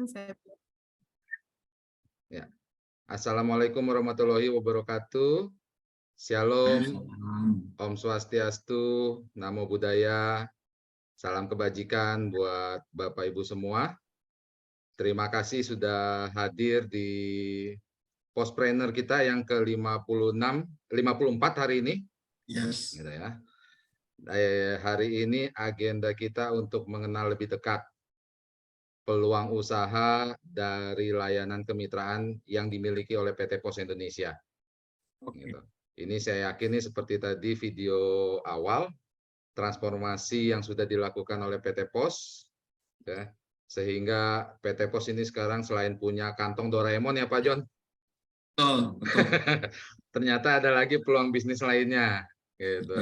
Saya Ya. Assalamualaikum warahmatullahi wabarakatuh. Shalom, Om Swastiastu, Namo Buddhaya, salam kebajikan buat Bapak Ibu semua. Terima kasih sudah hadir di Postpreneur kita yang ke-56, 54 hari ini. Yes. Gitu ya. Hari ini agenda kita untuk mengenal lebih dekat peluang usaha dari layanan kemitraan yang dimiliki oleh PT Pos Indonesia. Gitu. Ini saya yakin nih seperti tadi video awal, transformasi yang sudah dilakukan oleh PT Pos, ya, sehingga PT Pos ini sekarang selain punya kantong Doraemon ya Pak John, Betul. ternyata ada lagi peluang bisnis lainnya. Gitu.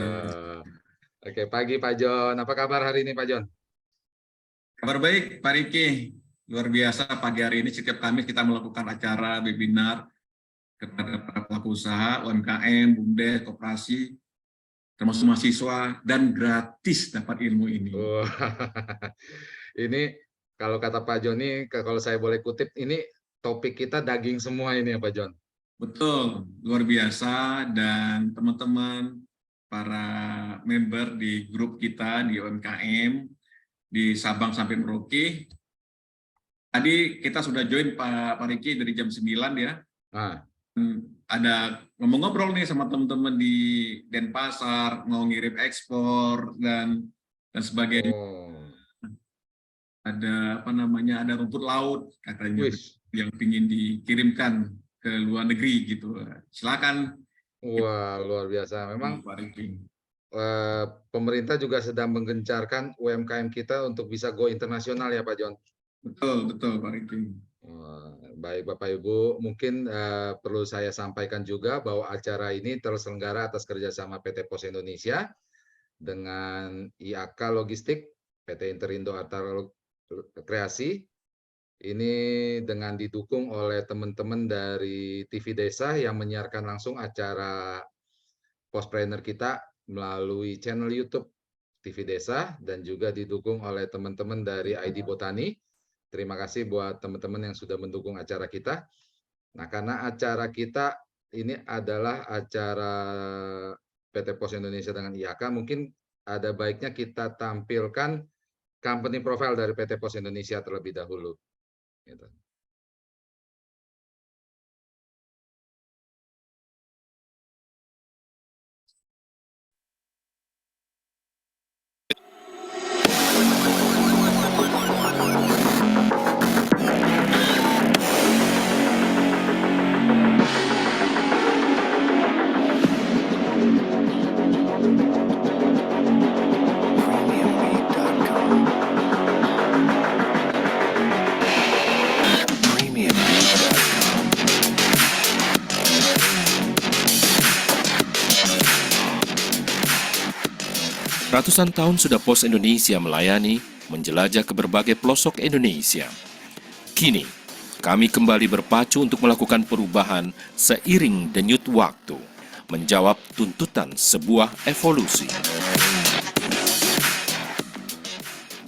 Oke, pagi Pak John, apa kabar hari ini Pak John? Kabar baik, Pak Riki. Luar biasa pagi hari ini setiap Kamis kita melakukan acara webinar kepada para pelaku usaha, UMKM, BUMDes, koperasi, termasuk mahasiswa, dan gratis dapat ilmu ini. Ini kalau kata Pak John ini, kalau saya boleh kutip, ini topik kita daging semua ini ya Pak John. Betul, luar biasa, dan teman-teman para member di grup kita di UMKM, di Sabang sampai Merauke. Tadi kita sudah join Pak Riki dari jam 9 ya. Ada ngomong-ngobrol nih sama teman-teman di Denpasar, mau ngirim ekspor dan sebagainya. Ada ada rumput laut katanya yang ingin dikirimkan ke luar negeri gitu. Silakan. Wah, luar biasa. Memang Pak Riki. Pemerintah juga sedang menggencarkan UMKM kita untuk bisa go internasional ya Pak John. Betul Pak Riki. Baik Bapak Ibu, mungkin perlu saya sampaikan juga bahwa acara ini terselenggara atas kerjasama PT Pos Indonesia dengan IAK Logistik, PT Interindo Arta Kreasi. Ini dengan didukung oleh teman-teman dari TV Desa yang menyiarkan langsung acara Postpreneur kita melalui channel YouTube TV Desa dan juga didukung oleh teman-teman dari ID Botani. Terima kasih buat teman-teman yang sudah mendukung acara kita. Nah, karena acara kita ini adalah acara PT Pos Indonesia dengan IAK, mungkin ada baiknya kita tampilkan company profile dari PT Pos Indonesia terlebih dahulu. Gitu. Ratusan tahun sudah Pos Indonesia melayani, menjelajah ke berbagai pelosok Indonesia. Kini, kami kembali berpacu untuk melakukan perubahan seiring denyut waktu, menjawab tuntutan sebuah evolusi.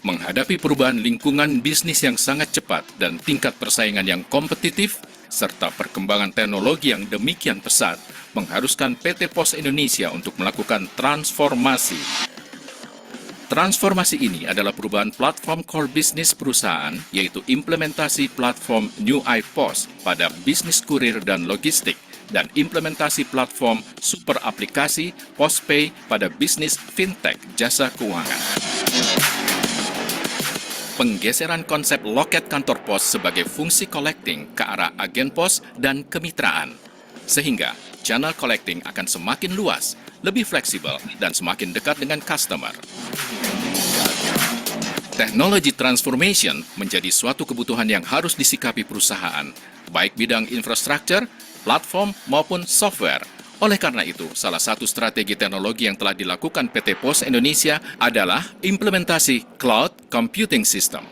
Menghadapi perubahan lingkungan bisnis yang sangat cepat dan tingkat persaingan yang kompetitif, serta perkembangan teknologi yang demikian pesat, mengharuskan PT Pos Indonesia untuk melakukan transformasi. Transformasi ini adalah perubahan platform core bisnis perusahaan, yaitu implementasi platform New iPos pada bisnis kurir dan logistik, dan implementasi platform super aplikasi PosPay pada bisnis fintech jasa keuangan. Penggeseran konsep loket kantor pos sebagai fungsi collecting ke arah agen pos dan kemitraan, sehingga channel collecting akan semakin luas, lebih fleksibel, dan semakin dekat dengan customer. Teknologi transformation menjadi suatu kebutuhan yang harus disikapi perusahaan, baik bidang infrastruktur, platform, maupun software. Oleh karena itu, salah satu strategi teknologi yang telah dilakukan PT Pos Indonesia adalah implementasi Cloud Computing System.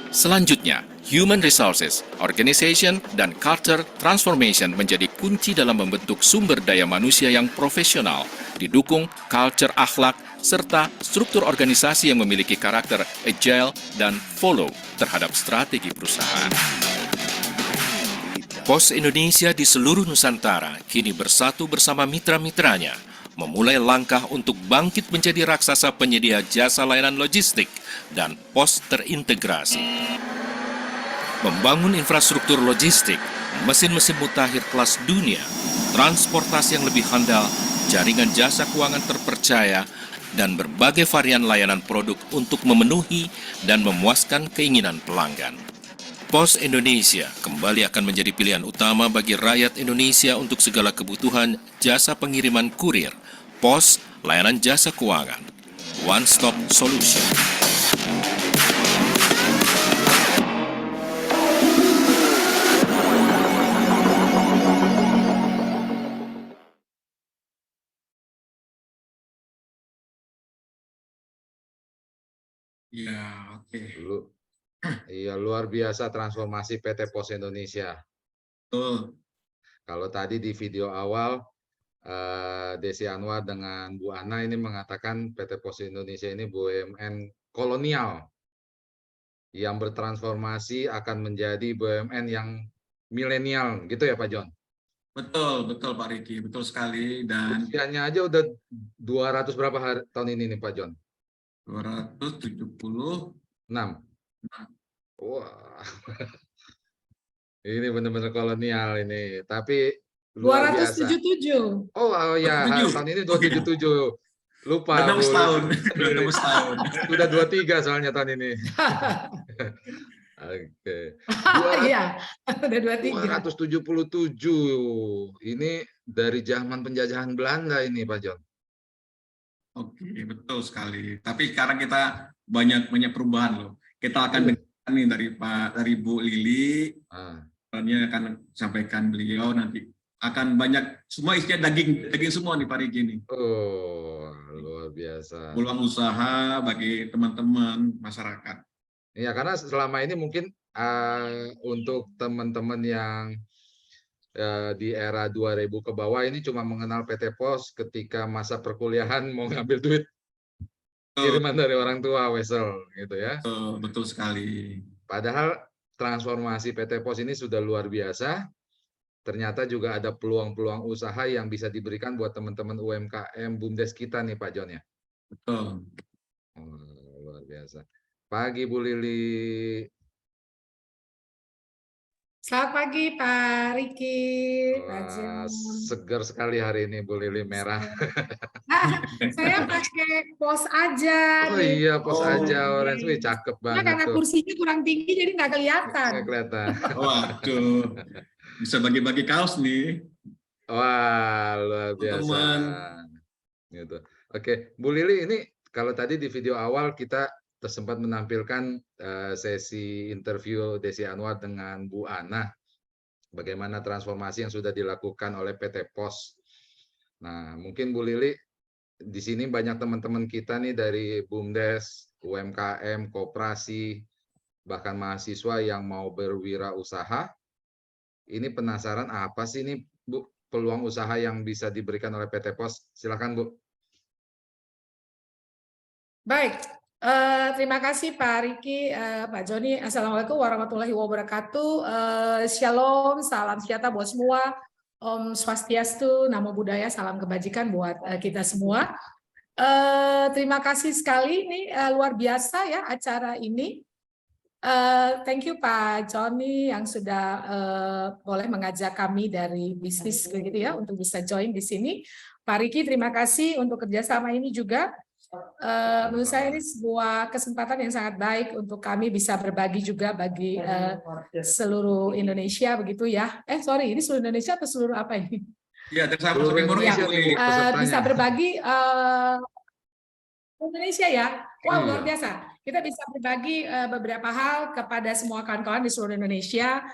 Selanjutnya, Human Resources, Organization, dan Culture Transformation menjadi kunci dalam membentuk sumber daya manusia yang profesional, didukung culture akhlak, serta struktur organisasi yang memiliki karakter agile dan follow terhadap strategi perusahaan. Pos Indonesia di seluruh Nusantara kini bersatu bersama mitra-mitranya, memulai langkah untuk bangkit menjadi raksasa penyedia jasa layanan logistik dan pos terintegrasi. Membangun infrastruktur logistik, mesin-mesin mutakhir kelas dunia, transportasi yang lebih handal, jaringan jasa keuangan terpercaya, dan berbagai varian layanan produk untuk memenuhi dan memuaskan keinginan pelanggan. Pos Indonesia kembali akan menjadi pilihan utama bagi rakyat Indonesia untuk segala kebutuhan jasa pengiriman kurir, pos, layanan jasa keuangan. One Stop Solution. Ya, oke. Iya, luar biasa transformasi PT Pos Indonesia. Betul. Kalau tadi di video awal, Desi Anwar dengan Bu Ana ini mengatakan PT Pos Indonesia ini BUMN kolonial yang bertransformasi akan menjadi BUMN yang milenial, gitu ya Pak John? Betul, betul Pak Riki, betul sekali. Dan Usianya aja udah 200 berapa tahun ini nih Pak John? 276. 6. Wah, ini benar-benar kolonial ini. Tapi luar biasa. 277. Oh ya, 27. tahun ini 277. Lupa. Udah Bu. tahun. Udah tahun. Sudah 23 soalnya tahun ini. Oke. Iya, udah 23. 277. Ini dari zaman penjajahan Belanda ini, Pak John. Oke, betul sekali. Tapi sekarang kita banyak perubahan loh. Kita akan dengar nih dari Bu Lili, akan sampaikan beliau nanti akan banyak semua isinya daging semua nih Pak Riki nih. Oh, luar biasa. Peluang usaha bagi teman-teman masyarakat. Ya, karena selama ini mungkin untuk teman-teman yang di era 2000 ke bawah ini cuma mengenal PT Pos ketika masa perkuliahan mau ngambil duit kiriman dari orang tua wesel gitu ya. Betul sekali. Padahal transformasi PT Pos ini sudah luar biasa. Ternyata juga ada peluang-peluang usaha yang bisa diberikan buat teman-teman UMKM BUMDes kita nih Pak John ya. Betul. Oh, luar biasa. Pagi Bu Lili. Selamat pagi Pak Riki. Wah, segar sekali hari ini Bu Lili merah. Saya pakai pos aja. Oh iya, pos aja orange. Wih, cakep banget karena tuh. kursinya kurang tinggi jadi nggak kelihatan. Nggak kelihatan. Waduh, bisa bagi-bagi kaos nih. Wah, luar biasa. Teman. Gitu. Oke, Bu Lili, ini kalau tadi di video awal kita sempat menampilkan sesi interview Desi Anwar dengan Bu Ana, bagaimana transformasi yang sudah dilakukan oleh PT Pos. Nah, mungkin Bu Lili, di sini banyak teman-teman kita nih dari BUMDes, UMKM, koperasi, bahkan mahasiswa yang mau berwirausaha. Ini penasaran apa sih ini Bu peluang usaha yang bisa diberikan oleh PT Pos? Silakan Bu. Baik. Terima kasih Pak Riki, Pak Joni. Assalamualaikum warahmatullahi wabarakatuh. Shalom, salam sejahtera buat semua. Om Swastiastu, Namo Buddhaya, salam kebajikan buat kita semua. Terima kasih sekali, ini luar biasa ya acara ini. Thank you Pak Joni yang sudah boleh mengajak kami dari bisnis begitu ya untuk bisa join di sini. Pak Riki, terima kasih untuk kerjasama ini juga. Menurut saya ini sebuah kesempatan yang sangat baik untuk kami bisa berbagi juga bagi seluruh Indonesia begitu ya. Sorry, ini seluruh Indonesia atau seluruh apa ini? Iya, dari Sabang sampai Merauke nih, bisa berbagi Indonesia ya. Wow, luar biasa. Kita bisa berbagi beberapa hal kepada semua kawan-kawan di seluruh Indonesia.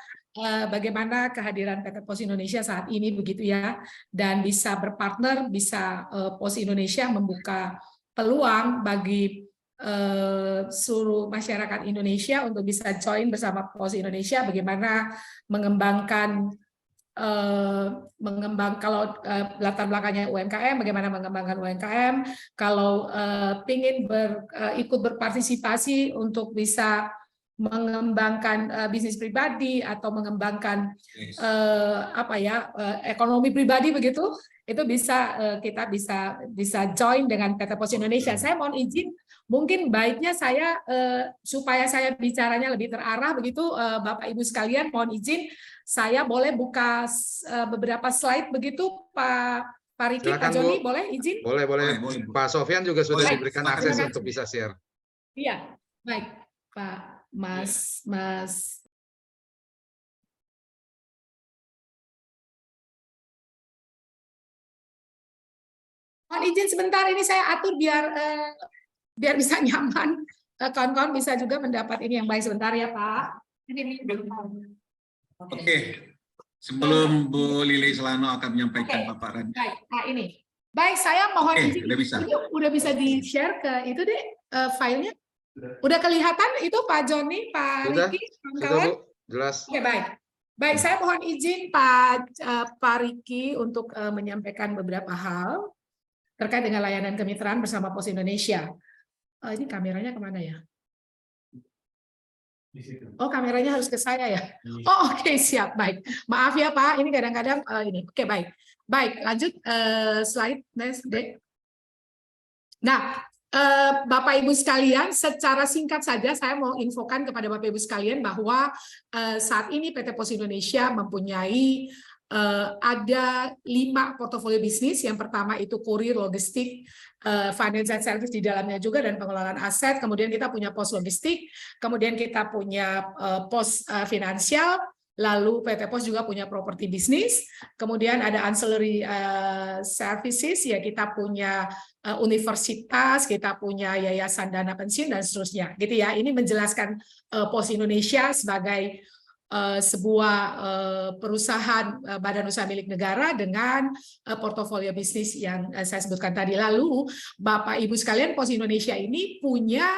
Bagaimana kehadiran PT Pos Indonesia saat ini begitu ya, dan bisa berpartner, bisa Pos Indonesia membuka peluang bagi seluruh masyarakat Indonesia untuk bisa join bersama Pos Indonesia bagaimana mengembangkan kalau latar belakangnya UMKM, bagaimana mengembangkan UMKM, kalau ingin ikut berpartisipasi untuk bisa mengembangkan bisnis pribadi atau mengembangkan ekonomi pribadi begitu, itu kita bisa join dengan PT Pos Indonesia. Saya mohon izin, mungkin baiknya saya supaya saya bicaranya lebih terarah begitu, Bapak Ibu sekalian, mohon izin saya boleh buka beberapa slide begitu, Pak Riki, Pak Joni, boleh izin? Boleh. Pak Sofyan juga sudah diberikan akses untuk bisa share. Iya, baik, Pak. Mas. Mohon izin sebentar, ini saya atur biar bisa nyaman. Kawan-kawan bisa juga mendapat ini yang baik sebentar ya, Pak. Oke. Sebelum Bu Lili Selano akan menyampaikan paparan. Baik, ini. Baik, saya mohon izin. Udah bisa di-share ke itu deh filenya. Udah kelihatan itu Pak Joni, Pak Riki, kawan-kawan? Jelas. Oke, baik. Baik, saya mohon izin Pak Riki untuk menyampaikan beberapa hal terkait dengan layanan kemitraan bersama Pos Indonesia. Ini kameranya kemana ya? Oh, kameranya harus ke saya ya? Oh, oke, siap. Baik. Maaf ya, Pak. Ini kadang-kadang ini. Oke, baik. Baik, lanjut slide next. Nah, Bapak Ibu sekalian, secara singkat saja saya mau infokan kepada Bapak Ibu sekalian bahwa saat ini PT Pos Indonesia mempunyai ada 5 portofolio bisnis. Yang pertama itu kurir, logistik, finance and service di dalamnya juga, dan pengelolaan aset. Kemudian kita punya pos logistik, kemudian kita punya pos finansial, lalu PT Pos juga punya properti bisnis, kemudian ada ancillary services, ya kita punya universitas, kita punya yayasan dana pensiun, dan seterusnya. Gitu ya. Ini menjelaskan Pos Indonesia sebagai sebuah perusahaan badan usaha milik negara dengan portofolio bisnis yang saya sebutkan tadi. Lalu Bapak Ibu sekalian, Pos Indonesia ini punya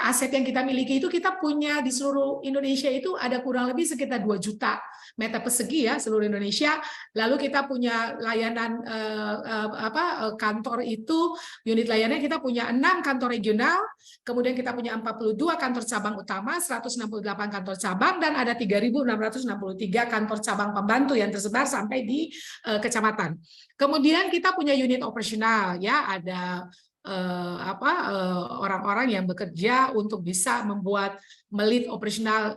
aset yang kita miliki itu, kita punya di seluruh Indonesia itu ada kurang lebih sekitar 2 juta meter persegi ya, seluruh Indonesia. Lalu kita punya layanan kantor itu, unit layanan kita punya 6 kantor regional, kemudian kita punya 42 kantor cabang utama, 168 kantor cabang, dan ada 3.663 kantor cabang pembantu yang tersebar sampai di kecamatan. Kemudian kita punya unit operasional ya, ada orang-orang yang bekerja untuk bisa membuat melit operasional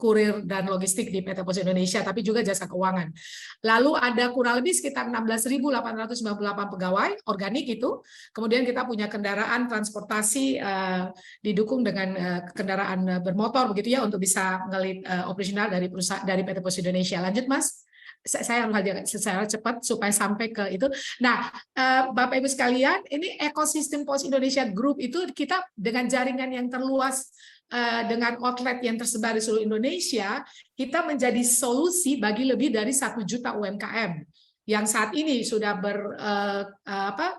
kurir dan logistik di PT Pos Indonesia, tapi juga jasa keuangan. Lalu ada kurang lebih sekitar 16.898 pegawai organik itu. Kemudian kita punya kendaraan transportasi didukung dengan kendaraan bermotor begitu ya, untuk bisa ngelit operasional dari PT Pos Indonesia. Lanjut, Mas. Saya harus secara cepat supaya sampai ke itu. Nah, Bapak Ibu sekalian, ini ekosistem Pos Indonesia Group itu kita dengan jaringan yang terluas, dengan outlet yang tersebar di seluruh Indonesia, kita menjadi solusi bagi lebih dari 1 juta UMKM yang saat ini sudah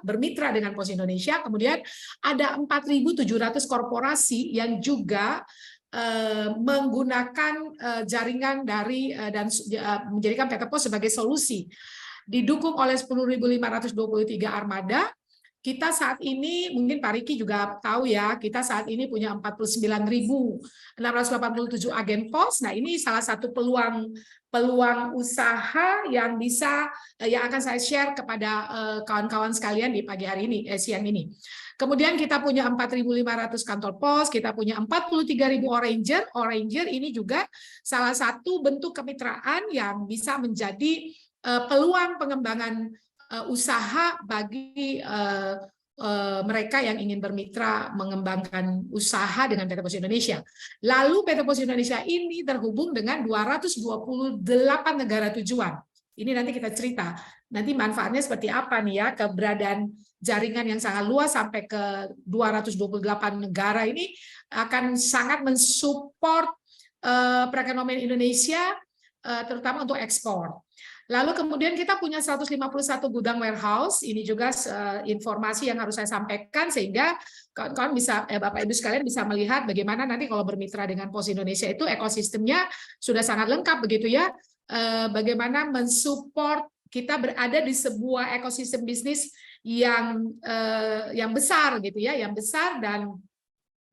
bermitra dengan Pos Indonesia. Kemudian ada 4.700 korporasi yang juga menggunakan jaringan dari dan menjadikan PT Pos sebagai solusi. Didukung oleh 10.523 armada. Kita saat ini, mungkin Pak Riki juga tahu ya, kita saat ini punya 49.687 agen pos. Nah, ini salah satu peluang usaha yang akan saya share kepada kawan-kawan sekalian di pagi hari ini, siang ini. Kemudian kita punya 4.500 kantor pos, kita punya 43.000 Oranger. Oranger ini juga salah satu bentuk kemitraan yang bisa menjadi peluang pengembangan usaha bagi mereka yang ingin bermitra mengembangkan usaha dengan PT Pos Indonesia. Lalu PT Pos Indonesia ini terhubung dengan 228 negara tujuan. Ini nanti kita cerita. Nanti manfaatnya seperti apa nih ya, keberadaan jaringan yang sangat luas sampai ke 228 negara ini akan sangat mensupport perekonomian Indonesia, terutama untuk ekspor. Lalu kemudian kita punya 151 gudang warehouse. Ini juga informasi yang harus saya sampaikan sehingga kawan-kawan bisa, Bapak Ibu sekalian bisa melihat bagaimana nanti kalau bermitra dengan Pos Indonesia itu ekosistemnya sudah sangat lengkap begitu ya. Bagaimana mensupport kita berada di sebuah ekosistem bisnis yang besar gitu ya, yang besar dan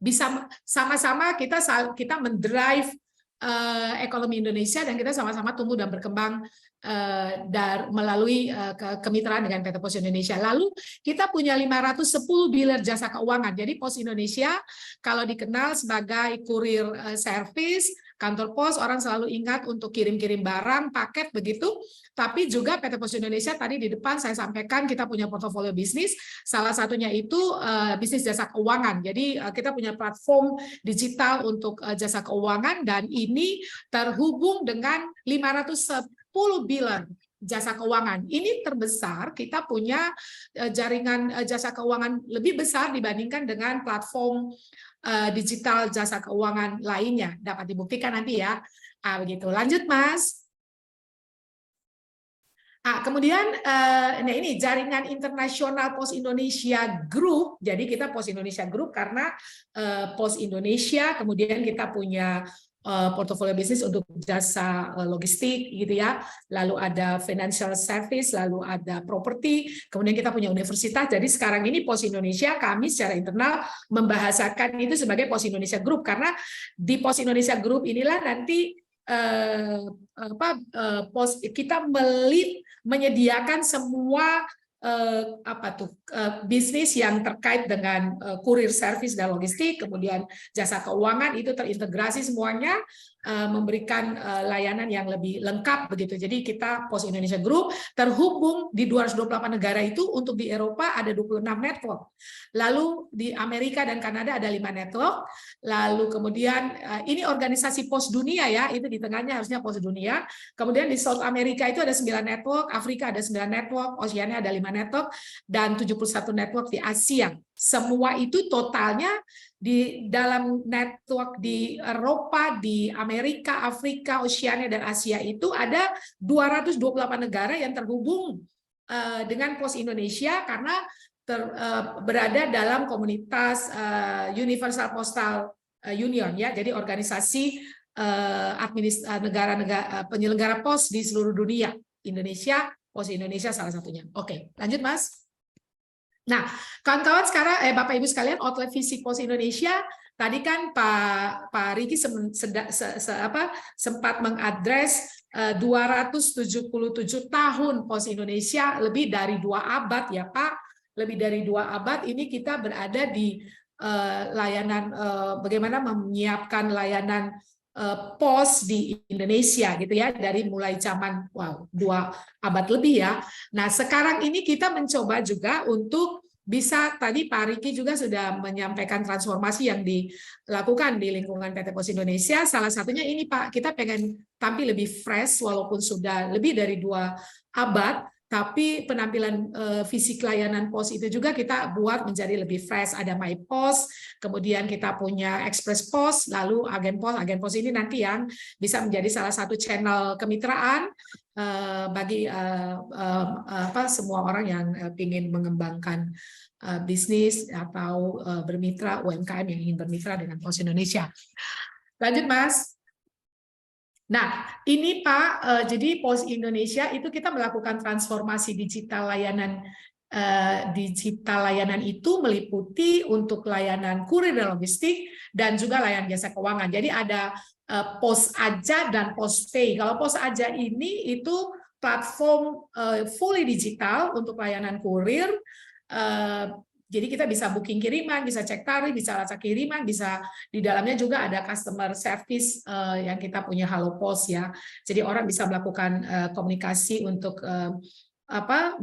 bisa sama-sama kita mendrive ekonomi Indonesia dan kita sama-sama tumbuh dan berkembang melalui kemitraan dengan PT Pos Indonesia. Lalu kita punya 510 dealer jasa keuangan. Jadi Pos Indonesia kalau dikenal sebagai kurir service, kantor pos orang selalu ingat untuk kirim-kirim barang, paket begitu. Tapi juga PT Pos Indonesia tadi di depan saya sampaikan kita punya portofolio bisnis. Salah satunya itu bisnis jasa keuangan. Jadi kita punya platform digital untuk jasa keuangan dan ini terhubung dengan 510 dealer jasa keuangan. Ini terbesar, kita punya jaringan jasa keuangan lebih besar dibandingkan dengan platform digital jasa keuangan lainnya. Dapat dibuktikan nanti ya. Begitu. Lanjut, Mas. Kemudian nah ini jaringan internasional Pos Indonesia Group. Jadi kita Pos Indonesia Group karena Pos Indonesia, kemudian kita punya portofolio bisnis untuk jasa logistik gitu ya, lalu ada financial service, lalu ada properti, kemudian kita punya universitas. Jadi sekarang ini Pos Indonesia kami secara internal membahasakan itu sebagai Pos Indonesia Group karena di Pos Indonesia Group inilah nanti kita menyediakan semua bisnis yang terkait dengan kurir service dan logistik, kemudian jasa keuangan itu terintegrasi semuanya, memberikan layanan yang lebih lengkap begitu. Jadi kita Pos Indonesia Group terhubung di 228 negara itu. Untuk di Eropa ada 26 network. Lalu di Amerika dan Kanada ada 5 network. Lalu kemudian ini organisasi pos dunia ya, itu di tengahnya harusnya pos dunia. Kemudian di South America itu ada 9 network, Afrika ada 9 network, Oceania ada 5 network, dan 71 network di Asia. Semua itu totalnya di dalam network di Eropa, di Amerika, Afrika, Oceania, dan Asia itu ada 228 negara yang terhubung dengan Pos Indonesia karena berada dalam komunitas Universal Postal Union ya, jadi organisasi negara-negara penyelenggara pos di seluruh dunia. Indonesia, Pos Indonesia salah satunya. Oke, lanjut Mas. Nah, kawan-kawan sekarang, Bapak Ibu sekalian, outlet fisik Pos Indonesia tadi kan Pak Riki sempat mengadres 277 tahun Pos Indonesia, lebih dari 2 abad ya Pak, lebih dari 2 abad ini kita berada di layanan bagaimana menyiapkan layanan pos di Indonesia gitu ya, dari mulai zaman 2 abad lebih ya. Nah sekarang ini kita mencoba juga untuk bisa, tadi Pak Riki juga sudah menyampaikan transformasi yang dilakukan di lingkungan PT Pos Indonesia. Salah satunya ini Pak, kita pengen tampil lebih fresh walaupun sudah lebih dari 2 abad, tapi penampilan fisik layanan pos itu juga kita buat menjadi lebih fresh. Ada My Pos, kemudian kita punya Express Pos, lalu agen pos ini nanti yang bisa menjadi salah satu channel kemitraan bagi semua orang yang ingin mengembangkan bisnis atau bermitra UMKM yang ingin bermitra dengan Pos Indonesia. Lanjut Mas. Nah, ini Pak, jadi Pos Indonesia itu kita melakukan transformasi digital layanan itu meliputi untuk layanan kurir dan logistik dan juga layanan jasa keuangan. Jadi ada Pos Aja dan Pos Pay. Kalau Pos Aja ini itu platform fully digital untuk layanan kurir. Jadi kita bisa booking kiriman, bisa cek tarif, bisa lacak kiriman, bisa di dalamnya juga ada customer service yang kita punya Halo Pos ya. Jadi orang bisa melakukan komunikasi untuk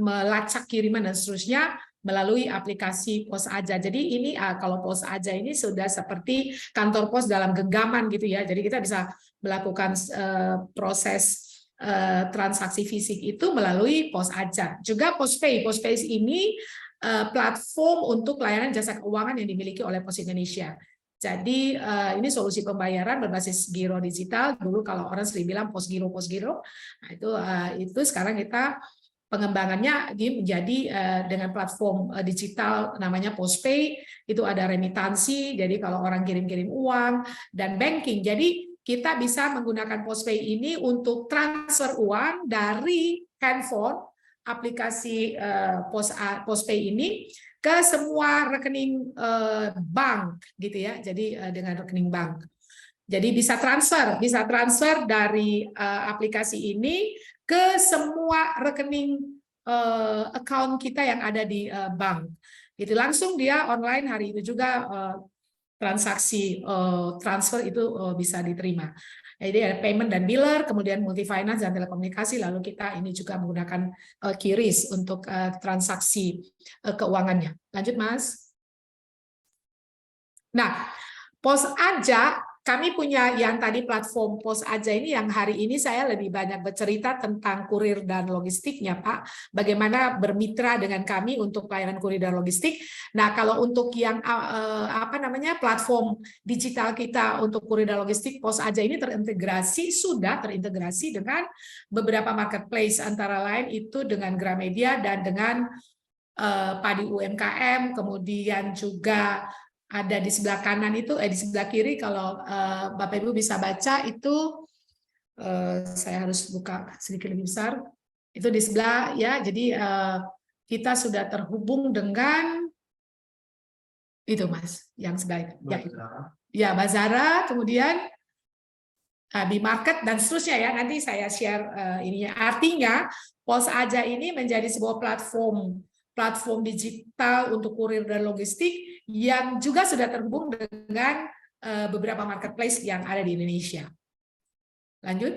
melacak kiriman dan seterusnya melalui aplikasi Pos Aja. Jadi ini kalau Pos Aja ini sudah seperti kantor pos dalam genggaman gitu ya. Jadi kita bisa melakukan proses transaksi fisik itu melalui Pos Aja. Juga Pos Pay ini platform untuk layanan jasa keuangan yang dimiliki oleh Pos Indonesia. Jadi ini solusi pembayaran berbasis giro digital. Dulu kalau orang sering bilang pos giro, nah itu sekarang kita pengembangannya menjadi dengan platform digital namanya Postpay. Itu ada remitansi, jadi kalau orang kirim-kirim uang, dan banking. Jadi kita bisa menggunakan Postpay ini untuk transfer uang dari handphone aplikasi Postpay ini ke semua rekening bank gitu ya. Jadi dengan rekening bank. Jadi bisa transfer dari aplikasi ini ke semua rekening account kita yang ada di bank. Itu langsung dia online hari itu juga transaksi transfer itu bisa diterima. Jadi ada payment dan biller, kemudian multi finance dan telekomunikasi, lalu kita ini juga menggunakan QRIS untuk transaksi keuangannya. Lanjut, Mas. Nah, Pos Aja, kami punya yang tadi platform Pos Aja ini yang hari ini saya lebih banyak bercerita tentang kurir dan logistiknya, Pak. Bagaimana bermitra dengan kami untuk pelayanan kurir dan logistik. Nah, kalau untuk yang platform digital kita untuk kurir dan logistik Pos Aja ini sudah terintegrasi dengan beberapa marketplace, antara lain itu dengan Gramedia dan dengan Padi UMKM, kemudian juga ada di sebelah kanan itu, di sebelah kiri kalau Bapak Ibu bisa baca itu, saya harus buka sedikit lebih besar, itu di sebelah ya, jadi kita sudah terhubung dengan itu Mas, yang sebelah ya Bazara, kemudian B-Market dan seterusnya ya, nanti saya share ininya. Artinya Pos Aja ini menjadi sebuah platform digital untuk kurir dan logistik yang juga sudah terhubung dengan beberapa marketplace yang ada di Indonesia. Lanjut.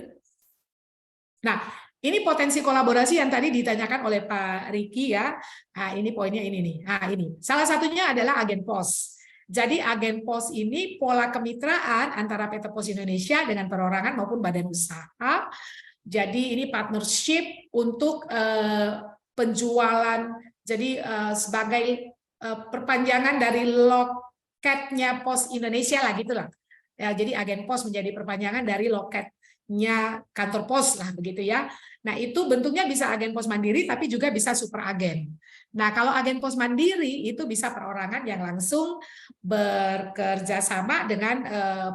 Nah, ini potensi kolaborasi yang tadi ditanyakan oleh Pak Riki ya. Nah, ini poinnya ini nih. Nah, ini. Salah satunya adalah agen pos. Jadi agen pos ini pola kemitraan antara PT Pos Indonesia dengan perorangan maupun badan usaha. Jadi ini partnership untuk penjualan. Jadi sebagai perpanjangan dari loketnya Pos Indonesia lah gitulah. Ya, jadi agen pos menjadi perpanjangan dari loketnya kantor pos lah begitu ya. Nah, itu bentuknya bisa agen pos mandiri tapi juga bisa super agen. Nah, kalau agen pos mandiri itu bisa perorangan yang langsung bekerja sama dengan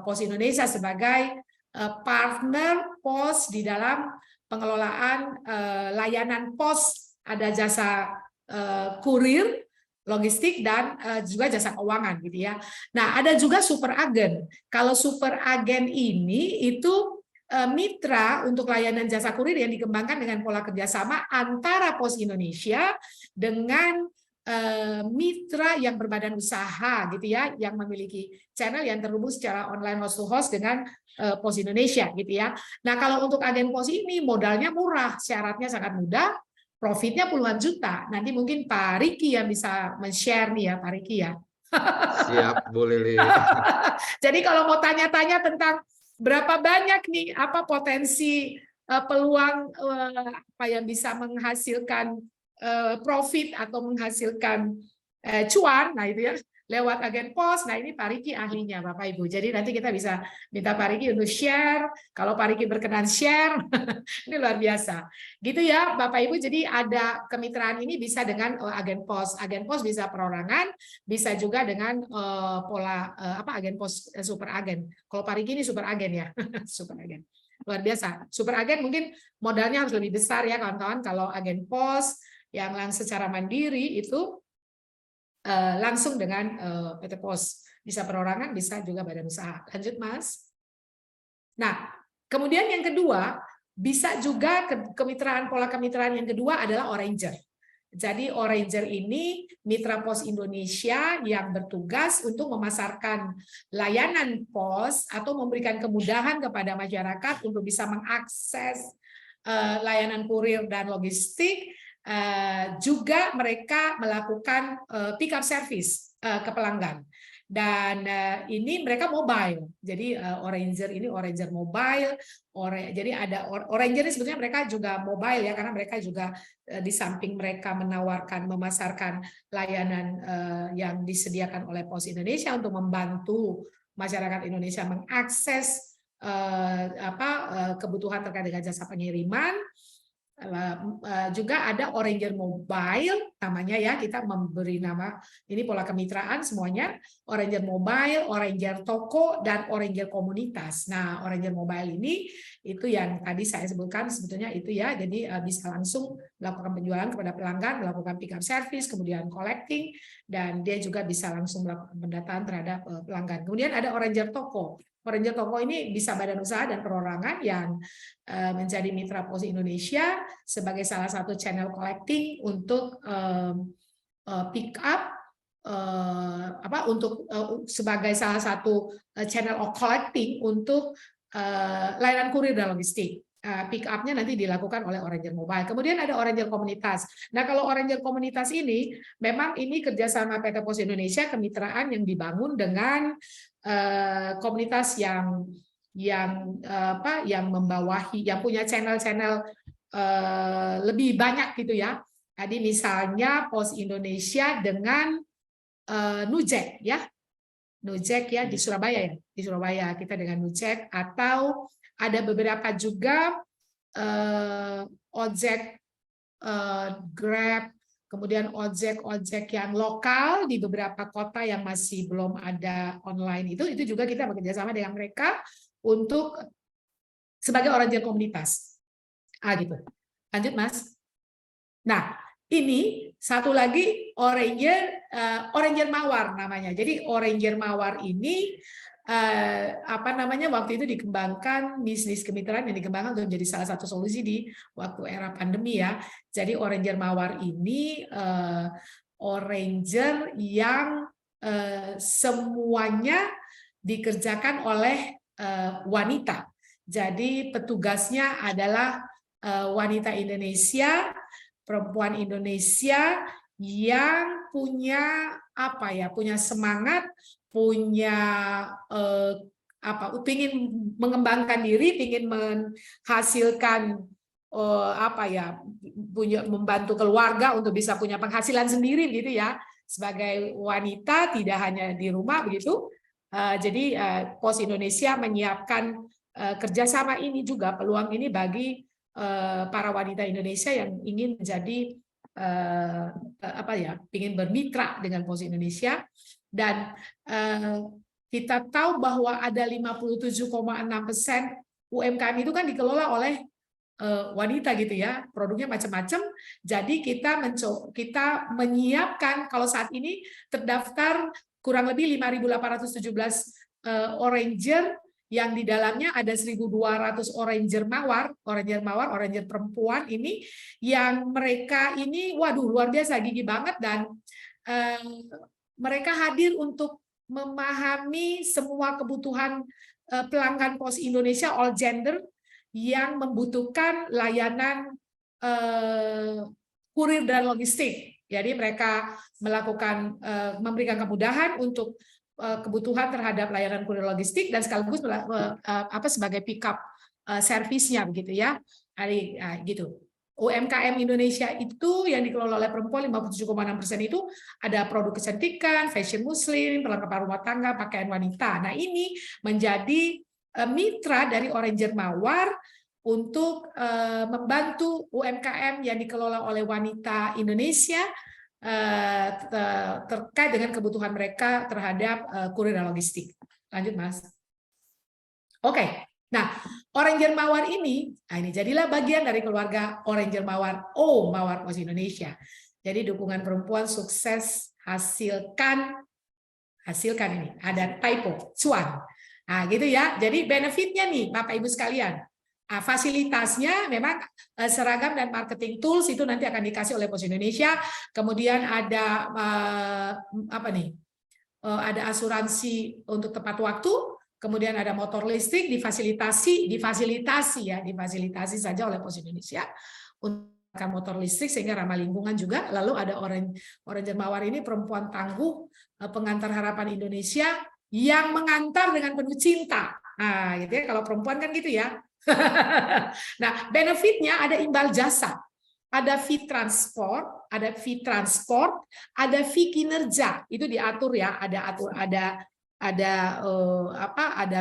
Pos Indonesia sebagai partner pos di dalam pengelolaan layanan pos, ada jasa kurir, logistik, dan juga jasa keuangan gitu ya. Nah, ada juga super agen. Kalau super agen ini itu mitra untuk layanan jasa kurir yang dikembangkan dengan pola kerjasama antara Pos Indonesia dengan mitra yang berbadan usaha gitu ya, yang memiliki channel yang terhubung secara online host to host dengan Pos Indonesia gitu ya. Nah, kalau untuk agen pos ini modalnya murah, syaratnya sangat mudah, profitnya puluhan juta. Nanti mungkin Pak Riki yang bisa men-share nih ya, Pak Riki ya. Siap, Bu Lili. Jadi kalau mau tanya-tanya tentang berapa banyak nih apa potensi peluang apa yang bisa menghasilkan profit atau menghasilkan cuan, nah itu ya lewat agen pos. Nah, ini Pak Riki ahlinya Bapak Ibu. Jadi nanti kita bisa minta Pak Riki untuk share. Kalau Pak Riki berkenan share, ini luar biasa. Gitu ya Bapak Ibu. Jadi ada kemitraan ini bisa dengan agen pos. Agen pos bisa perorangan, bisa juga dengan pola agen pos super agen. Kalau Pak Riki ini super agen ya. Super agen. Luar biasa. Super agen mungkin modalnya harus lebih besar ya kawan-kawan. Kalau agen pos yang langsung secara mandiri itu langsung dengan PT Pos, bisa perorangan, bisa juga badan usaha. Lanjut Mas. Nah, kemudian yang kedua, bisa juga kemitraan, pola kemitraan yang kedua adalah Oranger. Jadi Oranger ini mitra Pos Indonesia yang bertugas untuk memasarkan layanan pos atau memberikan kemudahan kepada masyarakat untuk bisa mengakses layanan kurir dan logistik. Juga mereka melakukan pick up service ke pelanggan. Dan ini mereka mobile. Jadi Oranger ini Oranger mobile. Jadi ada Oranger ini sebetulnya mereka juga mobile ya, karena mereka juga di samping mereka memasarkan layanan yang disediakan oleh Pos Indonesia untuk membantu masyarakat Indonesia mengakses kebutuhan terkait dengan jasa pengiriman. Juga ada Oranger Mobile namanya ya, kita memberi nama ini pola kemitraan semuanya, Oranger Mobile, Oranger Toko, dan Oranger Komunitas. Nah, Oranger Mobile ini itu yang tadi saya sebutkan sebetulnya itu ya, jadi bisa langsung melakukan penjualan kepada pelanggan, melakukan pick up service, kemudian collecting, dan dia juga bisa langsung melakukan pendataan terhadap pelanggan. Kemudian ada Oranger Toko. Oranger Toko ini bisa badan usaha dan perorangan yang menjadi mitra Pos Indonesia sebagai salah satu channel collecting untuk pick up sebagai salah satu channel of collecting untuk layanan kurir dan logistik. Pick up-nya nanti dilakukan oleh Oranger Mobile. Kemudian ada Oranger Komunitas. Nah, kalau Oranger Komunitas ini memang ini kerjasama PT Pos Indonesia, kemitraan yang dibangun dengan komunitas yang membawahi, yang punya channel-channel lebih banyak gitu ya. Tadi misalnya Pos Indonesia dengan Nujek ya. Nujek ya di Surabaya ya. Di Surabaya kita dengan Nujek, atau ada beberapa juga ojek Grab, kemudian ojek yang lokal di beberapa kota yang masih belum ada online itu juga kita bekerja sama dengan mereka untuk sebagai Oranger komunitas. Gitu. Lanjut Mas. Nah, ini satu lagi Oranger Mawar namanya. Jadi Oranger Mawar ini waktu itu dikembangkan, bisnis kemitraan yang dikembangkan untuk menjadi salah satu solusi di waktu era pandemi ya. Jadi Oranger Mawar ini Oranger yang semuanya dikerjakan oleh wanita. Jadi petugasnya adalah wanita Indonesia, perempuan Indonesia yang punya punya semangat, punya ingin mengembangkan diri, ingin menghasilkan membantu keluarga untuk bisa punya penghasilan sendiri gitu ya, sebagai wanita tidak hanya di rumah begitu. Jadi Pos Indonesia menyiapkan kerjasama ini juga, peluang ini bagi para wanita Indonesia yang ingin menjadi ingin bermitra dengan Pos Indonesia. Dan kita tahu bahwa ada 57,6% UMKM itu kan dikelola oleh wanita gitu ya, produknya macam-macam. Jadi kita menyiapkan, kalau saat ini terdaftar kurang lebih 5.817 Oranger, yang di dalamnya ada 1.200 Oranger Mawar, Oranger perempuan ini, yang mereka ini luar biasa gigih banget, dan mereka hadir untuk memahami semua kebutuhan pelanggan Pos Indonesia all gender yang membutuhkan layanan kurir dan logistik. Jadi mereka memberikan kemudahan untuk kebutuhan terhadap layanan kurir logistik dan sekaligus sebagai pick up servisnya begitu ya. Gitu. UMKM Indonesia itu yang dikelola oleh perempuan 57,6% itu ada produk kecantikan, fashion muslim, perlengkapan rumah tangga, pakaian wanita. Nah, ini menjadi mitra dari Oranger Mawar untuk membantu UMKM yang dikelola oleh wanita Indonesia terkait dengan kebutuhan mereka terhadap kurir dan logistik. Lanjut, Mas. Oke. Nah, Oranger Mawar ini jadilah bagian dari keluarga Oranger Mawar, Mawar Pos Indonesia. Jadi dukungan perempuan sukses hasilkan ini. Ada typo, cuan. Nah, gitu ya. Jadi benefitnya nih, Bapak Ibu sekalian. Fasilitasnya memang seragam dan marketing tools itu nanti akan dikasih oleh Pos Indonesia. Kemudian ada ada asuransi untuk tepat waktu. Kemudian ada motor listrik difasilitasi saja oleh Pos Indonesia untuk motor listrik sehingga ramah lingkungan juga. Lalu ada Oranger Mawar ini perempuan tangguh, pengantar harapan Indonesia yang mengantar dengan penuh cinta. Nah, gitu ya, kalau perempuan kan gitu ya. Nah, benefitnya ada imbal jasa, ada fee transport, ada fee kinerja. Itu diatur ya, ada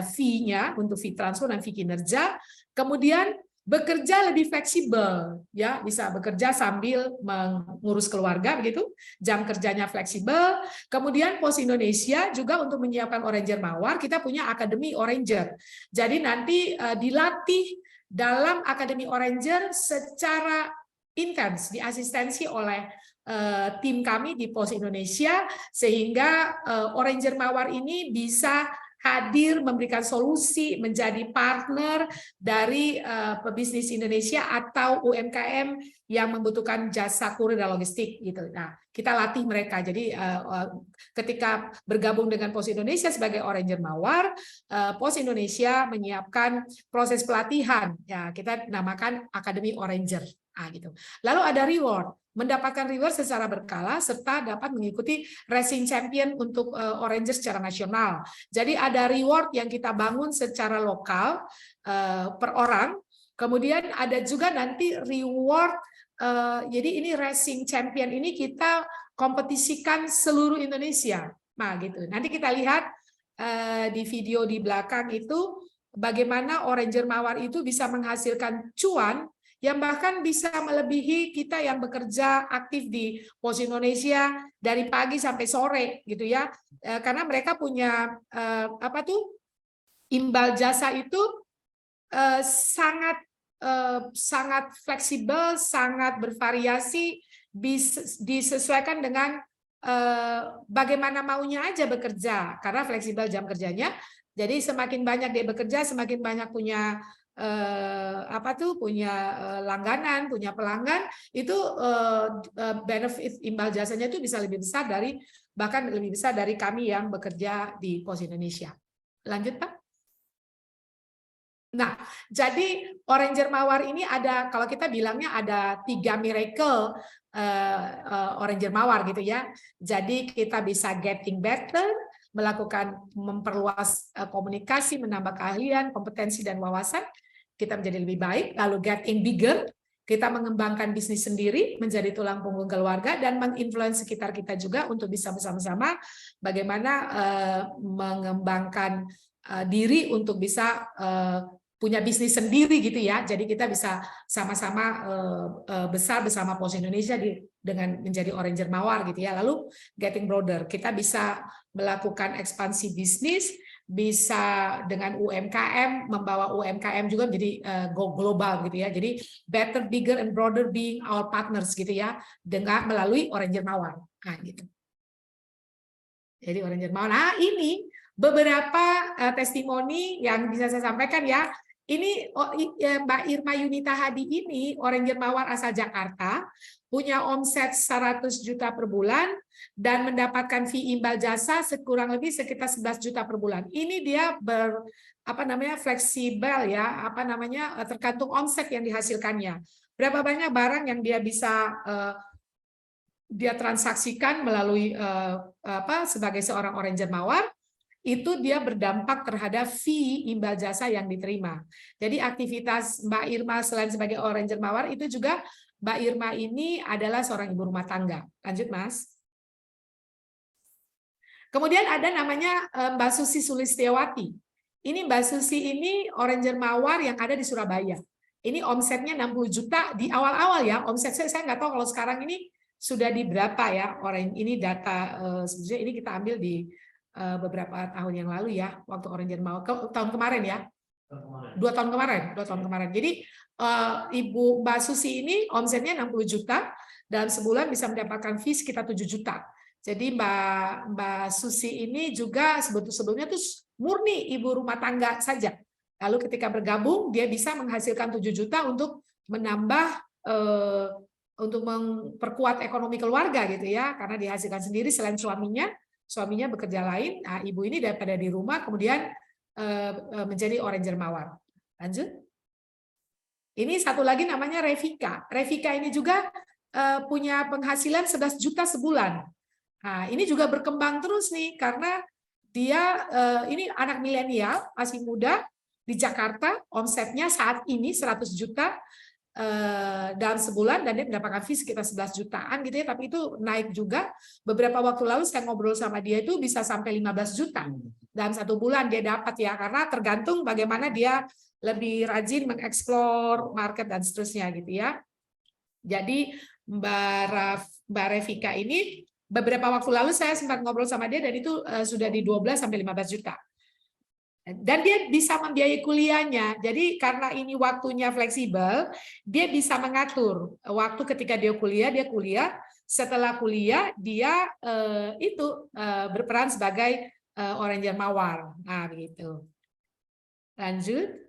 fee-nya untuk fee transport dan fee kinerja. Kemudian bekerja lebih fleksibel, ya, bisa bekerja sambil mengurus keluarga begitu, jam kerjanya fleksibel. Kemudian Pos Indonesia juga untuk menyiapkan Oranger Mawar, kita punya Akademi Oranger. Jadi nanti dilatih dalam Akademi Oranger secara intens, diasistensi oleh tim kami di Pos Indonesia, sehingga Oranger Mawar ini bisa hadir memberikan solusi, menjadi partner dari pebisnis Indonesia atau UMKM yang membutuhkan jasa kurir dan logistik gitu. Nah, kita latih mereka. Jadi ketika bergabung dengan Pos Indonesia sebagai Oranger Mawar, Pos Indonesia menyiapkan proses pelatihan. Ya, kita namakan Akademi Oranger. Nah, gitu. Lalu ada reward. Mendapatkan reward secara berkala serta dapat mengikuti Racing Champion untuk Oranger secara nasional. Jadi ada reward yang kita bangun secara lokal per orang. Kemudian ada juga nanti reward. Jadi ini Racing Champion ini kita kompetisikan seluruh Indonesia. Nah, gitu. Nanti kita lihat di video di belakang itu bagaimana Oranger Mawar itu bisa menghasilkan cuan yang bahkan bisa melebihi kita yang bekerja aktif di Pos Indonesia dari pagi sampai sore gitu ya, karena mereka punya imbal jasa itu sangat fleksibel, sangat bervariasi, disesuaikan dengan bagaimana maunya aja bekerja, karena fleksibel jam kerjanya. Jadi semakin banyak dia bekerja, semakin banyak punya langganan, punya pelanggan, itu benefit imbal jasanya itu bisa lebih besar bahkan lebih besar dari kami yang bekerja di Pos Indonesia. Lanjut, Pak. Nah, jadi Oranger Mawar ini ada, kalau kita bilangnya ada 3 miracle Oranger Mawar gitu ya. Jadi kita bisa getting better, memperluas komunikasi, menambah keahlian, kompetensi dan wawasan, kita menjadi lebih baik. Lalu getting bigger, kita mengembangkan bisnis sendiri, menjadi tulang punggung keluarga, dan menginfluence sekitar kita juga untuk bisa bersama-sama bagaimana mengembangkan diri untuk bisa punya bisnis sendiri gitu ya. Jadi kita bisa sama-sama besar bersama Pos Indonesia dengan menjadi Oranger Mawar gitu ya. Lalu getting broader, kita bisa melakukan ekspansi bisnis, bisa dengan UMKM, membawa UMKM juga menjadi go global gitu ya. Jadi better, bigger, and broader being our partners gitu ya, dengan melalui Oranger Mawar. Nah, gitu. Jadi Oranger Mawar. Nah, ini beberapa testimoni yang bisa saya sampaikan ya. Ini Mbak Irma Yunita Hadi ini Oranger Mawar asal Jakarta, punya omset 100 juta per bulan dan mendapatkan fee imbal jasa kurang lebih sekitar 11 juta per bulan. Ini dia fleksibel ya, tergantung omset yang dihasilkannya. Berapa banyak barang yang dia bisa dia transaksikan melalui sebagai seorang Oranger Mawar, itu dia berdampak terhadap fee imbal jasa yang diterima. Jadi aktivitas Mbak Irma selain sebagai Oranger Mawar, itu juga Mbak Irma ini adalah seorang ibu rumah tangga. Lanjut, Mas. Kemudian ada namanya Mbak Susi Sulistiawati. Ini Mbak Susi ini Oranger Mawar yang ada di Surabaya. Ini omsetnya 60 juta di awal-awal ya. Omset saya nggak tahu kalau sekarang ini sudah di berapa ya. Ini data sebenarnya ini kita ambil di beberapa tahun yang lalu ya, waktu Oranger Mawar tahun kemarin ya, 2 tahun kemarin. Jadi Ibu Mbak Susi ini omsetnya 60 juta dalam sebulan bisa mendapatkan fee sekitar 7 juta. Jadi Mbak Susi ini juga sebelumnya tuh murni ibu rumah tangga saja. Lalu ketika bergabung dia bisa menghasilkan 7 juta untuk menambah untuk memperkuat ekonomi keluarga gitu ya, karena dihasilkan sendiri selain suaminya bekerja lain. Nah, ibu ini daripada di rumah kemudian menjadi Oranger Mawar. Lanjut. Ini satu lagi namanya Revika. Revika ini juga punya penghasilan 11 juta sebulan. Nah, ini juga berkembang terus nih karena dia ini anak milenial, masih muda di Jakarta, omsetnya saat ini 100 juta dalam sebulan dan dia mendapatkan fee sekitar 11 jutaan gitu ya, tapi itu naik juga. Beberapa waktu lalu saya ngobrol sama dia itu bisa sampai 15 juta dalam satu bulan dia dapat ya, karena tergantung bagaimana dia lebih rajin mengeksplor market dan seterusnya gitu ya. Jadi Mbak Revika ini beberapa waktu lalu saya sempat ngobrol sama dia dan itu sudah di 12 sampai 15 juta. Dan dia bisa membiayai kuliahnya. Jadi karena ini waktunya fleksibel, dia bisa mengatur waktu ketika dia kuliah. Setelah kuliah dia berperan sebagai Oranger Mawar. Nah, begitu. Lanjut.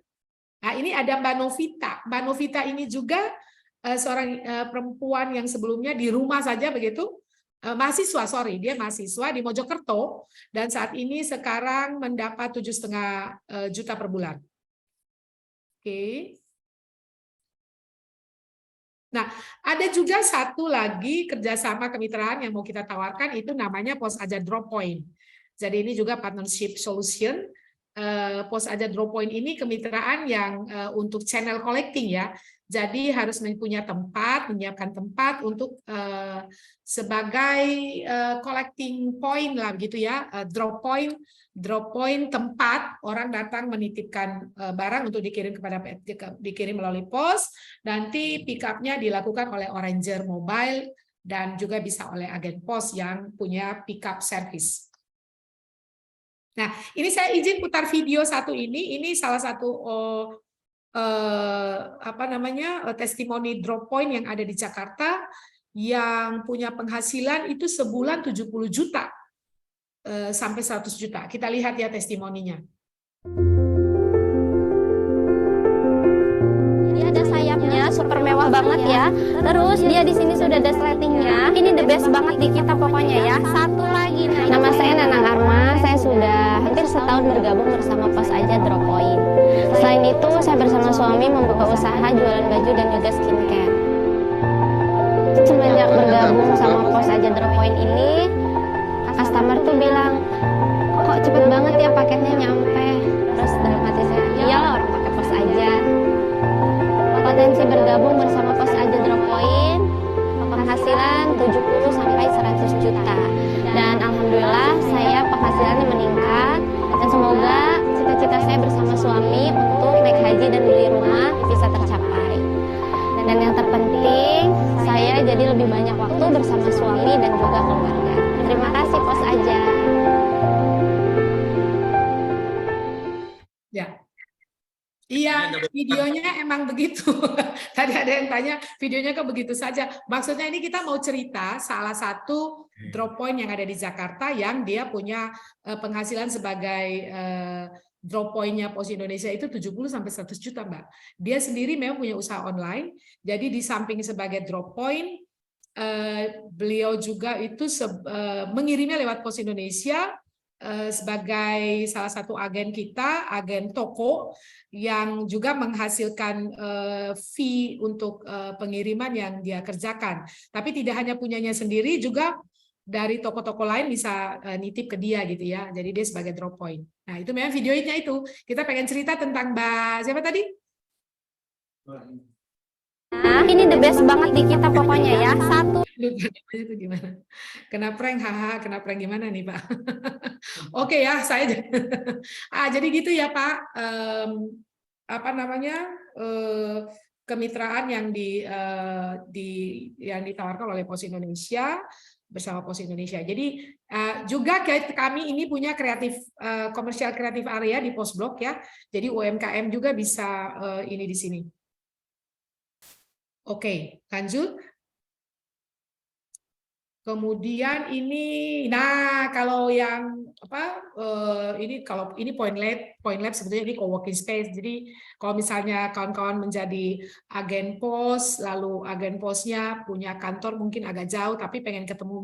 Nah, ini ada Mbak Novita. Mbak Novita ini juga seorang perempuan yang sebelumnya di rumah saja begitu. Dia mahasiswa di Mojokerto dan saat ini sekarang mendapat 7,5 juta per bulan. Oke. Nah, ada juga satu lagi kerjasama kemitraan yang mau kita tawarkan, itu namanya Pos Aja Drop Point. Jadi ini juga partnership solution. Pos Aja Drop Point ini kemitraan yang untuk channel collecting ya. Jadi harus menyiapkan tempat untuk sebagai collecting point lah gitu ya, drop point tempat orang datang menitipkan barang untuk dikirim melalui pos. Nanti pick up-nya dilakukan oleh Oranger Mobile dan juga bisa oleh agen pos yang punya pick up service. Nah, ini saya izin putar video satu ini. Ini salah satu testimoni drop point yang ada di Jakarta yang punya penghasilan itu sebulan 70 juta sampai 100 juta. Kita lihat ya testimoninya. Dia ada sayapnya, super mewah banget ya. Terus dia di sini sudah ada sletingnya. Ini the best banget di kita pokoknya ya. Satu lagi nih. Nama saya Nanang Arma. Saya sudah hampir setahun bergabung bersama Pos Aja Drop Point. Selain itu, saya bersama suami membuka usaha jualan baju dan juga skincare. Semenjak bergabung sama Pos Aja Drop Point ini, customer tuh bilang, kok cepet banget ya paketnya nyampe. Terus dalam hati saya, iyalah orang pakai Pos Aja. Potensi bergabung bersama Pos Aja Drop Point, penghasilan 70 sampai 100 juta. Dan alhamdulillah saya penghasilannya meningkat dan semoga cita-cita saya bersama suami untuk naik haji dan beli rumah bisa tercapai. Dan yang terpenting, saya jadi lebih banyak waktu bersama suami dan juga keluarga. Terima kasih Pos Aja. Ya. Iya, videonya emang begitu. Tadi ada yang tanya, videonya kok begitu saja. Maksudnya ini kita mau cerita salah satu drop point yang ada di Jakarta yang dia punya penghasilan sebagai drop point-nya Pos Indonesia itu 70 sampai 100 juta, Mbak. Dia sendiri memang punya usaha online. Jadi di samping sebagai drop point, beliau juga itu mengirimnya lewat Pos Indonesia sebagai salah satu agen kita, agen toko yang juga menghasilkan fee untuk pengiriman yang dia kerjakan. Tapi tidak hanya punyanya sendiri, juga dari toko-toko lain bisa nitip ke dia gitu ya. Jadi dia sebagai drop point. Nah, itu memang videonya itu. Kita pengen cerita tentang Mbak siapa tadi? Nah, ini the best banget di kita pokoknya ya. Satu. Itu gimana? Kena prank, haha, kena prank gimana nih Pak? Oke ya, saya jadi gitu ya Pak. Kemitraan yang yang ditawarkan oleh Pos Indonesia bersama Pos Indonesia. Jadi juga kami ini punya komersial kreatif area di Pos Blok ya. Jadi UMKM juga bisa ini di sini. Oke, lanjut. Kemudian ini, nah kalau yang kalau ini point lab sebetulnya ini co-working space. Jadi kalau misalnya kawan-kawan menjadi agen pos, lalu agen posnya punya kantor mungkin agak jauh, tapi pengen ketemu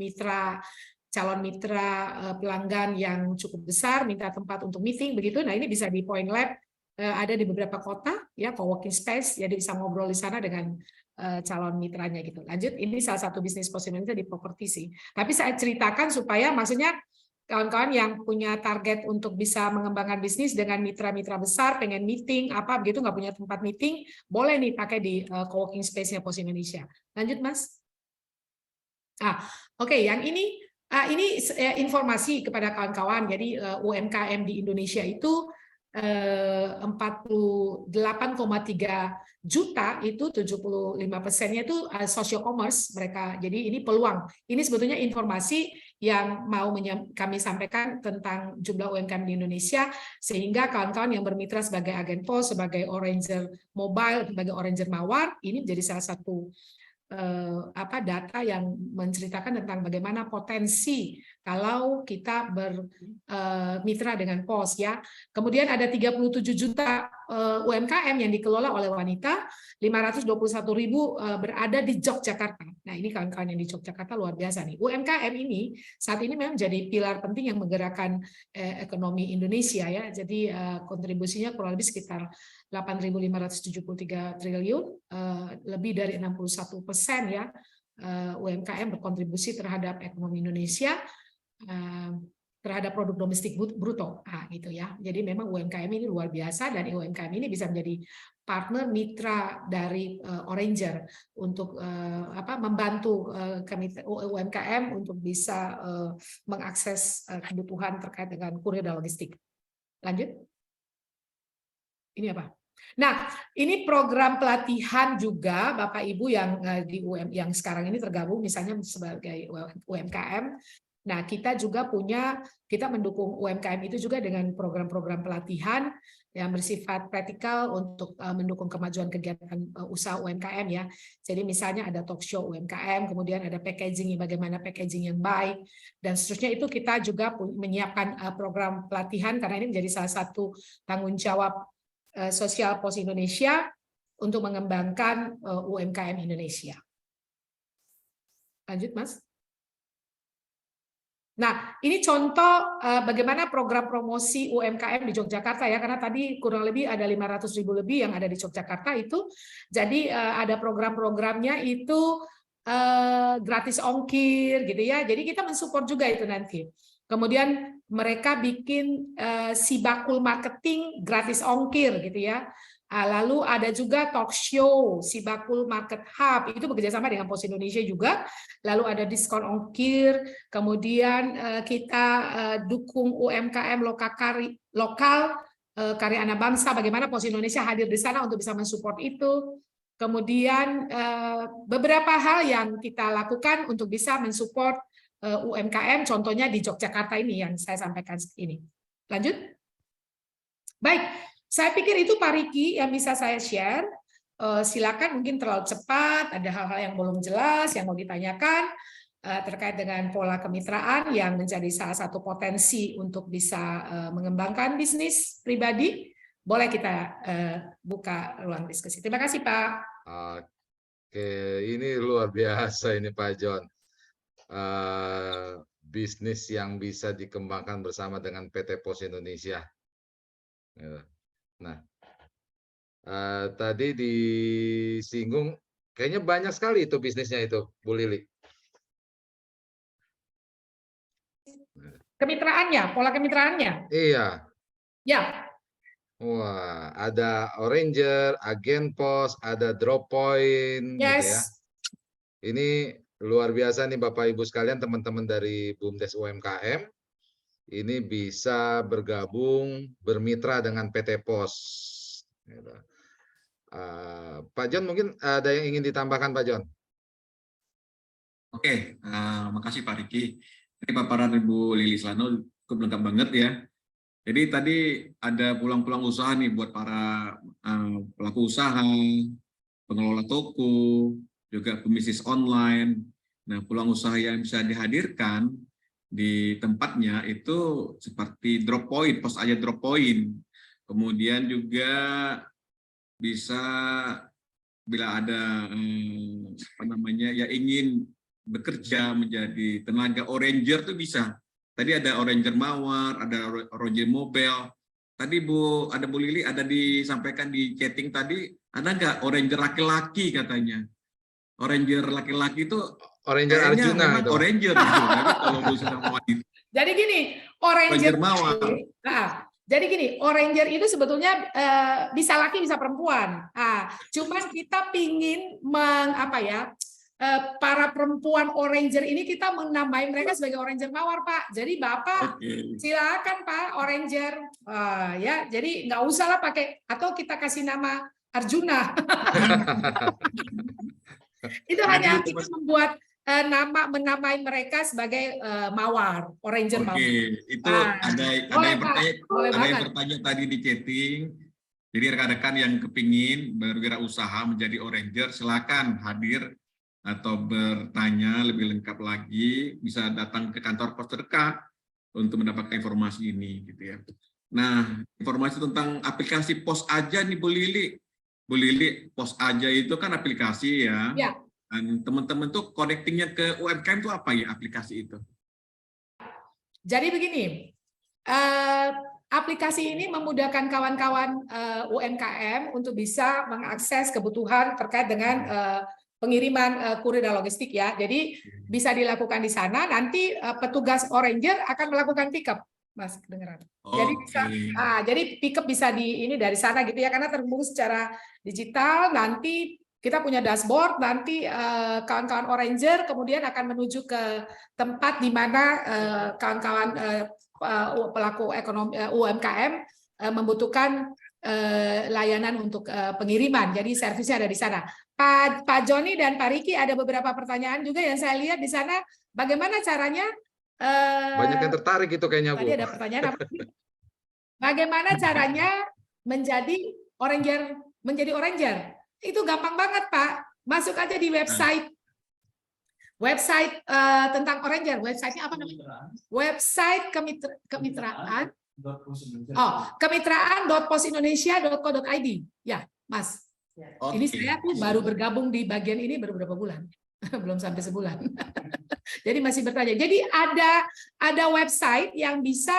calon mitra pelanggan yang cukup besar, minta tempat untuk meeting begitu. Nah ini bisa di point lab ada di beberapa kota ya, co-working space, jadi bisa ngobrol di sana dengan calon mitranya gitu. Lanjut, ini salah satu bisnis pos Indonesia di properti sih. Tapi saya ceritakan supaya maksudnya kawan-kawan yang punya target untuk bisa mengembangkan bisnis dengan mitra-mitra besar, pengen meeting apa begitu, nggak punya tempat meeting, boleh nih pakai di co-working space-nya Pos Indonesia. Lanjut, Mas. Oke, yang ini informasi kepada kawan-kawan. Jadi UMKM di Indonesia itu 48,3 juta, itu 75%-nya itu social commerce mereka. Jadi ini peluang. Ini sebetulnya informasi yang mau kami sampaikan tentang jumlah UMKM di Indonesia, sehingga kawan-kawan yang bermitra sebagai agen pos, sebagai Oranger Mobile, sebagai Oranger Mawar, ini menjadi salah satu data yang menceritakan tentang bagaimana potensi kalau kita bermitra dengan pos ya. Kemudian ada 37 juta UMKM yang dikelola oleh wanita, 521.000 berada di Yogyakarta. Nah, ini kawan-kawan yang di Yogyakarta luar biasa nih. UMKM ini saat ini memang jadi pilar penting yang menggerakkan ekonomi Indonesia ya. Jadi kontribusinya kurang lebih sekitar 8.573 triliun, lebih dari 61% ya UMKM berkontribusi terhadap ekonomi Indonesia, terhadap produk domestik bruto, gitu ya. Jadi memang UMKM ini luar biasa, dan UMKM ini bisa menjadi partner mitra dari Oranger untuk membantu UMKM untuk bisa mengakses kebutuhan terkait dengan kurir dan logistik. Lanjut. Ini apa? Nah, ini program pelatihan juga Bapak Ibu yang yang sekarang ini tergabung misalnya sebagai UMKM. Nah, kita juga kita mendukung UMKM itu juga dengan program-program pelatihan yang bersifat praktikal untuk mendukung kemajuan kegiatan usaha UMKM ya. Jadi misalnya ada talk show UMKM, kemudian ada packaging, bagaimana packaging yang baik, dan seterusnya. Itu kita juga menyiapkan program pelatihan karena ini menjadi salah satu tanggung jawab Sosial Pos Indonesia untuk mengembangkan UMKM Indonesia. Lanjut, Mas. Nah, ini contoh bagaimana program promosi UMKM di Yogyakarta ya, karena tadi kurang lebih ada 500.000 lebih yang ada di Yogyakarta itu. Jadi ada program-programnya itu gratis ongkir gitu ya. Jadi kita mensupport juga itu nanti. Kemudian mereka bikin Sibakul marketing gratis ongkir gitu ya. Lalu ada juga talk show Sibakul Market Hub, itu bekerjasama dengan Pos Indonesia juga. Lalu ada diskon ongkir. Kemudian kita dukung UMKM lokal karya anak bangsa. Bagaimana Pos Indonesia hadir di sana untuk bisa mensupport itu. Kemudian beberapa hal yang kita lakukan untuk bisa mensupport UMKM, contohnya di Yogyakarta ini yang saya sampaikan ini. Lanjut. Baik, saya pikir itu Pak Riki yang bisa saya share. Silakan, mungkin terlalu cepat, ada hal-hal yang belum jelas, yang mau ditanyakan terkait dengan pola kemitraan yang menjadi salah satu potensi untuk bisa mengembangkan bisnis pribadi. Boleh kita buka ruang diskusi. Terima kasih, Pak. Oke, ini luar biasa ini Pak John. Bisnis yang bisa dikembangkan bersama dengan PT Pos Indonesia. Nah, tadi disinggung, kayaknya banyak sekali itu bisnisnya itu, Bu Lili. Kemitraannya, pola kemitraannya. Iya. Ya. Wah, ada Oranger, agen pos, ada drop point, Yes. gitu ya. Ini luar biasa nih Bapak Ibu sekalian, teman-teman dari BUMDes UMKM. Ini bisa bergabung, bermitra dengan PT Pos. Pak John, mungkin ada yang ingin ditambahkan Pak John? Oke, makasih Pak Riki. Ini paparan Ibu Lili Slano cukup lengkap banget ya. Jadi tadi ada peluang-peluang usaha nih buat para pelaku usaha, pengelola toko, juga pembisnis online. Nah, peluang usaha yang bisa dihadirkan di tempatnya itu seperti drop point, pos aja drop point. Kemudian juga bisa bila ada ya ingin bekerja menjadi tenaga Oranger tuh bisa. Tadi ada Oranger Mawar, ada Oranger Mobile. tadi ada Bu Lili, ada disampaikan di chatting tadi, ada nggak Oranger laki-laki katanya? Oranger laki-laki itu Oranger kayaknya Arjuna memang itu. Oranger gitu. Tapi kalau misalnya wanita, Jadi gini, Oranger mawar. Jadi gini, Oranger itu sebetulnya bisa laki bisa perempuan. Cuman kita pingin para perempuan Oranger ini kita menamai mereka sebagai Oranger mawar, Pak. Jadi Bapak silakan Pak Oranger, ya. Jadi nggak usah lah pakai, atau kita kasih nama Arjuna. Itu hanya kita membuat menamai mereka sebagai mawar, Oranger mawar. Itu ada yang bertanya tadi di chatting. Jadi rekan-rekan yang kepingin berwirausaha menjadi Oranger, silakan hadir atau bertanya lebih lengkap lagi, bisa datang ke kantor pos terdekat untuk mendapatkan informasi ini, gitu ya. Nah, informasi tentang aplikasi Pos Aja nih Bu Lili. Bu Lili, Pos Aja itu kan aplikasi ya. Ya. Dan teman-teman tuh connectingnya ke UMKM itu apa ya aplikasi itu? Jadi begini, aplikasi ini memudahkan kawan-kawan UMKM untuk bisa mengakses kebutuhan terkait dengan pengiriman kurir dan logistik ya. Jadi bisa dilakukan di sana. Nanti petugas Oranger akan melakukan pickup, Mas, kedengeran. Jadi bisa, jadi pickup bisa dari sana gitu ya, karena terhubung secara digital. Nanti kita punya dashboard. Nanti kawan-kawan Oranger kemudian akan menuju ke tempat di mana kawan-kawan pelaku ekonomi UMKM membutuhkan layanan untuk pengiriman. Jadi servisnya ada di sana. Pak Joni dan Pak Riki, ada beberapa pertanyaan juga yang saya lihat di sana. Bagaimana caranya? Banyak yang tertarik itu kayaknya, Bu. Tadi ada pertanyaan apa? Bagaimana caranya menjadi Oranger? Itu gampang banget, Pak. Masuk aja di website tentang Oranger. Websitenya apa namanya? Website kemitraan. Kemitraan.posindonesia.co.id. Ya, Mas. Ini saya tuh baru bergabung di bagian ini baru beberapa bulan. Belum sampai sebulan. Jadi masih bertanya. Jadi ada website yang bisa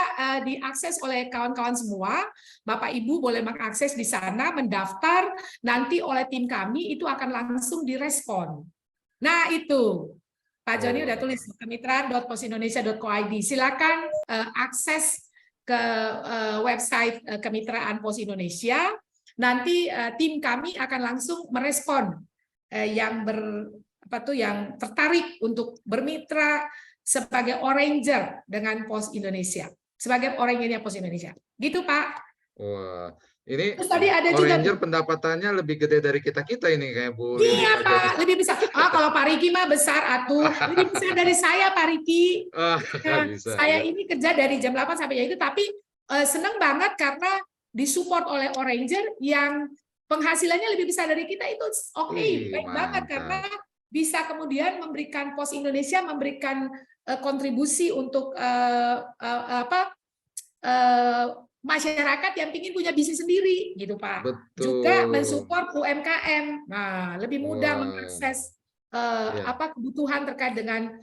diakses oleh kawan-kawan semua. Bapak Ibu boleh mengakses di sana, mendaftar, nanti oleh tim kami itu akan langsung direspon. Nah, itu. Pak Joni udah tulis kemitraan.posindonesia.co.id. Silakan akses ke website Kemitraan Pos Indonesia. Nanti tim kami akan langsung merespon yang tertarik untuk bermitra sebagai Oranger dengan Pos Indonesia, sebagai Orangernya Pos Indonesia. Gitu, Pak. Wah, ini terus tadi ada Oranger juga pendapatannya lebih gede dari kita ini kayak Bu. Iya, Pak, lebih besar. Kalau Pak Riki mah besar atuh. Lebih besar dari saya, Pak Riki. Saya ini kerja dari jam 8 sampai itu, tapi senang banget karena disupport oleh Oranger yang penghasilannya lebih besar dari kita. Itu baik banget karena bisa kemudian memberikan Pos Indonesia memberikan kontribusi untuk masyarakat yang ingin punya bisnis sendiri gitu, Pak. Betul. Juga mensupport UMKM. Nah, lebih mudah mengakses kebutuhan terkait dengan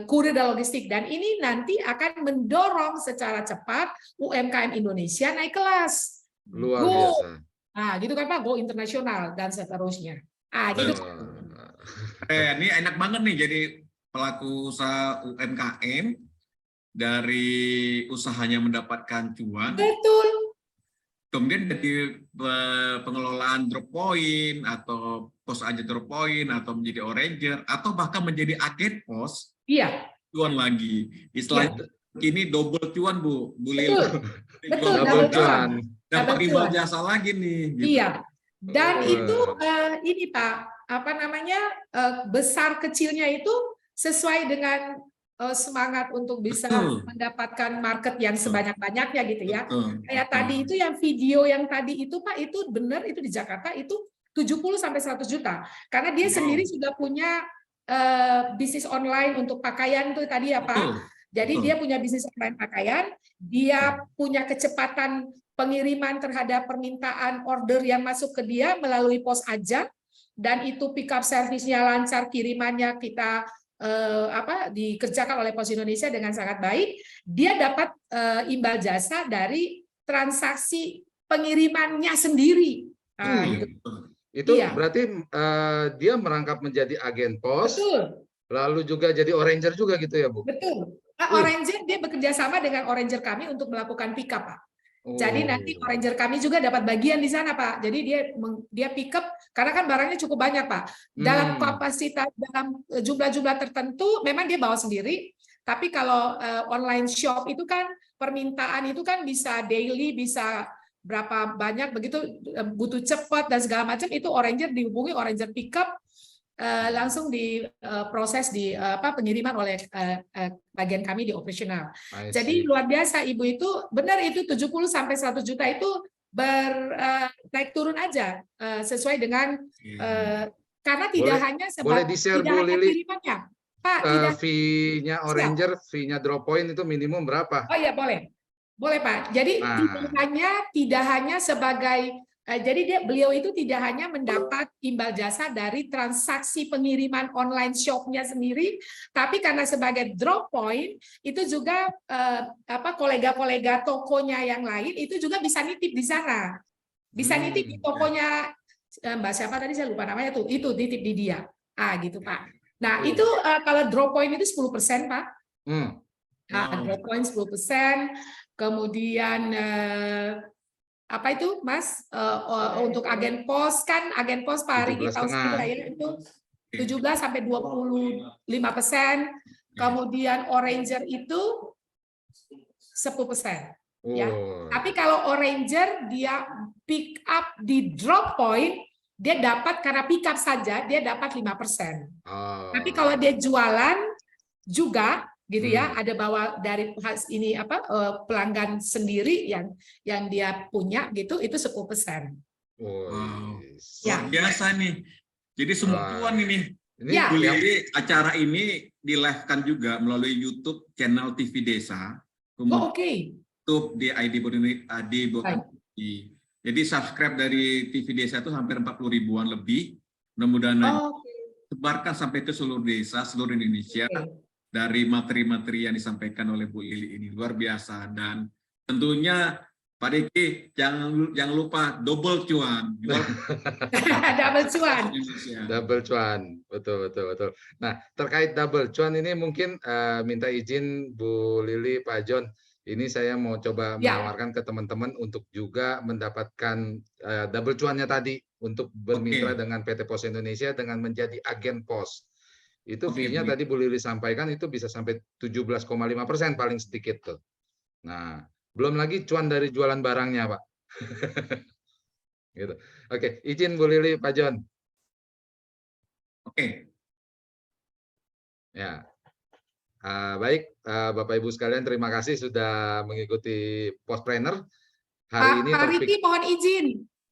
kurir dan logistik, dan ini nanti akan mendorong secara cepat UMKM Indonesia naik kelas. Luar biasa. Nah, gitu kan Pak, go internasional dan seterusnya. Gitu. Ini enak banget nih jadi pelaku usaha UMKM, dari usahanya mendapatkan cuan. Betul. Kemudian dari pengelolaan drop point atau Pos Aja drop point atau menjadi Oranger atau bahkan menjadi agen pos. Iya. Cuan lagi. Istilahnya ini double cuan, Bu Lili. Betul. Double cuan. Dapat imbal jasa lagi nih. Gitu. Iya. Dan itu ini Pak, besar kecilnya itu sesuai dengan semangat untuk bisa mendapatkan market yang sebanyak-banyaknya gitu ya. Kayak tadi itu yang video yang tadi itu Pak, itu benar itu di Jakarta itu 70 sampai 100 juta. Karena dia sendiri sudah punya bisnis online untuk pakaian itu tadi ya Pak. Jadi dia punya bisnis online pakaian, dia punya kecepatan pengiriman terhadap permintaan order yang masuk ke dia melalui Pos Aja, dan itu pick up service-nya lancar, kirimannya kita dikerjakan oleh Pos Indonesia dengan sangat baik. Dia dapat imbal jasa dari transaksi pengirimannya sendiri. Nah, gitu. Itu Iya. berarti dia merangkap menjadi agen pos, Betul, lalu juga jadi oranger juga gitu ya, Bu? betul. Wih. Oranger dia bekerja sama dengan Oranger kami untuk melakukan pick up, Pak. Jadi nanti Oranger kami juga dapat bagian di sana, Pak. Jadi dia pick up karena kan barangnya cukup banyak, Pak. Dalam kapasitas, dalam jumlah-jumlah tertentu memang dia bawa sendiri. Tapi kalau online shop itu kan permintaan itu kan bisa daily, bisa berapa banyak begitu, butuh cepat dan segala macam, itu Oranger dihubungi, Oranger pick up, langsung diproses di pengiriman oleh bagian kami di operasional. Jadi luar biasa, Ibu itu benar, itu 70 sampai 100 juta itu naik turun aja sesuai dengan karena tidak hanya boleh di-share, Bu Lili, kirimannya, Pak, tidak fee-nya Oranger, fee-nya Droppoint itu minimum berapa? Oh iya, boleh. Boleh, Pak. Jadi tidak hanya sebagai jadi beliau itu tidak hanya mendapat imbal jasa dari transaksi pengiriman online shop-nya sendiri, tapi karena sebagai drop point itu juga kolega-kolega tokonya yang lain itu juga bisa nitip di sana, bisa nitip di tokonya Mbak siapa tadi saya lupa namanya tuh, itu nitip di dia, gitu Pak. Nah itu kalau drop point itu 10%, Pak. Drop point 10%, kemudian apa itu, Mas? Untuk agen pos kan, agen pos Pak Riki tahu sendiri ya, itu 17 sampai 25%. Kemudian Oranger itu 10%. Ya. Tapi kalau Oranger dia pick up di drop point, dia dapat karena pick up saja dia dapat 5%. Tapi kalau dia jualan juga gitu ya, ada bawa dari ini pelanggan sendiri yang dia punya gitu, itu 10%. Luar biasa nih. Jadi semua cuan ini. Ya. Bu Lili, acara ini di-live-kan juga melalui YouTube channel TV Desa. Oke. YouTube di ID Bokan. Jadi subscribe dari TV Desa itu hampir 40 ribuan lebih. Mudah-mudahan sebarkan sampai ke seluruh desa, seluruh Indonesia. Dari materi-materi yang disampaikan oleh Bu Lili ini luar biasa, dan tentunya Pak Riki jangan lupa double cuan. Double cuan. Double cuan, betul. Nah terkait double cuan ini mungkin minta izin Bu Lili, Pak John, ini saya mau coba menawarkan ke teman-teman untuk juga mendapatkan double cuannya tadi untuk bermitra dengan PT Pos Indonesia dengan menjadi agen pos. Itu fee-nya tadi Bu Lili sampaikan itu bisa sampai 17,5% paling sedikit tuh. Nah, belum lagi cuan dari jualan barangnya, Pak. Gitu. Oke, izin Bu Lili, Pak John. Oke. Ya. Baik, Bapak Ibu sekalian, terima kasih sudah mengikuti Postpreneur hari ini. Pak Riki mohon izin.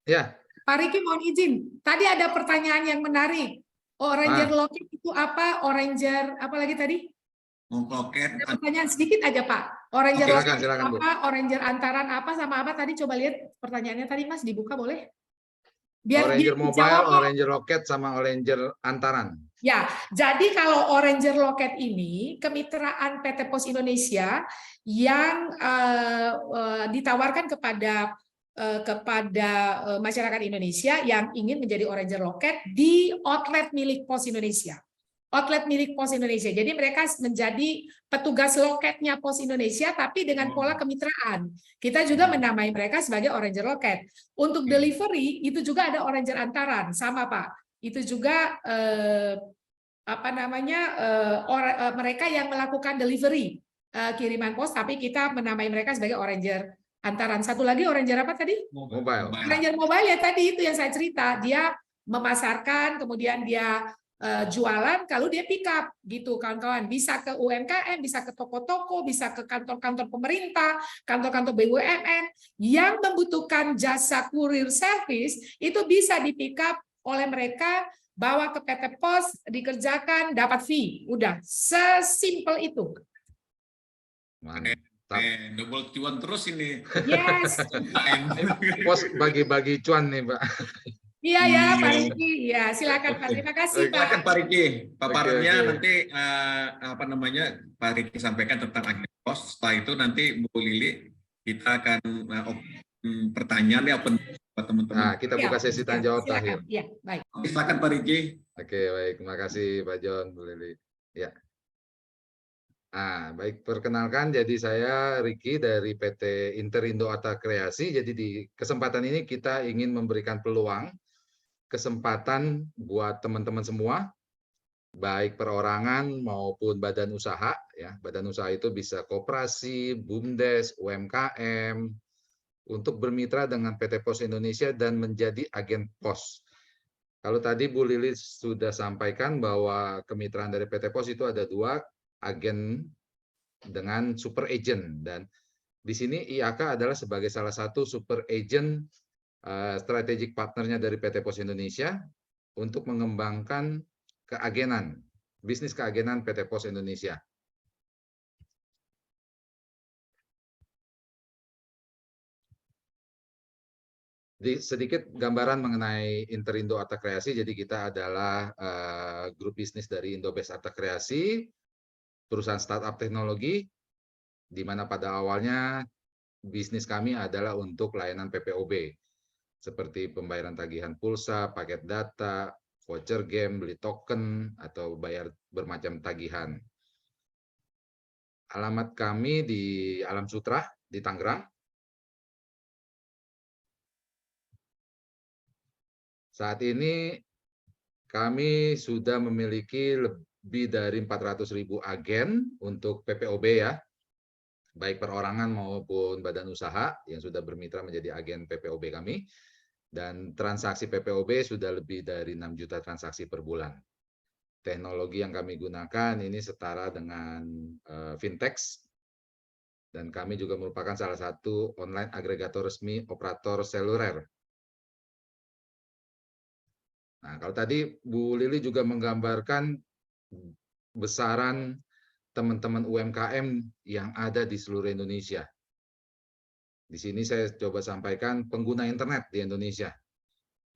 Ya. Pak Riki mohon izin. Tadi ada pertanyaan yang menarik. Oranger loket itu apa? Oranger apa lagi tadi? Loket. Ada pertanyaan sedikit aja, Pak. Oranger loket silakan, apa? Bu. Oranger antaran apa sama apa tadi? Coba lihat pertanyaannya tadi, Mas, dibuka boleh? Oranger mobile, Oranger loket sama Oranger antaran. Ya, jadi kalau Oranger loket ini kemitraan PT Pos Indonesia yang ditawarkan kepada masyarakat Indonesia yang ingin menjadi Oranger loket di outlet milik Pos Indonesia. Outlet milik Pos Indonesia. Jadi mereka menjadi petugas loketnya Pos Indonesia tapi dengan pola kemitraan. Kita juga menamai mereka sebagai Oranger loket. Untuk delivery itu juga ada Oranger antaran, sama Pak. Itu juga mereka yang melakukan delivery kiriman pos tapi kita menamai mereka sebagai Oranger antaran. Satu lagi Oranger apa tadi? Mobile. Oranger mobile ya tadi itu yang saya cerita. Dia memasarkan, kemudian dia jualan, kalau dia pick up gitu kawan-kawan. Bisa ke UMKM, bisa ke toko-toko, bisa ke kantor-kantor pemerintah, kantor-kantor BUMN yang membutuhkan jasa kurir service itu bisa di pick up oleh mereka, bawa ke PT Pos, dikerjakan, dapat fee. Udah, sesimpel itu. Double cuan terus ini. Yes. Pos bagi-bagi cuan nih, Pak. Iya ya, Pak Riki. Ya, silakan Pak. Terima kasih, Pak. Silakan Pak Riki. Paparannya nanti Pak Riki sampaikan tentang agen pos. Setelah itu nanti Bu Lili kita akan pertanyaan ya open buat teman-teman. Nah, kita buka sesi tanya jawab silakan. terakhir. Iya, baik. Silakan Pak Riki. Oke, baik. Terima kasih Pak John, Bu Lili. Ya. Baik, perkenalkan, jadi saya Riki dari PT Interindo Arta Kreasi. Jadi di kesempatan ini kita ingin memberikan peluang, kesempatan buat teman-teman semua, baik perorangan maupun badan usaha. Ya, badan usaha itu bisa koperasi, BUMDes, UMKM, untuk bermitra dengan PT Pos Indonesia dan menjadi agen pos. Kalau tadi Bu Lili sudah sampaikan bahwa kemitraan dari PT Pos itu ada 2, agen dengan super agent, dan di sini IAK adalah sebagai salah satu super agent strategic partnernya dari PT Pos Indonesia untuk mengembangkan keagenan, bisnis keagenan PT Pos Indonesia. Sedikit gambaran mengenai Interindo Arta Kreasi. Jadi kita adalah grup bisnis dari Indobest Arta Kreasi, perusahaan startup teknologi, di mana pada awalnya bisnis kami adalah untuk layanan PPOB, seperti pembayaran tagihan pulsa, paket data, voucher game, beli token, atau bayar bermacam tagihan. Alamat kami di Alam Sutra, di Tangerang. Saat ini kami sudah memiliki lebih dari 400.000 agen untuk PPOB ya, baik perorangan maupun badan usaha yang sudah bermitra menjadi agen PPOB kami. Dan transaksi PPOB sudah lebih dari 6 juta transaksi per bulan. Teknologi yang kami gunakan ini setara dengan fintech, dan kami juga merupakan salah satu online agregator resmi operator seluler. Nah, kalau tadi Bu Lili juga menggambarkan besaran teman-teman UMKM yang ada di seluruh Indonesia. Di sini saya coba sampaikan pengguna internet di Indonesia.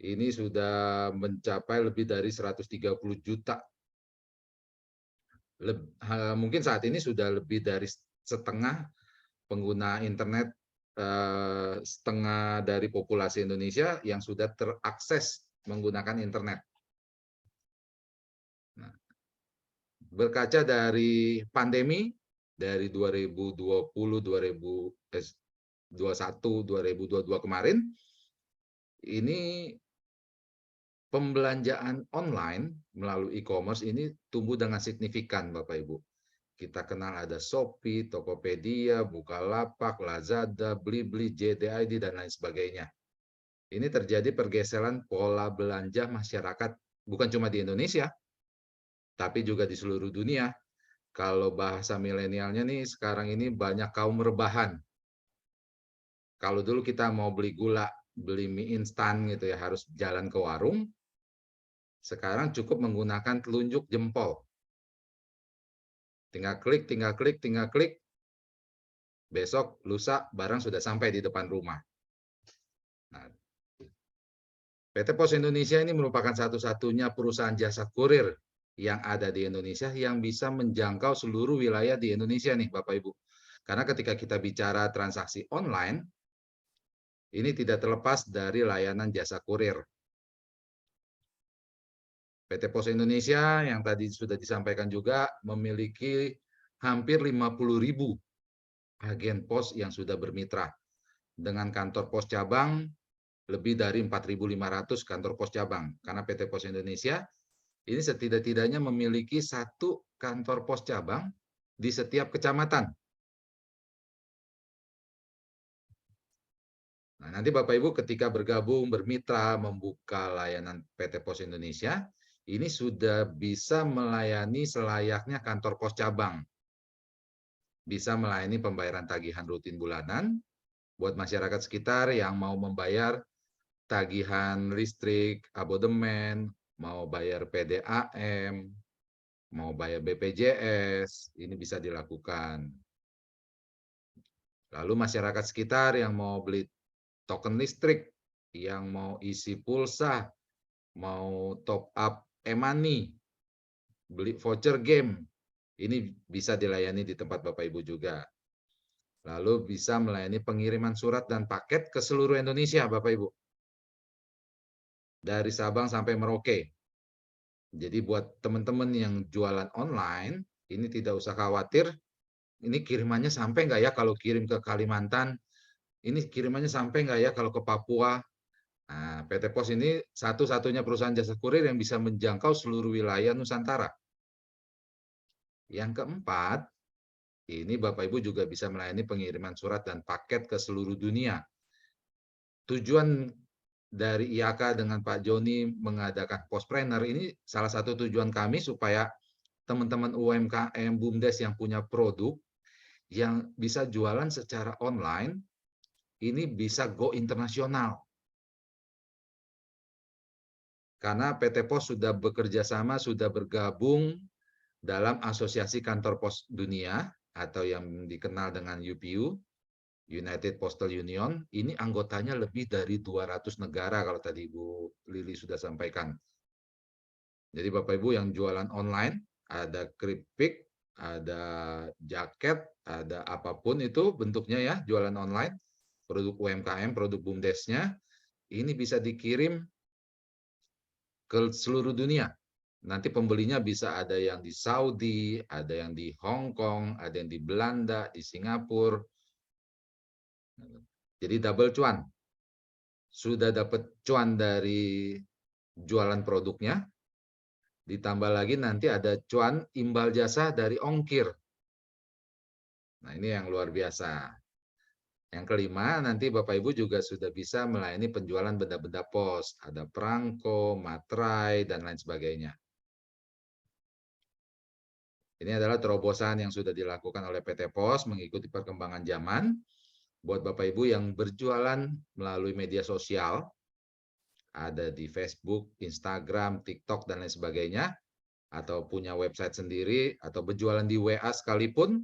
Ini sudah mencapai lebih dari 130 juta. Mungkin saat ini sudah lebih dari setengah pengguna internet, setengah dari populasi Indonesia yang sudah terakses menggunakan internet. Nah, berkaca dari pandemi dari 2020, 2021, 2022 kemarin, ini pembelanjaan online melalui e-commerce ini tumbuh dengan signifikan, Bapak Ibu. Kita kenal ada Shopee, Tokopedia, Bukalapak, Lazada, Blibli, JDID, dan lain sebagainya. Ini terjadi pergeseran pola belanja masyarakat, bukan cuma di Indonesia, tapi juga di seluruh dunia. Kalau bahasa milenialnya nih, sekarang ini banyak kaum rebahan. Kalau dulu kita mau beli gula, beli mie instan gitu ya, harus jalan ke warung. Sekarang cukup menggunakan telunjuk jempol. Tinggal klik, tinggal klik, tinggal klik. Besok, lusa, barang sudah sampai di depan rumah. Nah, PT Pos Indonesia ini merupakan satu-satunya perusahaan jasa kurir yang ada di Indonesia yang bisa menjangkau seluruh wilayah di Indonesia nih, Bapak Ibu. Karena ketika kita bicara transaksi online, ini tidak terlepas dari layanan jasa kurir. PT Pos Indonesia yang tadi sudah disampaikan juga memiliki hampir 50.000 agen pos yang sudah bermitra. Dengan kantor pos cabang, lebih dari 4.500 kantor pos cabang. Karena PT Pos Indonesia ini setidak-tidaknya memiliki 1 kantor pos cabang di setiap kecamatan. Nah, nanti Bapak Ibu ketika bergabung, bermitra, membuka layanan PT Pos Indonesia, ini sudah bisa melayani selayaknya kantor pos cabang. Bisa melayani pembayaran tagihan rutin bulanan buat masyarakat sekitar yang mau membayar tagihan listrik, abodemen, mau bayar PDAM, mau bayar BPJS, ini bisa dilakukan. Lalu masyarakat sekitar yang mau beli token listrik, yang mau isi pulsa, mau top up e-money, beli voucher game, ini bisa dilayani di tempat Bapak Ibu juga. Lalu bisa melayani pengiriman surat dan paket ke seluruh Indonesia, Bapak Ibu. Dari Sabang sampai Merauke. Jadi buat teman-teman yang jualan online, ini tidak usah khawatir, ini kirimannya sampai nggak ya kalau kirim ke Kalimantan, ini kirimannya sampai nggak ya kalau ke Papua. Nah, PT Pos ini satu-satunya perusahaan jasa kurir yang bisa menjangkau seluruh wilayah Nusantara. Yang keempat, ini Bapak Ibu juga bisa melayani pengiriman surat dan paket ke seluruh dunia. Tujuan dari IAK dengan Pak Joni mengadakan Pospreneur ini salah satu tujuan kami supaya teman-teman UMKM BUMDes yang punya produk yang bisa jualan secara online ini bisa go internasional. Karena PT Pos sudah bekerja sama, sudah bergabung dalam Asosiasi Kantor Pos Dunia atau yang dikenal dengan UPU, United Postal Union, ini anggotanya lebih dari 200 negara kalau tadi Ibu Lili sudah sampaikan. Jadi Bapak Ibu yang jualan online, ada keripik, ada jaket, ada apapun itu bentuknya ya, jualan online, produk UMKM, produk BUMDesnya, ini bisa dikirim ke seluruh dunia. Nanti pembelinya bisa ada yang di Saudi, ada yang di Hong Kong, ada yang di Belanda, di Singapura. Jadi double cuan. Sudah dapat cuan dari jualan produknya, ditambah lagi nanti ada cuan imbal jasa dari ongkir. Nah, ini yang luar biasa. Yang kelima, nanti Bapak Ibu juga sudah bisa melayani penjualan benda-benda pos. Ada perangko, materai, dan lain sebagainya. Ini adalah terobosan yang sudah dilakukan oleh PT Pos mengikuti perkembangan zaman. Buat Bapak Ibu yang berjualan melalui media sosial, ada di Facebook, Instagram, TikTok, dan lain sebagainya, atau punya website sendiri, atau berjualan di WA sekalipun,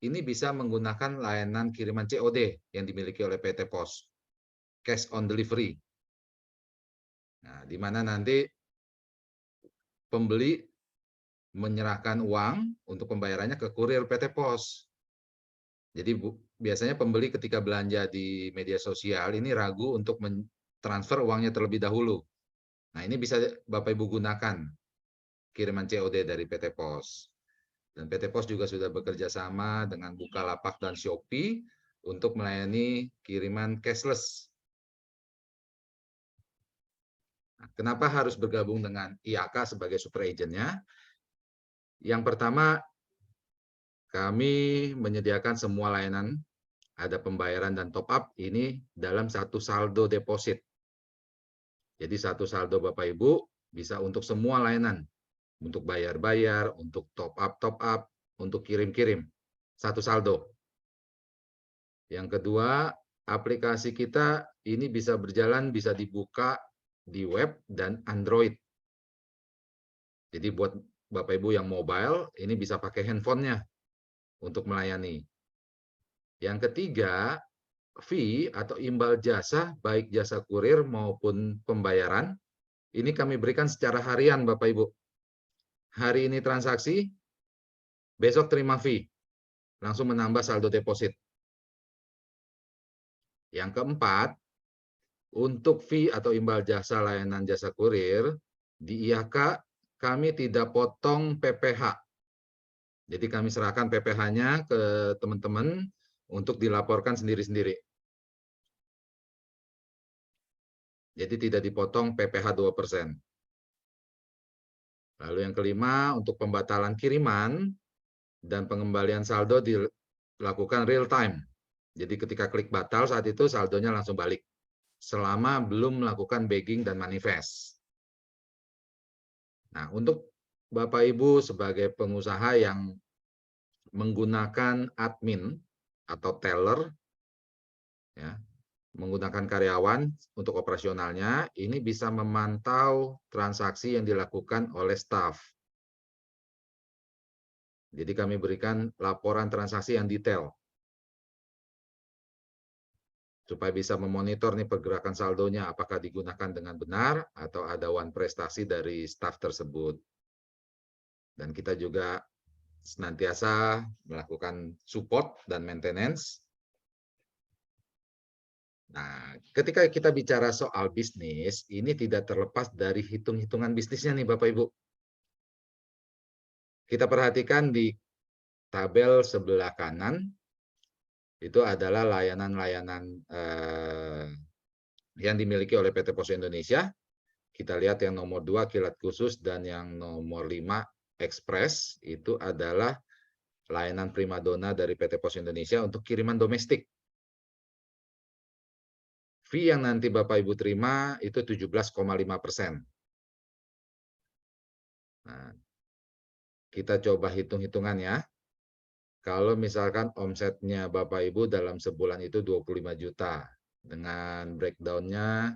ini bisa menggunakan layanan kiriman COD yang dimiliki oleh PT Pos, cash on delivery. Nah, di mana nanti pembeli menyerahkan uang untuk pembayarannya ke kurir PT Pos. Jadi biasanya pembeli ketika belanja di media sosial ini ragu untuk mentransfer uangnya terlebih dahulu. Nah, ini bisa Bapak Ibu gunakan kiriman COD dari PT Pos. Dan PT Pos juga sudah bekerja sama dengan Bukalapak dan Shopee untuk melayani kiriman cashless. Nah, kenapa harus bergabung dengan IAK sebagai super agent-nya? Yang pertama, kami menyediakan semua layanan, ada pembayaran dan top up ini dalam satu saldo deposit. Jadi satu saldo Bapak Ibu bisa untuk semua layanan. Untuk bayar-bayar, untuk top up, untuk kirim-kirim. Satu saldo. Yang kedua, aplikasi kita ini bisa berjalan, bisa dibuka di web dan Android. Jadi buat Bapak Ibu yang mobile, ini bisa pakai handphonenya untuk melayani. Yang ketiga, fee atau imbal jasa, baik jasa kurir maupun pembayaran, ini kami berikan secara harian Bapak Ibu. Hari ini transaksi, besok terima fee, langsung menambah saldo deposit. Yang keempat, untuk fee atau imbal jasa layanan jasa kurir, di IAK kami tidak potong PPh. Jadi kami serahkan PPh-nya ke teman-teman untuk dilaporkan sendiri-sendiri. Jadi tidak dipotong PPh 2%. Lalu yang kelima, untuk pembatalan kiriman dan pengembalian saldo dilakukan real time. Jadi ketika klik batal, saat itu saldonya langsung balik. Selama belum melakukan bagging dan manifest. Nah, untuk Bapak Ibu sebagai pengusaha yang menggunakan admin atau teller, ya, menggunakan karyawan untuk operasionalnya, ini bisa memantau transaksi yang dilakukan oleh staf. Jadi kami berikan laporan transaksi yang detail. Supaya bisa memonitor nih pergerakan saldonya, apakah digunakan dengan benar atau ada wan prestasi dari staf tersebut. Dan kita juga senantiasa melakukan support dan maintenance Nah, ketika kita bicara soal bisnis, ini tidak terlepas dari hitung-hitungan bisnisnya nih Bapak Ibu. Kita perhatikan di tabel sebelah kanan, itu adalah layanan-layanan yang dimiliki oleh PT Pos Indonesia. Kita lihat yang nomor 2 kilat khusus dan yang nomor 5 ekspres itu adalah layanan primadona dari PT Pos Indonesia untuk kiriman domestik. Fee yang nanti Bapak Ibu terima itu 17,5%. Nah, kita coba hitung-hitungannya. Kalau misalkan omsetnya Bapak Ibu dalam sebulan itu 25 juta. Dengan breakdown-nya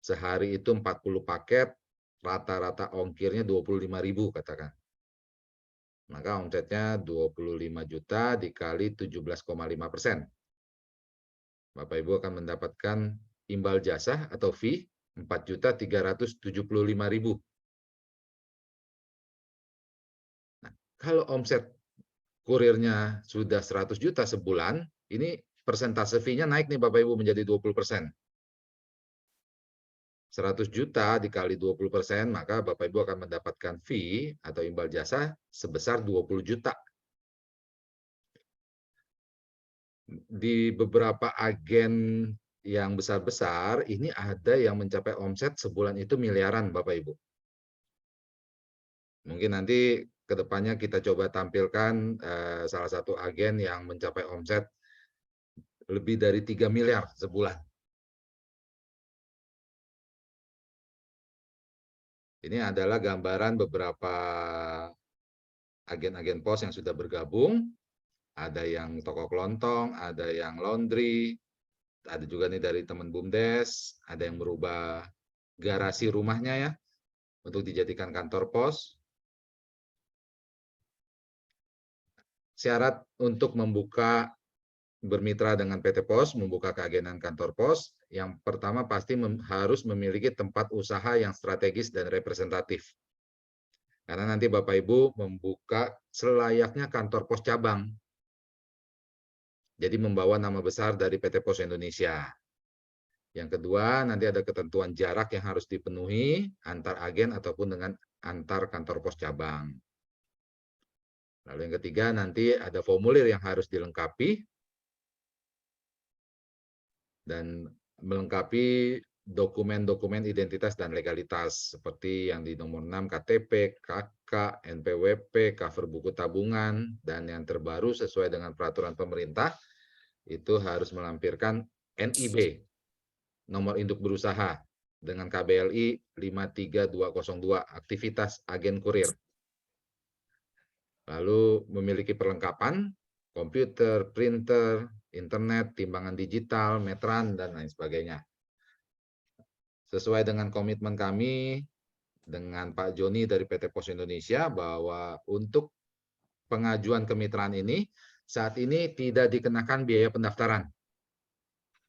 sehari itu 40 paket, rata-rata ongkirnya 25.000 katakan. Maka omsetnya 25 juta dikali 17,5%. Bapak Ibu akan mendapatkan imbal jasa atau fee 4.375.000. Nah, kalau omset kurirnya sudah 100 juta sebulan, ini persentase fee-nya naik nih Bapak Ibu menjadi 20%. 100 juta dikali 20%, maka Bapak Ibu akan mendapatkan fee atau imbal jasa sebesar 20 juta. Di beberapa agen yang besar-besar, ini ada yang mencapai omset sebulan itu miliaran Bapak Ibu. Mungkin nanti ke depannya kita coba tampilkan salah satu agen yang mencapai omset lebih dari 3 miliar sebulan. Ini adalah gambaran beberapa agen-agen pos yang sudah bergabung. Ada yang toko kelontong, ada yang laundry, ada juga nih dari teman BUMDes, ada yang merubah garasi rumahnya ya, untuk dijadikan kantor pos. Syarat untuk membuka bermitra dengan PT Pos, membuka keagenan kantor pos, yang pertama pasti harus memiliki tempat usaha yang strategis dan representatif. Karena nanti Bapak Ibu membuka selayaknya kantor pos cabang. Jadi membawa nama besar dari PT Pos Indonesia. Yang kedua, nanti ada ketentuan jarak yang harus dipenuhi antar agen ataupun dengan antar kantor pos cabang. Lalu yang ketiga, nanti ada formulir yang harus dilengkapi dan melengkapi dokumen-dokumen identitas dan legalitas seperti yang di nomor 6 KTP, KK, NPWP, cover buku tabungan, dan yang terbaru sesuai dengan peraturan pemerintah itu harus melampirkan NIB, nomor induk berusaha, dengan KBLI 53202, aktivitas agen kurir. Lalu memiliki perlengkapan, komputer, printer, internet, timbangan digital, meteran, dan lain sebagainya. Sesuai dengan komitmen kami dengan Pak Joni dari PT Pos Indonesia bahwa untuk pengajuan kemitraan ini saat ini tidak dikenakan biaya pendaftaran.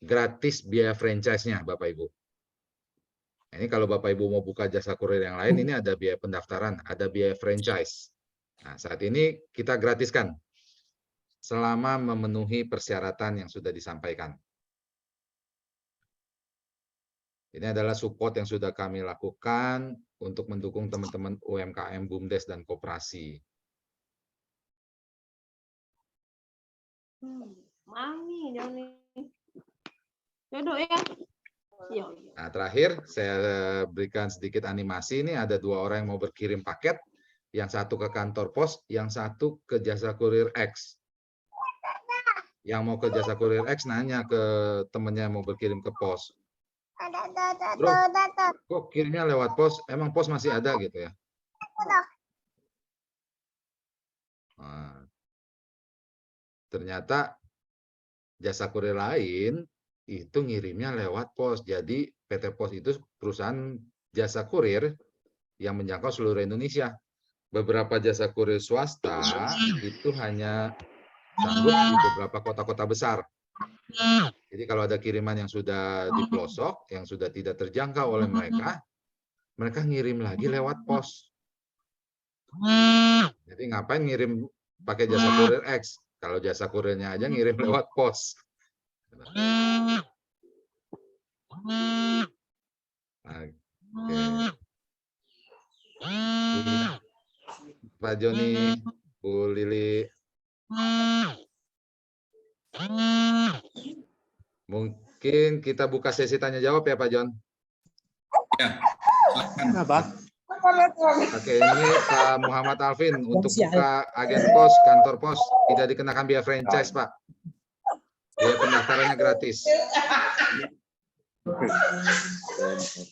Gratis biaya franchise-nya Bapak Ibu. Ini kalau Bapak Ibu mau buka jasa kurir yang lain, ini ada biaya pendaftaran, ada biaya franchise. Nah, saat ini kita gratiskan selama memenuhi persyaratan yang sudah disampaikan. Ini adalah support yang sudah kami lakukan untuk mendukung teman-teman UMKM, BUMDes, dan koperasi. Mangi, Joni. Duduk ya. Iya. Nah, terakhir saya berikan sedikit animasi. Ini ada 2 orang yang mau berkirim paket. Yang satu ke kantor pos, yang satu ke jasa kurir X. Yang mau ke jasa kurir X nanya ke temennya yang mau berkirim ke pos. Bro, kok kirimnya lewat pos? Emang pos masih ada gitu ya? Nah, ternyata jasa kurir lain itu ngirimnya lewat pos. Jadi PT Pos itu perusahaan jasa kurir yang menjangkau seluruh Indonesia. Beberapa jasa kurir swasta itu hanya sanggup di beberapa kota-kota besar. Jadi kalau ada kiriman yang sudah di pelosok, yang sudah tidak terjangkau oleh mereka, mereka ngirim lagi lewat pos. Jadi ngapain ngirim pakai jasa kurir X? Kalau jasa kurirnya aja ngirim lewat pos. Iya. Pak Joni, Bu Lili. Mungkin kita buka sesi tanya jawab ya Pak Jon. Ya, silakan. Oke, ini Pak Muhammad Alvin untuk buka agen pos, kantor pos tidak dikenakan biaya franchise Pak. Biaya pendaftarannya gratis.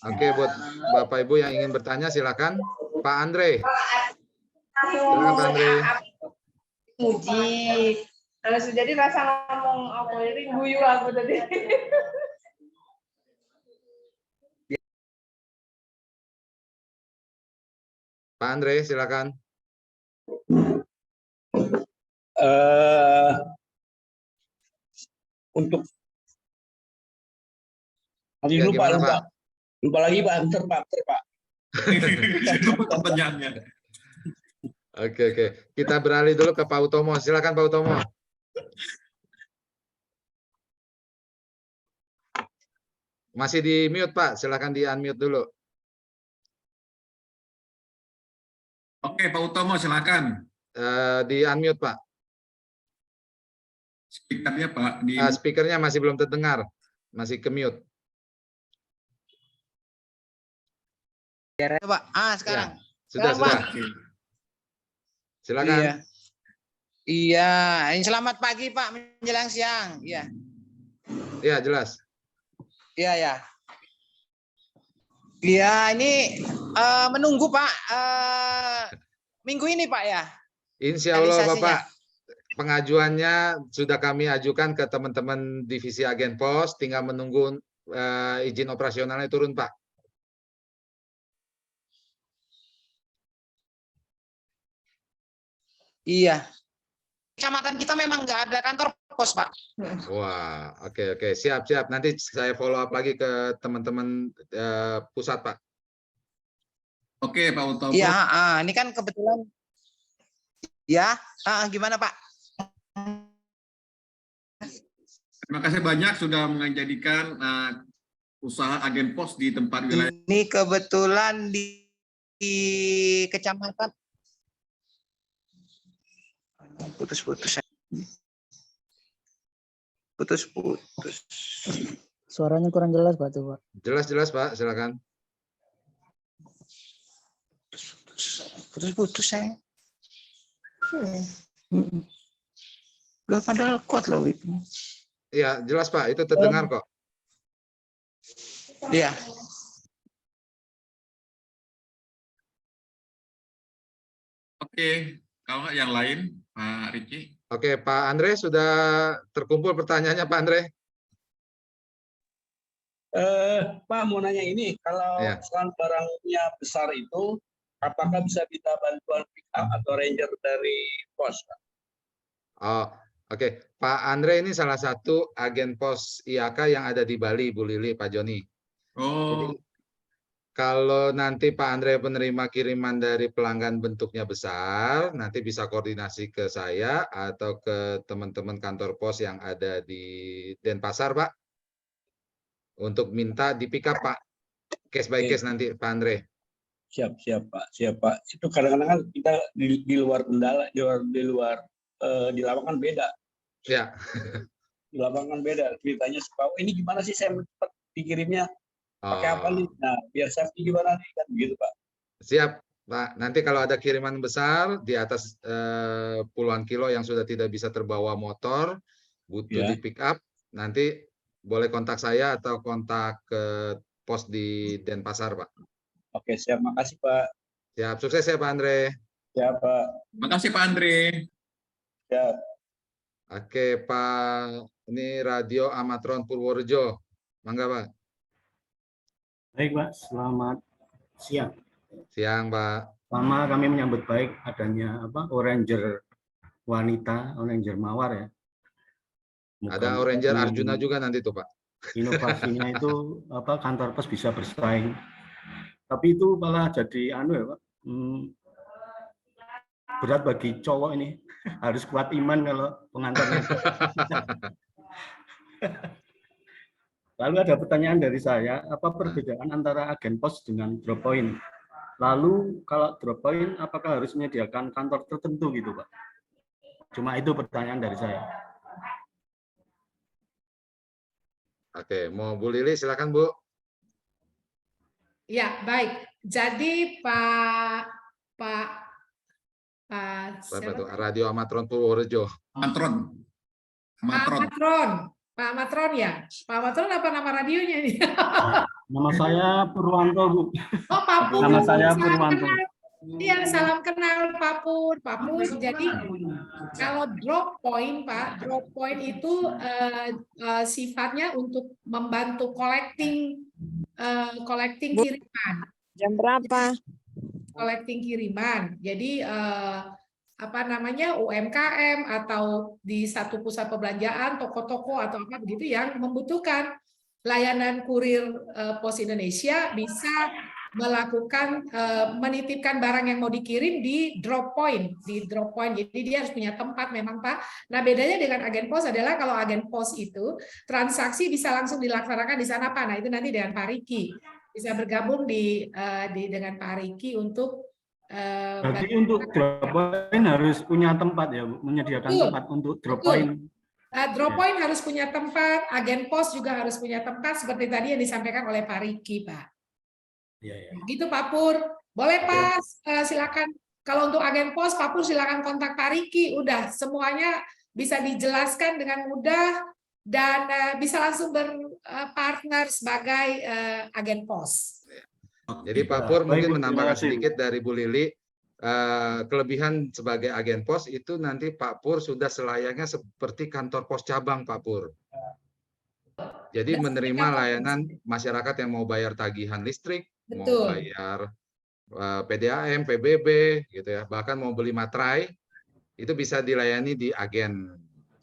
Oke, buat Bapak Ibu yang ingin bertanya silakan. Pak Andre. Silakan Pak Andre. Muji. Jadi rasa ngomong apa ini guyu aku tadi. Pak Andre, silakan. Untuk Ya, gimana, Pak? Lupa lagi Pak, bentar Pak. Lupa pertanyaannya. Oke. Kita beralih dulu ke Pak Utomo. Silakan Pak Utomo. Masih di mute Pak, silakan di unmute dulu. Oke, Pak Utomo silakan. Di unmute Pak. Speakernya Pak di Speakernya masih belum terdengar, masih ke mute. Pak. Sekarang. Ya, sudah. Silakan. Iya. Selamat pagi Pak, menjelang siang. Iya. Iya, jelas. Iya. Iya, ini menunggu Pak. Minggu ini Pak ya. Insya Allah Bapak, pengajuannya sudah kami ajukan ke teman-teman divisi agen pos, tinggal menunggu izin operasionalnya turun Pak. Iya. Kecamatan kita memang nggak ada kantor pos Pak. Wah, oke. Siap. Nanti saya follow up lagi ke teman-teman pusat Pak. Oke, Pak Utomo. Iya, ini kan kebetulan. Ya, gimana Pak? Terima kasih banyak sudah menjadikan usaha agen pos di tempat wilayah. Ini kebetulan di kecamatan. Putus. Suaranya kurang jelas Pak tuh Pak. Jelas Pak, silakan. Putus saya. Gak padahal kuat loh itu. Iya, jelas Pak, itu terdengar kok. Iya. Oke, kalau nggak yang lain, Pak Riki. Oke, Pak Andre sudah terkumpul pertanyaannya Pak Andre. Pak mau nanya ini, kalau Ya. misalkan barangnya besar itu, apakah bisa minta bantuan pick up atau ranger dari pos? Pak? Oh, oke. Pak Andre ini salah satu agen pos IAK yang ada di Bali, Bu Lili, Pak Joni. Oh, Jadi, kalau nanti Pak Andre penerima kiriman dari pelanggan bentuknya besar, nanti bisa koordinasi ke saya atau ke teman-teman kantor pos yang ada di Denpasar, Pak. Untuk minta di pick up, Pak. Case by case nanti, Pak Andre. Siap Pak. Itu kadang-kadang kan kita di luar kendala, di luar di lapangan beda. Ya. Di lapangan beda. Ceritanya suka, ini gimana sih saya cepat dikirimnya? Pakai apa nih? Nah, biar safety gimana nih kan begitu Pak. Siap, Pak. Nanti kalau ada kiriman besar di atas puluhan kilo yang sudah tidak bisa terbawa motor, butuh di pick up, nanti boleh kontak saya atau kontak ke pos di Denpasar, Pak. Oke, siap. Makasih Pak. Siap, sukses ya Pak Andre. Siap Pak. makasih Pak Andre. Siap. Oke, Pak. Ini Radio Amatron Purworejo. Mangga, Pak. Baik Pak, selamat siang. Siang, Pak. Pertama kami menyambut baik adanya Oranger wanita, Oranger mawar ya. Ada Oranger Arjuna juga nanti tuh, Pak. Inovasinya itu kantor pos bisa bersaing. Tapi itu malah jadi ya Pak. Berat bagi cowok ini. Harus kuat iman kalau pengantarnya. Lalu ada pertanyaan dari saya, apa perbedaan antara agen pos dengan drop point? Lalu kalau drop point, apakah harus menyediakan kantor tertentu gitu, Pak? Cuma itu pertanyaan dari saya. Oke, mau Bu Lili silakan Bu. Ya, baik. Jadi Berapa tuh? Radio Amatron Purworejo. Amatron. Pak Matron ya? Pak Matron apa nama radionya nih? Nama saya Purwanto, Bu. Oh, Pak Pur. Nama saya Salam Purwanto. kenal. Iya, salam kenal Pak Pur. Pak Pur, jadi kalau drop point, Pak, drop point itu sifatnya untuk membantu collecting kiriman. Jam berapa? Collecting kiriman. Jadi apa namanya UMKM atau di satu pusat perbelanjaan, toko-toko atau apa begitu yang membutuhkan layanan kurir Pos Indonesia bisa melakukan menitipkan barang yang mau dikirim di drop point, Jadi dia harus punya tempat memang, Pak. Nah, bedanya dengan agen pos adalah kalau agen pos itu transaksi bisa langsung dilaksanakan di sana, Pak. Nah, itu nanti dengan Pak Riki bisa bergabung dengan Pak Riki untuk Berarti untuk drop point harus punya tempat ya, Bu? Menyediakan tempat untuk drop point. Drop point harus punya tempat, agen pos juga harus punya tempat seperti tadi yang disampaikan oleh Pak Riki, Pak. Ya, ya. Gitu Pak Pur. Boleh Pak, silakan. Kalau untuk agen pos, Pak Pur silakan kontak Pak Riki. Udah semuanya bisa dijelaskan dengan mudah dan bisa langsung berpartner sebagai agen pos. Jadi Pak Pur mungkin menambahkan sedikit dari Bu Lili, kelebihan sebagai agen pos itu nanti Pak Pur sudah selayaknya seperti kantor pos cabang, Pak Pur. Jadi menerima layanan masyarakat yang mau bayar tagihan listrik, mau bayar PDAM, PBB, gitu ya, bahkan mau beli materai, itu bisa dilayani di agen.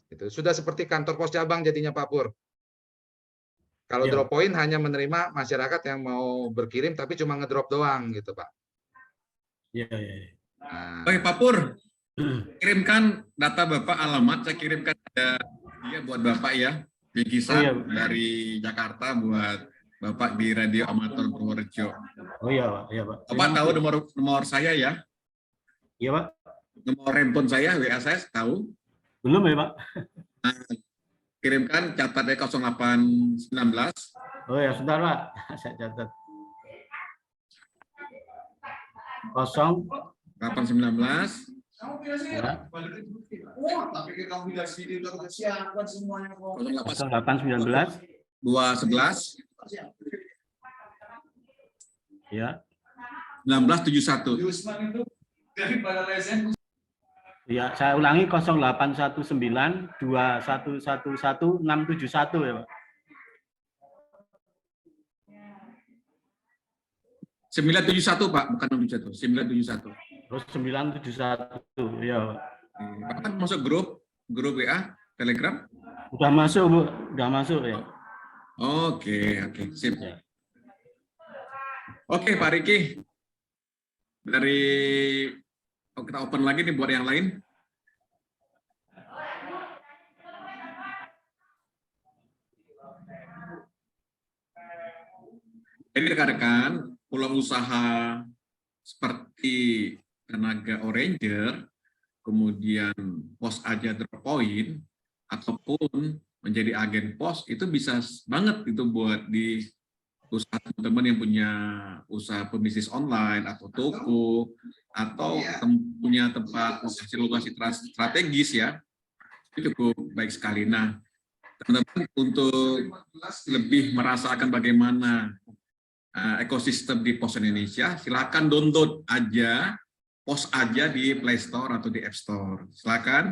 Itu sudah seperti kantor pos cabang jadinya Pak Pur. Kalau drop point hanya menerima masyarakat yang mau berkirim tapi cuma ngedrop doang gitu, Pak. Iya, iya. Oke, Pak Pur. Kirimkan data Bapak, alamat saya kirimkan ada buat Bapak ya. Bingkisan dari Jakarta buat Bapak di Radio Amator Purworejo. Oh iya, Pak. Iya, Pak. Bapak tahu nomor saya ya? Iya, Pak. Nomor handphone saya, WA saya tahu? Belum ya, Pak? Nah, kirimkan catatnya 0819. Oh ya, sebentar Pak, saya catat. 0819. Ya. 0819. 211. Ya. 1971. Ya, saya ulangi 0819 2111 671 ya, Pak. 971 Pak, bukan 671, 971. Terus 971 ya, Pak. Bapak kan masuk grup WA, Telegram? Udah masuk, Bu. Udah masuk ya. Oke, sip. Ya. Oke, Pak Riki. Kita open lagi nih buat yang lain. Jadi rekan-rekan, peluang usaha seperti Tenaga Oranger, kemudian pos aja drop point, ataupun menjadi agen pos, itu bisa banget itu buat di usaha teman-teman yang punya usaha pebisnis online atau toko atau punya tempat lokasi strategis ya, itu cukup baik sekali. Nah, teman-teman untuk lebih merasakan bagaimana ekosistem di Pos Indonesia, silakan download aja Pos aja di Play Store atau di App Store. Silakan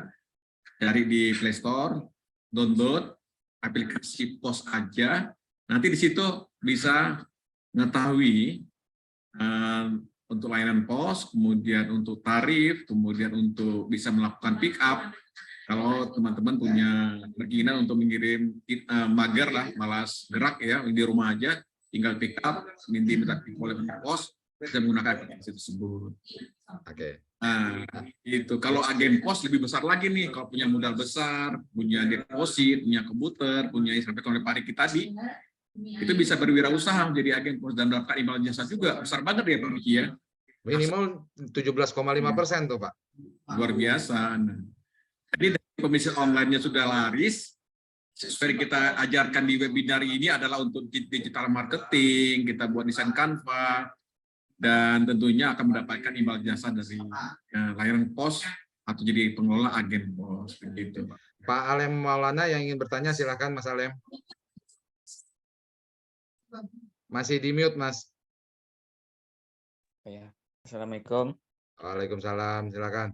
cari di Play Store, download aplikasi Pos aja. Nanti di situ bisa mengetahui untuk layanan pos, kemudian untuk tarif, kemudian untuk bisa melakukan pick up. Kalau teman-teman punya keinginan untuk mengirim mager lah, malas gerak ya, di rumah aja, tinggal pick up, minta oleh pos, bisa menggunakan aplikasi tersebut. Oke. Nah, itu kalau agen pos lebih besar lagi nih, kalau punya modal besar, punya deposit, punya komputer, punya sampai oleh Pak Riki tadi, itu bisa berwirausaha menjadi agen pos dan mendapatkan imbal jasa juga. Besar banget ya Pak Riki ya. Minimal 17,5% tuh Pak. Luar biasa. Nah, jadi dari pembisnis online-nya sudah laris, sesuai kita ajarkan di webinar ini adalah untuk digital marketing, kita buat desain Canva, dan tentunya akan mendapatkan imbal jasa dari layanan pos atau jadi pengelola agen pos. Begitu, Pak. Pak Alem Maulana yang ingin bertanya, silakan Mas Alem. Masih di mute, Mas. Ya. Assalamualaikum. Waalaikumsalam, silakan.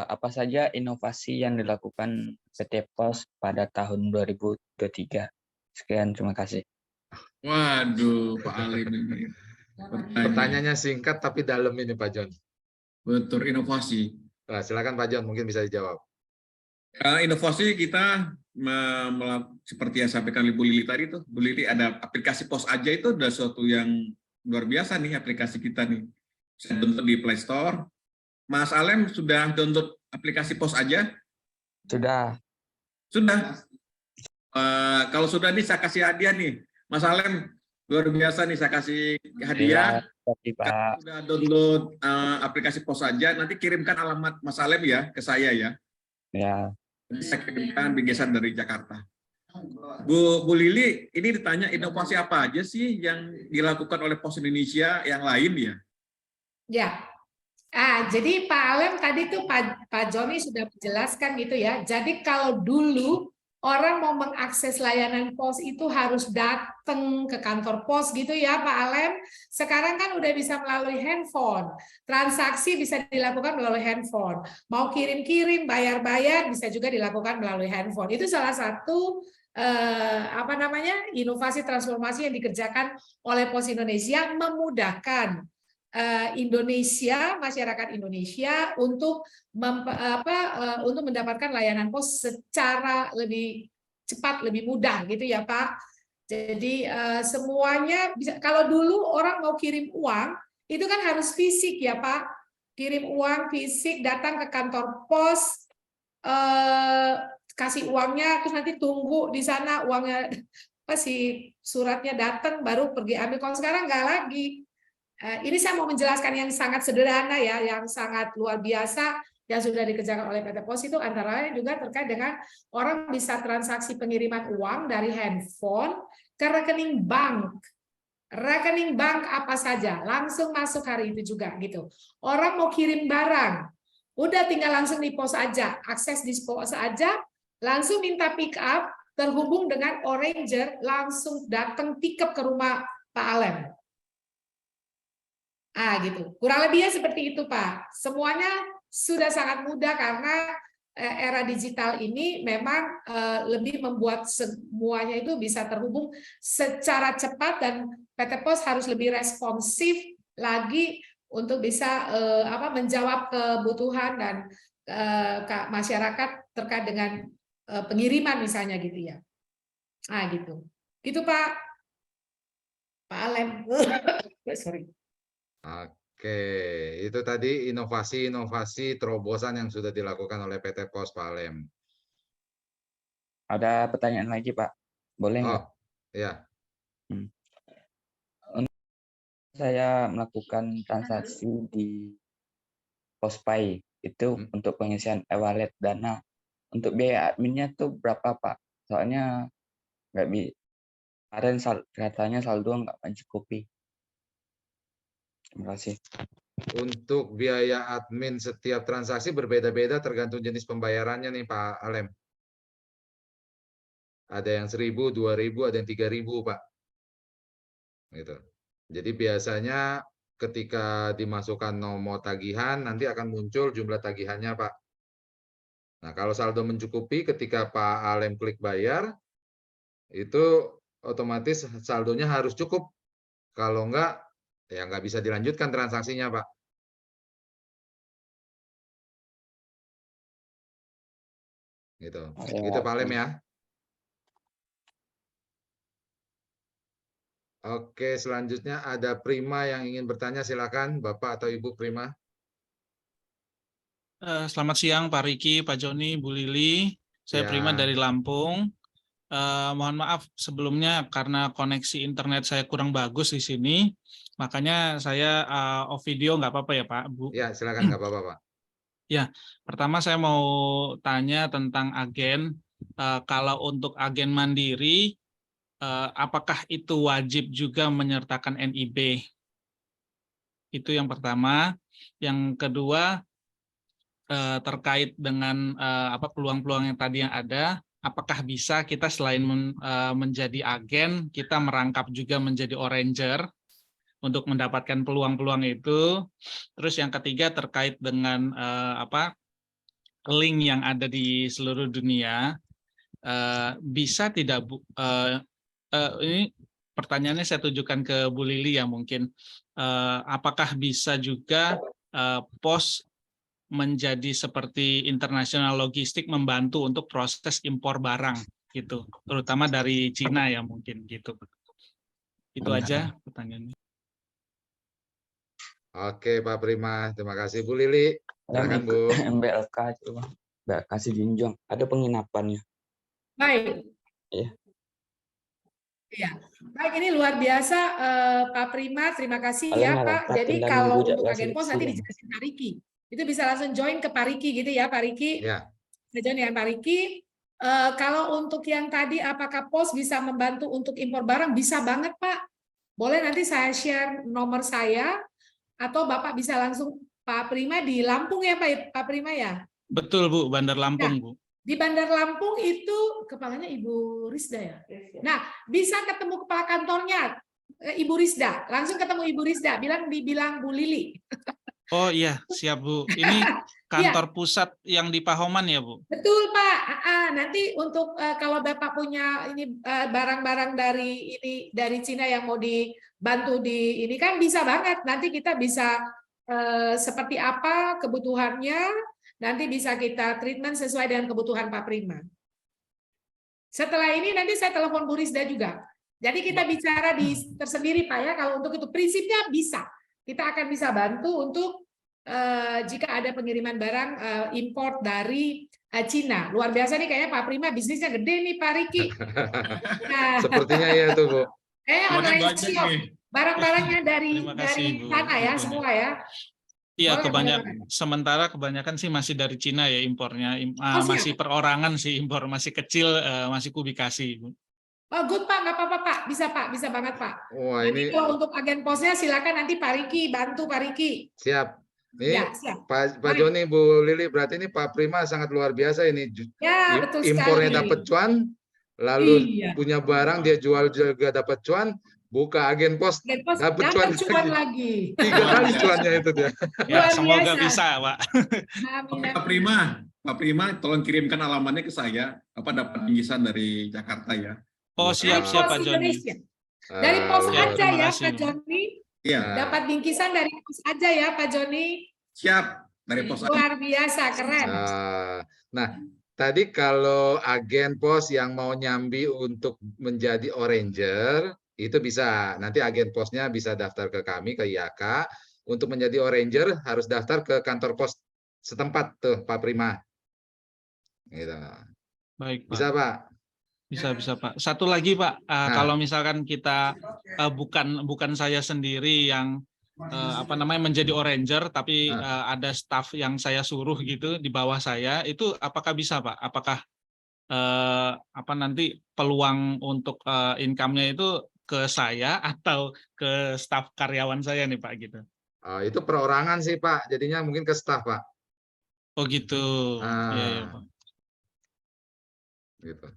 Apa saja inovasi yang dilakukan PT POS pada tahun 2023? Sekian, terima kasih. Waduh, Pak Alim ini. Pertanyaannya singkat tapi dalam ini Pak John. Betul, inovasi. Nah, silakan Pak John, mungkin bisa dijawab. Inovasi kita seperti yang sampaikan Ibu Lili tadi tuh, Bu Lili ada aplikasi POS aja itu udah suatu yang luar biasa nih aplikasi kita nih. Saya download di Play Store. Mas Alem sudah download aplikasi POS aja? Sudah. Sudah. Kalau sudah nih saya kasih hadiah nih. Mas Alem luar biasa nih saya kasih hadiah. Kalau sudah download aplikasi POS aja, nanti kirimkan alamat Mas Alem ya ke saya ya. Ya. Saya kirimkan bingkisan dari Jakarta. Bu Lili, ini ditanya inovasi apa aja sih yang dilakukan oleh Pos Indonesia yang lain ya? Ya. Jadi Pak Alem tadi tuh Pak Joni sudah menjelaskan gitu ya. Jadi kalau dulu orang mau mengakses layanan pos itu harus datang ke kantor pos gitu ya Pak Alem. Sekarang kan udah bisa melalui handphone. Transaksi bisa dilakukan melalui handphone. Mau kirim-kirim, bayar-bayar bisa juga dilakukan melalui handphone. Itu salah satu inovasi transformasi yang dikerjakan oleh Pos Indonesia, memudahkan masyarakat Indonesia untuk mendapatkan layanan pos secara lebih cepat, lebih mudah gitu ya Pak. Jadi semuanya bisa. Kalau dulu orang mau kirim uang itu kan harus fisik ya Pak, kirim uang fisik, datang ke kantor pos, kasih uangnya, terus nanti tunggu di sana uangnya suratnya datang baru pergi ambil. Kalau sekarang nggak lagi. Ini saya mau menjelaskan yang sangat sederhana ya, yang sangat luar biasa yang sudah dikerjakan oleh PT POS itu antara lain juga terkait dengan orang bisa transaksi pengiriman uang dari handphone ke rekening bank. Rekening bank apa saja, langsung masuk hari itu juga gitu. Orang mau kirim barang, udah tinggal langsung di pos aja, akses di pos aja, langsung minta pick up, terhubung dengan Oranger, langsung datang pick up ke rumah Pak Alem. Gitu. Kurang lebihnya seperti itu, Pak. Semuanya sudah sangat mudah karena era digital ini memang lebih membuat semuanya itu bisa terhubung secara cepat dan PT POS harus lebih responsif lagi untuk bisa menjawab kebutuhan dan masyarakat terkait dengan pengiriman misalnya gitu ya. Gitu. Gitu, Pak. Pak Alem. Sorry. Oke, itu tadi inovasi-inovasi terobosan yang sudah dilakukan oleh PT POS Pak Alem. Ada pertanyaan lagi Pak, boleh nggak? Ya. Saya melakukan transaksi di POSPay itu untuk pengisian e-wallet Dana. Untuk biaya adminnya tuh berapa Pak? Soalnya nggak bisa. Kemarin katanya saldo nggak mencukupi. Terima kasih. Untuk biaya admin setiap transaksi berbeda-beda tergantung jenis pembayarannya nih Pak Alem. Ada yang 1.000, 2.000, ada yang 3.000 Pak. Gitu. Jadi biasanya ketika dimasukkan nomor tagihan nanti akan muncul jumlah tagihannya Pak. Nah kalau saldo mencukupi ketika Pak Alem klik bayar itu otomatis saldonya harus cukup. Kalau enggak ya nggak bisa dilanjutkan transaksinya, Pak. Gitu. Gitu Pak Alem ya. Oke, selanjutnya ada Prima yang ingin bertanya, silakan Bapak atau Ibu Prima. Selamat siang Pak Riki, Pak Joni, Bu Lili. Saya Ya. Prima dari Lampung. Mohon maaf sebelumnya karena koneksi internet saya kurang bagus di sini, makanya saya off video, nggak apa-apa ya Pak, Bu? Ya, silakan, nggak apa-apa, Pak. Ya, pertama saya mau tanya tentang agen. Kalau untuk agen mandiri, apakah itu wajib juga menyertakan NIB? Itu yang pertama. Yang kedua, terkait dengan peluang-peluang yang tadi yang ada, apakah bisa kita selain menjadi agen, kita merangkap juga menjadi oranger untuk mendapatkan peluang-peluang itu. Terus yang ketiga terkait dengan link yang ada di seluruh dunia, bisa tidak Bu? Ini pertanyaannya saya tujukan ke Bu Lili ya mungkin. Apakah bisa juga POS menjadi seperti internasional logistik membantu untuk proses impor barang gitu, terutama dari Cina ya mungkin gitu. Itu aja pertanyaannya. Oke Pak Prima, terima kasih Bu Lili. Silakan Bu. MBLK coba Mbak kasih jinjong, ada penginapannya. Baik. Iya. Ya, baik, ini luar biasa Pak Prima, terima kasih Paling ya nggak Pak. dapat, Jadi tinggal kalau nunggu untuk jadwal agen pos nanti seleksi. dijelasin Pak Riki. Itu bisa langsung join ke Pak Riki gitu ya Pak Riki. Ya. Bisa join dengan Pak Riki. Kalau untuk yang tadi apakah pos bisa membantu untuk impor barang, bisa banget Pak. Boleh nanti saya share nomor saya atau Bapak bisa langsung Pak Prima di Lampung ya Pak Prima ya? Betul Bu, Bandar Lampung Bu. Di Bandar Lampung itu kepalanya Ibu Rizda ya. Nah, bisa ketemu kepala kantornya Ibu Rizda. Langsung ketemu Ibu Rizda, dibilang Bu Lili. Oh iya, siap Bu. Ini kantor pusat yang di Pahoman ya Bu? Betul Pak. Nanti untuk kalau Bapak punya ini barang-barang dari Cina yang mau dibantu di ini kan bisa banget. Nanti kita bisa seperti apa kebutuhannya. Nanti bisa kita treatment sesuai dengan kebutuhan Pak Prima. Setelah ini nanti saya telepon Bu Rizda juga. Jadi kita bicara tersendiri Pak ya, kalau untuk itu prinsipnya bisa. Kita akan bisa bantu untuk jika ada pengiriman barang import dari Cina. Luar biasa nih kayaknya Pak Prima bisnisnya gede nih Pak Riki. Nah, sepertinya ya tuh Bu. online shop. Barang-barangnya dari sana ya semua ya. Iya, sementara kebanyakan sih masih dari Cina ya impornya, masih perorangan sih impor, masih kecil, masih kubikasi. Oh good Pak, nggak apa-apa Pak, bisa banget Pak. Wah, nanti ini kalau untuk agen posnya silakan nanti Pak Riki bantu Pak Riki. Siap. Ini ya, siap. Pak Joni, Bu Lili, berarti ini Pak Prima sangat luar biasa ini. Ya, betul impornya sekali. dapat cuan, lalu punya barang dia jual juga dapat cuan. Buka agen pos dapat cuan lagi. 3 kali cuannya itu dia. Ya, semoga bisa, Pak. Pak Prima, tolong kirimkan alamatnya ke saya. Dapat bingkisan dari Jakarta ya. Oh, siap Pak Joni. Dari pos aja ya Pak Joni. Iya. Dapat bingkisan dari pos aja ya Pak Joni. Siap, dari pos aja. Luar biasa, keren. Nah, tadi kalau agen pos yang mau nyambi untuk menjadi oranger, itu bisa. Nanti agen posnya bisa daftar ke kami, ke IAK. Untuk menjadi oranger harus daftar ke kantor pos setempat tuh, Pak Prima. Gitu. Baik, Pak. Bisa, Pak? Bisa, Pak. Satu lagi, Pak. Kalau misalkan kita bukan saya sendiri yang menjadi oranger, tapi ada staf yang saya suruh gitu di bawah saya, itu apakah bisa, Pak? Apakah nanti peluang untuk income-nya itu ke saya atau ke staf karyawan saya nih Pak gitu? Itu perorangan sih Pak, jadinya mungkin ke staf Pak. Oh gitu. Iya Pak. Gitu.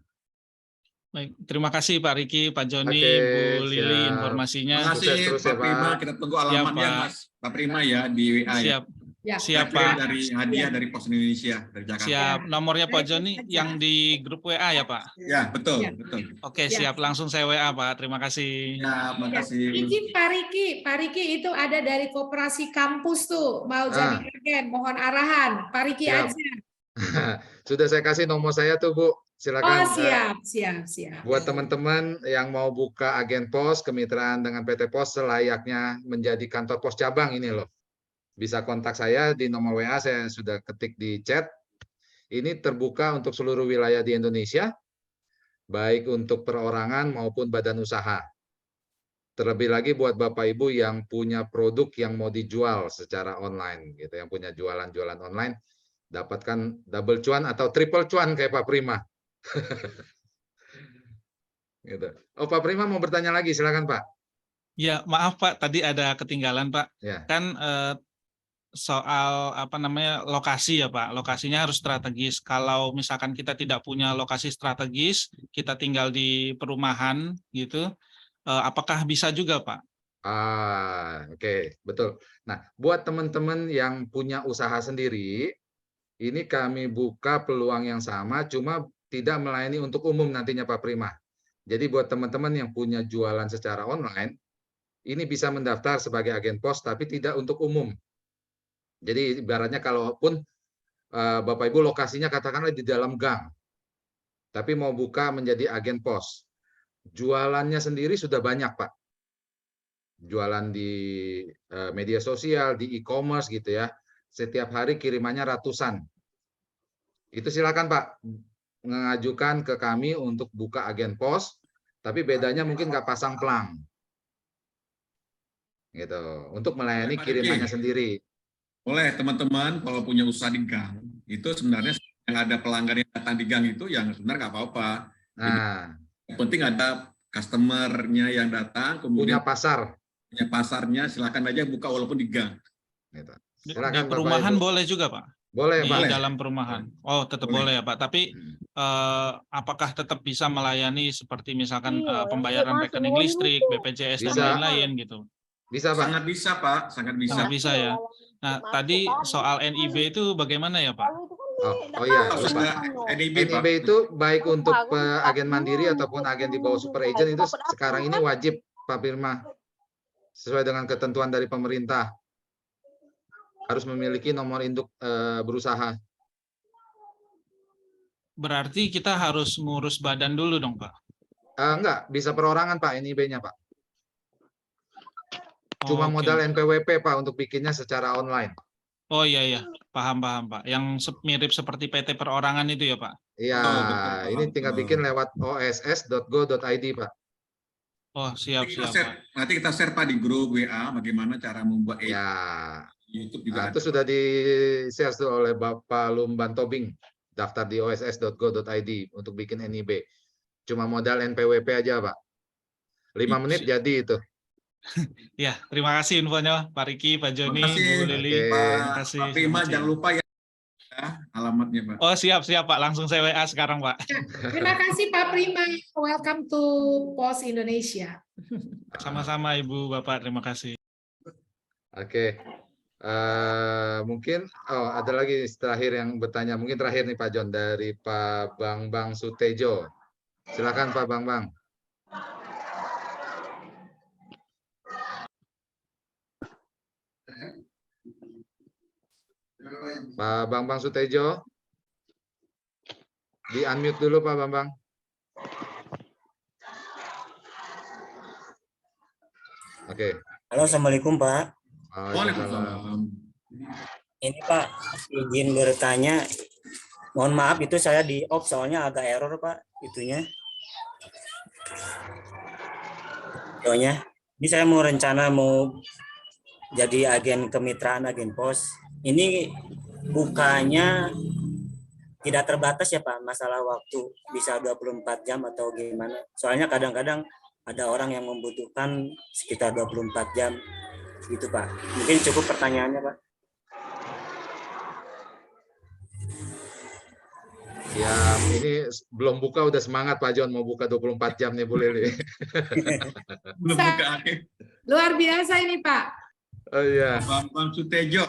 Baik, terima kasih Pak Riki, Pak Joni, Bu Lili informasinya. Terima kasih Pak Prima, kita tunggu alamatnya Mas Pak Prima ya di WA ya. Siap Pak. Dari hadiah dari Pos Indonesia dari Jakarta. Siap. Nomornya Pak Joni yang di grup WA ya Pak? Ya betul. Oke siap. Langsung saya WA Pak. Terima kasih. Ya, makasih. Izin Pak Riki itu ada dari koperasi kampus tuh mau jadi agen. Mohon arahan Pak Riki aja. Sudah saya kasih nomor saya tuh Bu. Silakan. Oh siap. Buat teman-teman yang mau buka agen pos kemitraan dengan PT Pos selayaknya menjadi kantor pos cabang ini loh. Bisa kontak saya di nomor WA, saya sudah ketik di chat. Ini terbuka untuk seluruh wilayah di Indonesia. baik untuk perorangan maupun badan usaha. Terlebih lagi buat Bapak Ibu yang punya produk yang mau dijual secara online, gitu, yang punya jualan-jualan online, dapatkan double cuan atau triple cuan kayak Pak Prima. Gitu. Oh, Pak Prima mau bertanya lagi, silakan Pak. Ya, maaf Pak, tadi ada ketinggalan Pak. Ya. Kan soal lokasi ya Pak, lokasinya harus strategis. Kalau misalkan kita tidak punya lokasi strategis, kita tinggal di perumahan gitu, apakah bisa juga Pak? Oke, betul. Nah, buat teman-teman yang punya usaha sendiri, ini kami buka peluang yang sama, cuma tidak melayani untuk umum nantinya Pak Prima. Jadi buat teman-teman yang punya jualan secara online, ini bisa mendaftar sebagai agen pos, tapi tidak untuk umum. Jadi ibaratnya kalaupun Bapak Ibu lokasinya katakanlah di dalam gang, tapi mau buka menjadi agen pos, jualannya sendiri sudah banyak Pak. Jualan di media sosial, di e-commerce gitu ya. Setiap hari kirimannya ratusan. Itu silakan Pak, mengajukan ke kami untuk buka agen pos, tapi bedanya mungkin nggak pasang pelang. Gitu, untuk melayani kirimannya sendiri. Boleh teman-teman kalau punya usaha di gang, itu sebenarnya yang ada pelanggan yang datang di gang itu yang sebenarnya nggak apa-apa. Nah, yang penting ada customer-nya yang datang, kemudian punya pasarnya, silakan aja buka walaupun di gang. Gitu. Silakan, di perumahan boleh juga Pak? Boleh di Pak. Dalam perumahan. Oh, tetap boleh ya Pak. Tapi apakah tetap bisa melayani seperti misalkan pembayaran rekening listrik, BPJS dan lain-lain gitu? Bisa Pak. Sangat bisa Pak, sangat bisa. Sangat bisa ya. Nah, tadi soal NIB itu bagaimana ya Pak? Oh iya, NIB itu baik untuk agen mandiri ataupun agen di bawah super agent itu sekarang ini wajib Pak Firma, sesuai dengan ketentuan dari pemerintah, harus memiliki nomor induk berusaha. Berarti kita harus ngurus badan dulu dong Pak? Enggak, bisa perorangan Pak NIB-nya Pak. Cuma modal NPWP Pak untuk bikinnya secara online. Oh iya, paham Pak. Yang mirip seperti PT perorangan itu ya Pak? Iya, ini tinggal bikin lewat oss.go.id Pak. Oh siap. Nanti kita share Pak di grup WA bagaimana cara membuat YouTube juga. Itu sudah di-share oleh Bapak Lumban Tobing, daftar di oss.go.id untuk bikin NIB. Cuma modal NPWP aja Pak. 5 menit jadi itu. Ya, terima kasih infonya Pak Riki, Pak Joni, Bu Lili. Terima kasih. Pak Prima jangan lupa ya alamatnya Pak. Oh siap Pak, langsung saya WA sekarang Pak. Terima kasih Pak Prima, welcome to Pos Indonesia. Sama-sama Ibu, Bapak, terima kasih. Oke, mungkin ada lagi terakhir yang bertanya, mungkin terakhir nih Pak John dari Pak Bang Sutejo. Silakan Pak Bang. Pak Bang Sutejo, di unmute dulu Pak Bang. Oke. Halo, assalamualaikum Pak. Waalaikumsalam. Ini Pak, izin bertanya. Mohon maaf itu saya di off soalnya agak error Pak itunya. Soalnya, ini saya mau jadi agen kemitraan, agen pos. Ini bukanya tidak terbatas ya Pak, masalah waktu bisa 24 jam atau gimana. Soalnya kadang-kadang ada orang yang membutuhkan sekitar 24 jam gitu Pak. Mungkin cukup pertanyaannya Pak. Ya, ini belum buka udah semangat Pak John mau buka 24 jam nih Bu Lili. Belum buka. Luar biasa ini Pak. Oh iya. Bang Sutejo.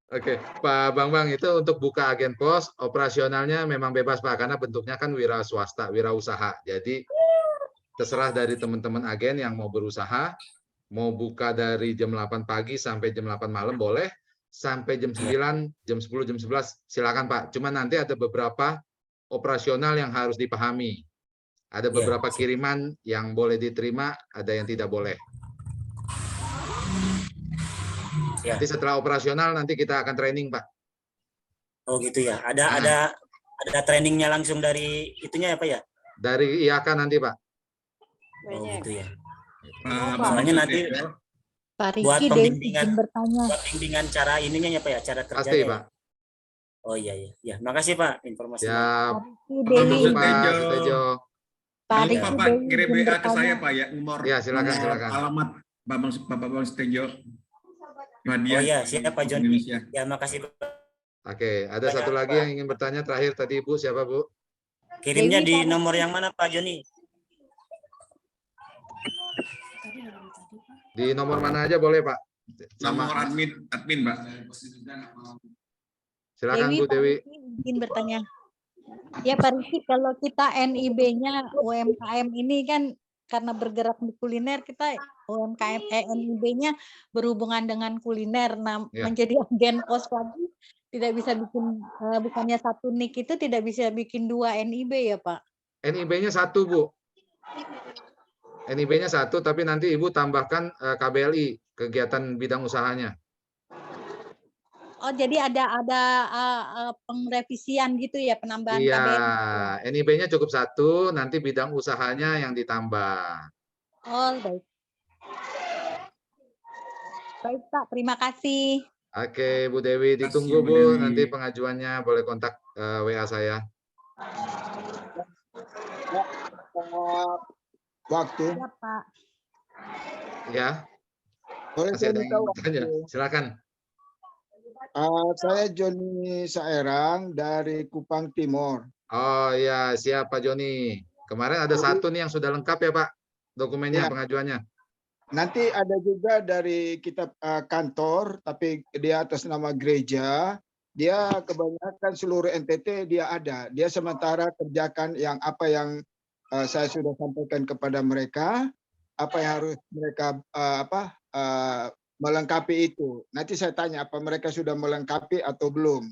Oke, Pak Bang itu untuk buka agen pos operasionalnya memang bebas Pak karena bentuknya kan wira swasta, wirausaha. Jadi terserah dari teman-teman agen yang mau berusaha, mau buka dari jam 8 pagi sampai jam 8 malam boleh, sampai jam 9, jam 10, jam 11 silakan Pak. Cuma nanti ada beberapa operasional yang harus dipahami. Ada beberapa kiriman yang boleh diterima, ada yang tidak boleh. Nanti setelah operasional nanti kita akan training Pak. Oh gitu ya. Ada trainingnya langsung dari itunya ya Pak ya? Dari IAK nanti, Pak. Oh gitu ya. Pak Soalnya nanti Pak buat Riki, Dewi pembimbingan, izin bertanya. buat bimbingan cara ininya ya Pak ya, cara kerjanya. Pasti, ya. Pak. Oh iya iya. Ya, makasih Pak informasinya. Siap. Dewi, Tunggu, Pak Sutejo. Sutejo. Pak Jangan Riki, lupa Pak, Dewi kirim izin WA ke bertanya. saya Pak ya, nomor, Ya, silakan, nomor silakan. alamat Bapak Sutejo. Oh iya, siap Pak Joni. Indonesia. Ya, makasih Pak. Oke, ada Banyak, satu lagi Pak. yang ingin bertanya terakhir tadi, Bu. Siapa, Bu? Kirimnya Dewi, di Pak nomor Riki. yang mana Pak Joni? Di nomor mana aja boleh, Pak? Nomor Sama. admin Pak. Silakan, Bu Pak Dewi. Riki izin bertanya. Ya Pak Riki, kalau kita NIB-nya UMKM ini kan karena bergerak di kuliner, kita UMKM NIB-nya berhubungan dengan kuliner. Nah, Ya. menjadi agen pos lagi tidak bisa bikin bukannya satu NIK itu tidak bisa bikin 2 NIB ya Pak? NIB-nya 1, Bu. NIB-nya 1, tapi nanti Ibu tambahkan KBLI, kegiatan bidang usahanya. Oh, jadi ada pengrevisian gitu ya, penambahan Iya, KBM. NIB-nya cukup 1, nanti bidang usahanya yang ditambah. Oh, baik. Baik Pak, terima kasih. Oke, Bu Dewi, ditunggu Bu Bu, Dewi. nanti pengajuannya boleh kontak WA saya. Waktu. Ya Pak. Ya, Boleh masih saya ada yang minta ingin bertanya. waktu? Silakan. Saya Joni Saerang dari Kupang Timur. Oh ya, siap Pak Joni. Kemarin ada satu nih yang sudah lengkap ya Pak, dokumennya, Ya. pengajuannya. Nanti ada juga dari kita kantor, tapi dia atas nama gereja. Dia kebanyakan seluruh NTT dia ada. Dia sementara kerjakan yang apa yang saya sudah sampaikan kepada mereka, apa yang harus mereka melengkapi itu. Nanti saya tanya apa mereka sudah melengkapi atau belum.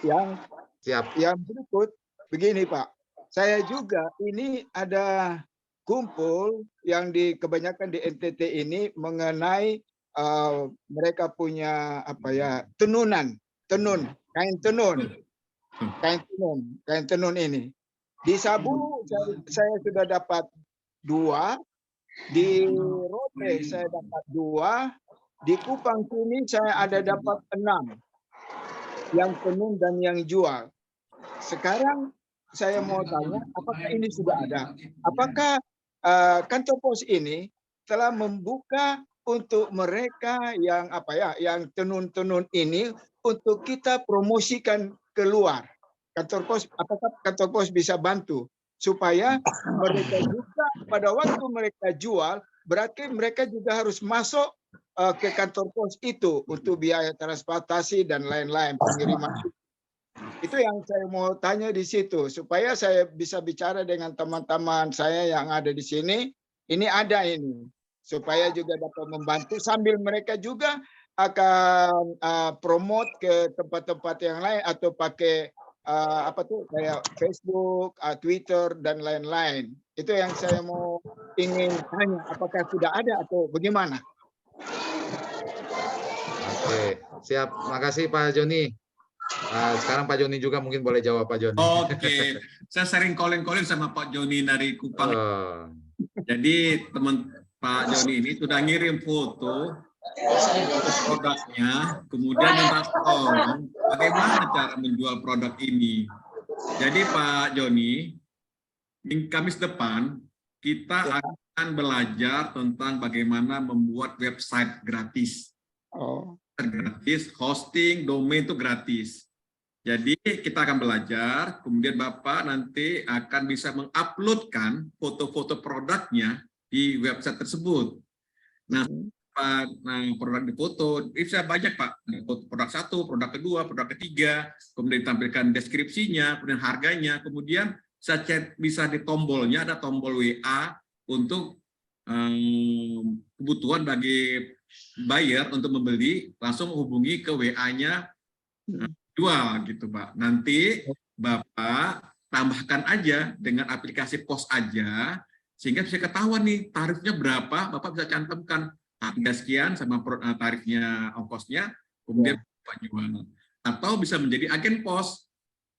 Yang berikut begini Pak, saya juga ini ada kumpul yang kebanyakan di NTT ini mengenai mereka punya tenun, kain tenun ini. Di Sabu saya sudah dapat 2, di Rote saya dapat 2, di Kupang sini saya ada dapat 6 yang tenun dan yang jual. Sekarang saya mau tanya, apakah ini sudah ada? Apakah kantor pos ini telah membuka untuk mereka yang yang tenun-tenun ini untuk kita promosikan keluar? Apakah kantor pos bisa bantu supaya mereka juga pada waktu mereka jual, berarti mereka juga harus masuk ke kantor pos itu untuk biaya transportasi dan lain-lain, pengiriman. Itu yang saya mau tanya di situ, supaya saya bisa bicara dengan teman-teman saya yang ada di sini. Ini ada ini, supaya juga dapat membantu sambil mereka juga akan promote ke tempat-tempat yang lain atau pakai kayak Facebook, Twitter dan lain-lain. Itu yang saya mau ingin tanya, apakah sudah ada atau bagaimana? Oke, siap. Makasih Pak Joni. Sekarang Pak Joni juga mungkin boleh jawab Pak Joni. Oke, saya sering calling sama Pak Joni dari Kupang. Jadi teman Pak Joni ini sudah ngirim foto produknya, kemudian minta tolong bagaimana cara menjual produk ini. Jadi Pak Joni, Kamis depan kita akan belajar tentang bagaimana membuat website gratis. Gratis, hosting, domain itu gratis. Jadi kita akan belajar, kemudian Bapak nanti akan bisa menguploadkan foto-foto produknya di website tersebut. Nah, produk difoto, bisa banyak Pak. Produk 1, produk kedua, produk ketiga, kemudian ditampilkan deskripsinya, kemudian harganya, kemudian bisa di tombolnya, ada tombol WA untuk kebutuhan bagi buyer untuk membeli, langsung hubungi ke WA-nya jual gitu Pak. Nanti Bapak tambahkan aja dengan aplikasi pos aja, sehingga bisa ketahuan nih tarifnya berapa, Bapak bisa cantumkan harga sekian sama tarifnya, ongkosnya, kemudian Bapak jual. Atau bisa menjadi agen pos.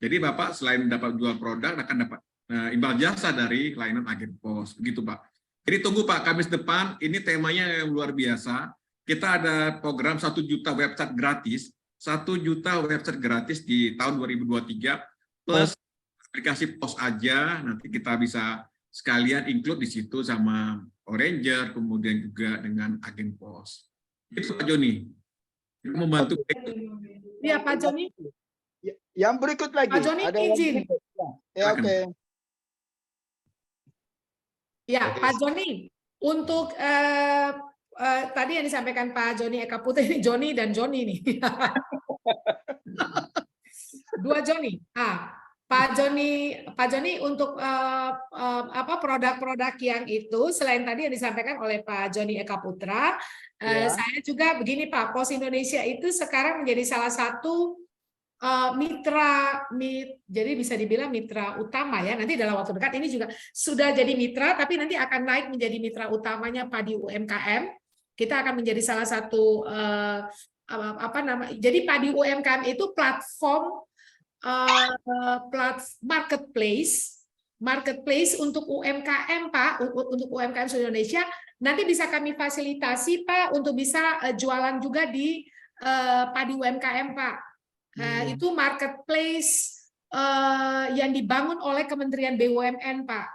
Jadi Bapak selain dapat jual produk, akan dapat imbal jasa dari layanan agen pos. Begitu Pak. Jadi tunggu Pak, Kamis depan ini temanya yang luar biasa. Kita ada program 1 juta website gratis, 1 juta website gratis di tahun 2023 plus aplikasi pos aja. Nanti kita bisa sekalian include di situ sama Oranger, kemudian juga dengan agen pos. Itu Pak Joni. Membantu. Iya Pak Joni. Yang berikut lagi. Pak Joni ada yang izin. berikut. Ya, oke. Ya, Pak Joni, untuk tadi yang disampaikan Pak Joni Eka Putri, ini Joni dan Joni nih. Dua Joni. Pak Joni untuk produk-produk yang itu selain tadi yang disampaikan oleh Pak Joni Eka Putra, saya juga begini Pak, Pos Indonesia itu sekarang menjadi salah satu jadi bisa dibilang mitra utama ya. Nanti dalam waktu dekat ini juga sudah jadi mitra, tapi nanti akan naik menjadi mitra utamanya Padi UMKM. Kita akan menjadi salah satu jadi Padi UMKM itu platform marketplace untuk UMKM Pak, untuk UMKM seluruh Indonesia. Nanti bisa kami fasilitasi Pak untuk bisa jualan juga di Padi UMKM Pak. Itu marketplace yang dibangun oleh Kementerian BUMN Pak.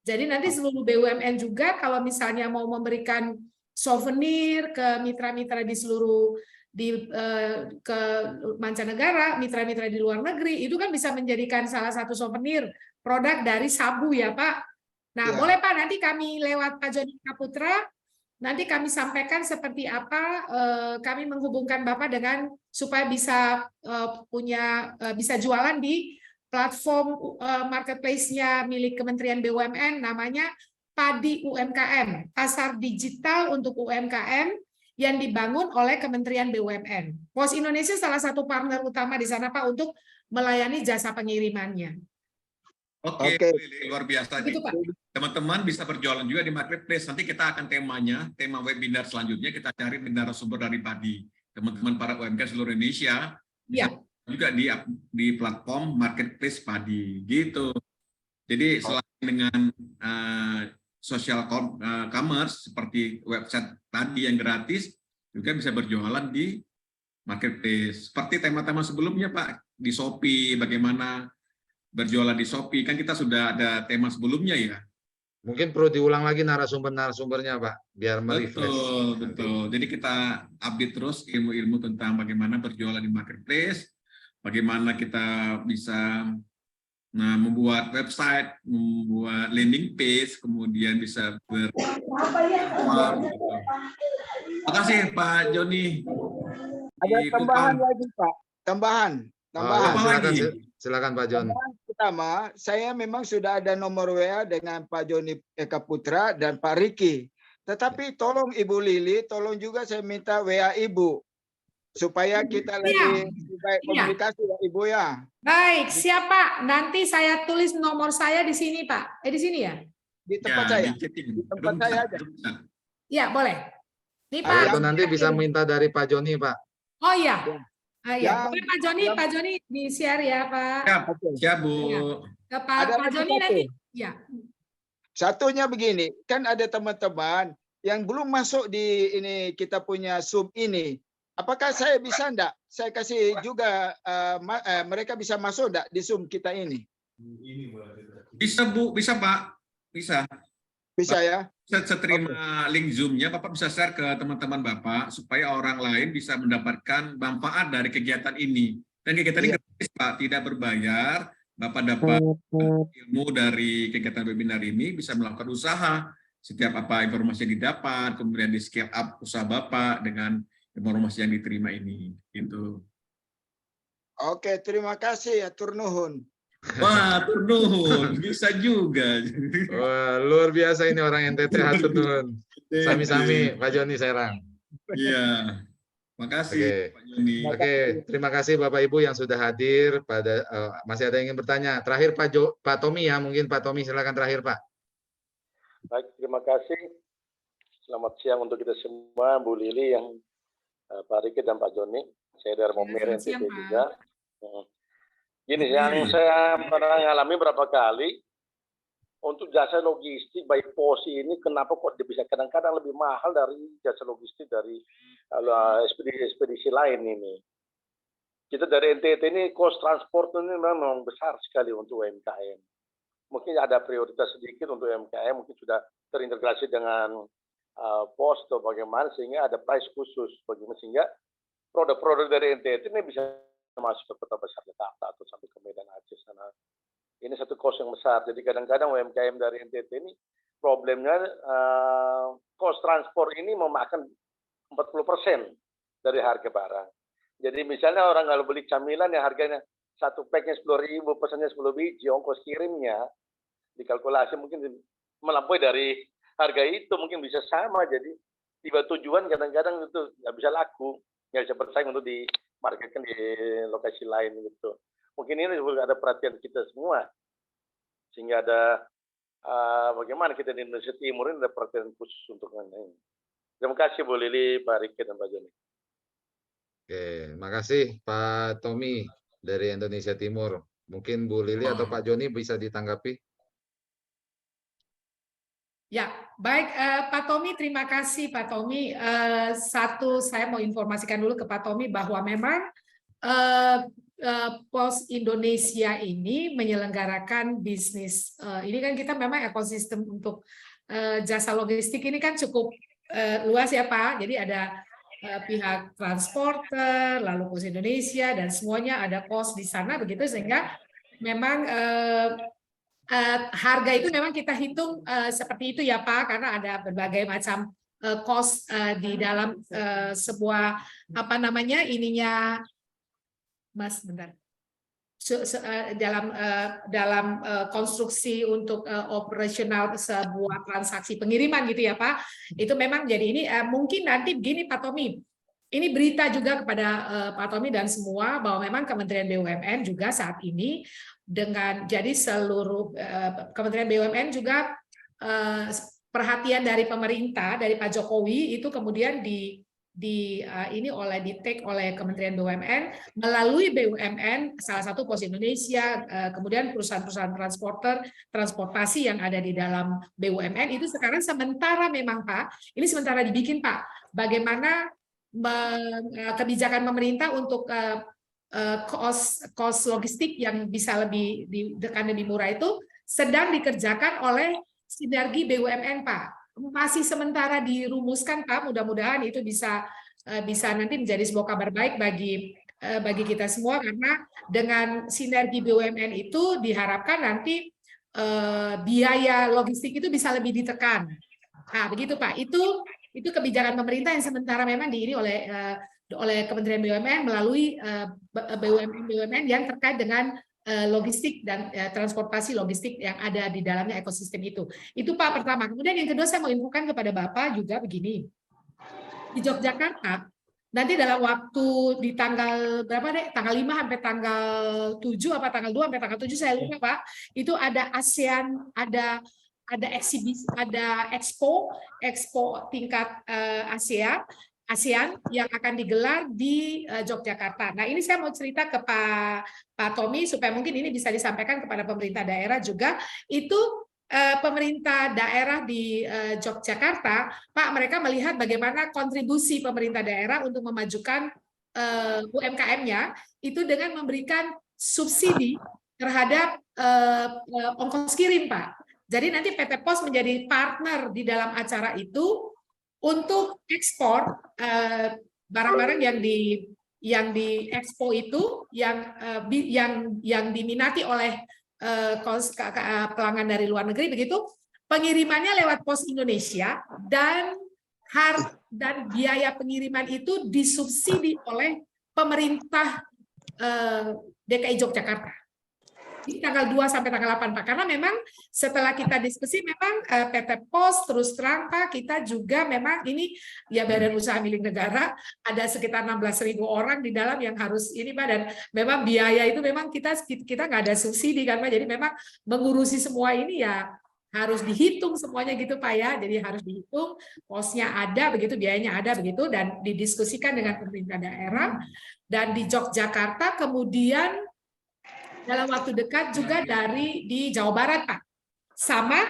Jadi nanti seluruh BUMN juga kalau misalnya mau memberikan souvenir ke mitra-mitra di seluruh ke mancanegara, mitra-mitra di luar negeri, itu kan bisa menjadikan salah satu souvenir produk dari sabu ya Pak. Nah, boleh Pak, nanti kami lewat Pak Joni Kaputra, nanti kami sampaikan seperti apa kami menghubungkan Bapak dengan supaya bisa bisa jualan di platform marketplace-nya milik Kementerian BUMN, namanya Padi UMKM, pasar digital untuk UMKM yang dibangun oleh Kementerian BUMN. Pos Indonesia salah satu partner utama di sana Pak untuk melayani jasa pengirimannya. Oke. Luar biasa. Teman-teman bisa berjualan juga di marketplace. Nanti kita akan tema webinar selanjutnya kita cari narasumber dari Padi. Teman-teman para UMKM seluruh Indonesia juga di platform marketplace Padi gitu. Jadi selain dengan social commerce seperti website tadi yang gratis, juga bisa berjualan di marketplace. Seperti tema-tema sebelumnya Pak, di Shopee, bagaimana berjualan di Shopee, kan kita sudah ada tema sebelumnya ya. Mungkin perlu diulang lagi narasumbernya Pak, biar merefresh. Betul. Jadi kita update terus ilmu-ilmu tentang bagaimana berjualan di marketplace, bagaimana kita bisa membuat website, membuat landing page, kemudian bisa Terima kasih Pak Joni. Ada tambahan lagi Pak, tambahan. Silakan Pak Jon. Pertama, saya memang sudah ada nomor WA dengan Pak Joni Eka Putra dan Pak Riki. Tetapi tolong Ibu Lili, tolong juga saya minta WA Ibu supaya kita lebih baik komunikasi ya Ibu ya. Baik, siap Pak. Nanti saya tulis nomor saya di sini Pak. Di sini ya? Di tempat saya. Di tempat saya aja. Ya, boleh. Nih Pak. Atau nanti bisa minta dari Pak Joni Pak. Oh iya. Ya. Boleh Pak Joni di-share ya Pak. Siap Bu. Ya. Ke Pak Joni nanti. Ya. Satunya begini, kan ada teman-teman yang belum masuk di ini kita punya Zoom ini. Apakah saya bisa enggak? Saya kasih juga mereka bisa masuk enggak di Zoom kita ini? Bisa Bu, bisa Pak. Bisa. Bisa ya? Bisa terima link Zoom-nya, Bapak bisa share ke teman-teman Bapak supaya orang lain bisa mendapatkan manfaat dari kegiatan ini. Dan kegiatan ini gratis Pak, tidak berbayar. Bapak dapat ilmu dari kegiatan webinar ini, bisa melakukan usaha. Setiap apa informasi yang didapat, kemudian di scale up usaha Bapak dengan informasi yang diterima ini. Gitu. Oke, terima kasih ya Turnuhun. Wah, Turnuhun, bisa juga. Wah, luar biasa ini orang NTT, Turnuhun. Sami-sami Pak Joni Serang. Iya. Makasih Pak Joni. Oke, terima kasih Bapak Ibu yang sudah hadir pada masih ada yang ingin bertanya. Terakhir Pak Tommy ya, mungkin Pak Tommy silakan terakhir Pak. Baik, terima kasih. Selamat siang untuk kita semua, Bu Lili yang Pak Riki dan Pak Joni. Saya dari Momir NTT juga. Gini, yang saya pernah mengalami berapa kali, untuk jasa logistik baik pos ini kenapa kok bisa kadang-kadang lebih mahal dari jasa logistik dari ekspedisi lain ini. Kita dari NTT ini cost transport ini memang besar sekali untuk UMKM. Mungkin ada prioritas sedikit untuk UMKM, mungkin sudah terintegrasi dengan pos atau bagaimana sehingga ada price khusus bagaimana sehingga produk-produk dari NTT ini bisa masuk ke kota besar Jakarta atau sampai ke Medan Aceh sana. Ini satu cost yang besar. Jadi kadang-kadang UMKM dari NTT ini problemnya cost transport ini memakan 40% dari harga barang. Jadi misalnya orang kalau beli camilan yang harganya satu packnya 10.000, pesannya 10 biji, ongkos kirimnya dikalkulasi mungkin melampaui dari harga itu, mungkin bisa sama. Jadi tiba tujuan kadang-kadang itu nggak bisa laku, nggak bisa bersaing untuk dimarketkan di lokasi lain gitu. Mungkin ini juga ada perhatian kita semua, sehingga ada bagaimana kita di Indonesia Timur ini ada perhatian khusus untuk ini. Terima kasih Bu Lili, Pak Riki, dan Pak Joni. Oke, makasih Pak Tommy dari Indonesia Timur. Mungkin Bu Lili atau Pak Joni bisa ditanggapi. Ya, baik Pak Tommy, terima kasih Pak Tommy. Satu, saya mau informasikan dulu ke Pak Tommy bahwa memang Pos Indonesia ini menyelenggarakan bisnis. Ini kan kita memang ekosistem untuk jasa logistik ini kan cukup luas ya Pak. Jadi ada pihak transporter, lalu Pos Indonesia, dan semuanya ada pos di sana begitu, sehingga memang harga itu memang kita hitung seperti itu ya Pak, karena ada berbagai macam cost di dalam sebuah apa namanya ininya. Mas, bentar. Dalam konstruksi untuk operasional sebuah transaksi pengiriman gitu ya Pak. Itu memang jadi ini mungkin nanti begini Pak Tommy. Ini berita juga kepada Pak Tommy dan semua bahwa memang Kementerian BUMN juga saat ini dengan jadi seluruh Kementerian BUMN juga perhatian dari pemerintah dari Pak Jokowi itu kemudian di-take oleh Kementerian BUMN melalui BUMN, salah satu Pos Indonesia, kemudian perusahaan-perusahaan transportasi yang ada di dalam BUMN itu sekarang sementara memang Pak, ini sementara dibikin Pak, bagaimana kebijakan pemerintah untuk cost logistik yang bisa lebih lebih murah itu sedang dikerjakan oleh sinergi BUMN Pak. Masih sementara dirumuskan Pak, mudah-mudahan itu bisa nanti menjadi sebuah kabar baik bagi kita semua, karena dengan sinergi BUMN itu diharapkan nanti biaya logistik itu bisa lebih ditekan. Nah, begitu Pak. Itu kebijakan pemerintah yang sementara memang diini oleh Kementerian BUMN melalui BUMN yang terkait dengan logistik dan transportasi logistik yang ada di dalamnya ekosistem itu. Itu Pak pertama. Kemudian yang kedua saya mau infokan kepada Bapak juga begini. Di Yogyakarta nanti dalam waktu di tanggal berapa deh? Tanggal 5 sampai tanggal 7 apa tanggal 2 sampai tanggal 7 saya lupa Pak. Itu ada ASEAN, ada eksibisi, ada expo tingkat ASEAN yang akan digelar di Yogyakarta. Nah, ini saya mau cerita ke Pak Tommy supaya mungkin ini bisa disampaikan kepada pemerintah daerah juga. Itu pemerintah daerah di Yogyakarta, Pak, mereka melihat bagaimana kontribusi pemerintah daerah untuk memajukan UMKM-nya itu dengan memberikan subsidi terhadap ongkos kirim, Pak. Jadi nanti PT Pos menjadi partner di dalam acara itu untuk ekspor barang-barang yang di Expo itu yang diminati oleh pelanggan dari luar negeri begitu, pengirimannya lewat Pos Indonesia dan biaya pengiriman itu disubsidi oleh pemerintah DKI Yogyakarta. Di tanggal 2 sampai tanggal 8 Pak, karena memang setelah kita diskusi memang PT Pos terus terang Pak, kita juga memang ini ya badan usaha milik negara, ada sekitar 16.000 orang di dalam yang harus ini Pak, dan memang biaya itu memang kita nggak ada subsidi kan Pak, jadi memang mengurusi semua ini ya harus dihitung semuanya gitu Pak ya, jadi harus dihitung, posnya ada begitu, biayanya ada begitu, dan didiskusikan dengan pemerintah daerah. Dan di Yogyakarta kemudian dalam waktu dekat juga di Jawa Barat Pak. sama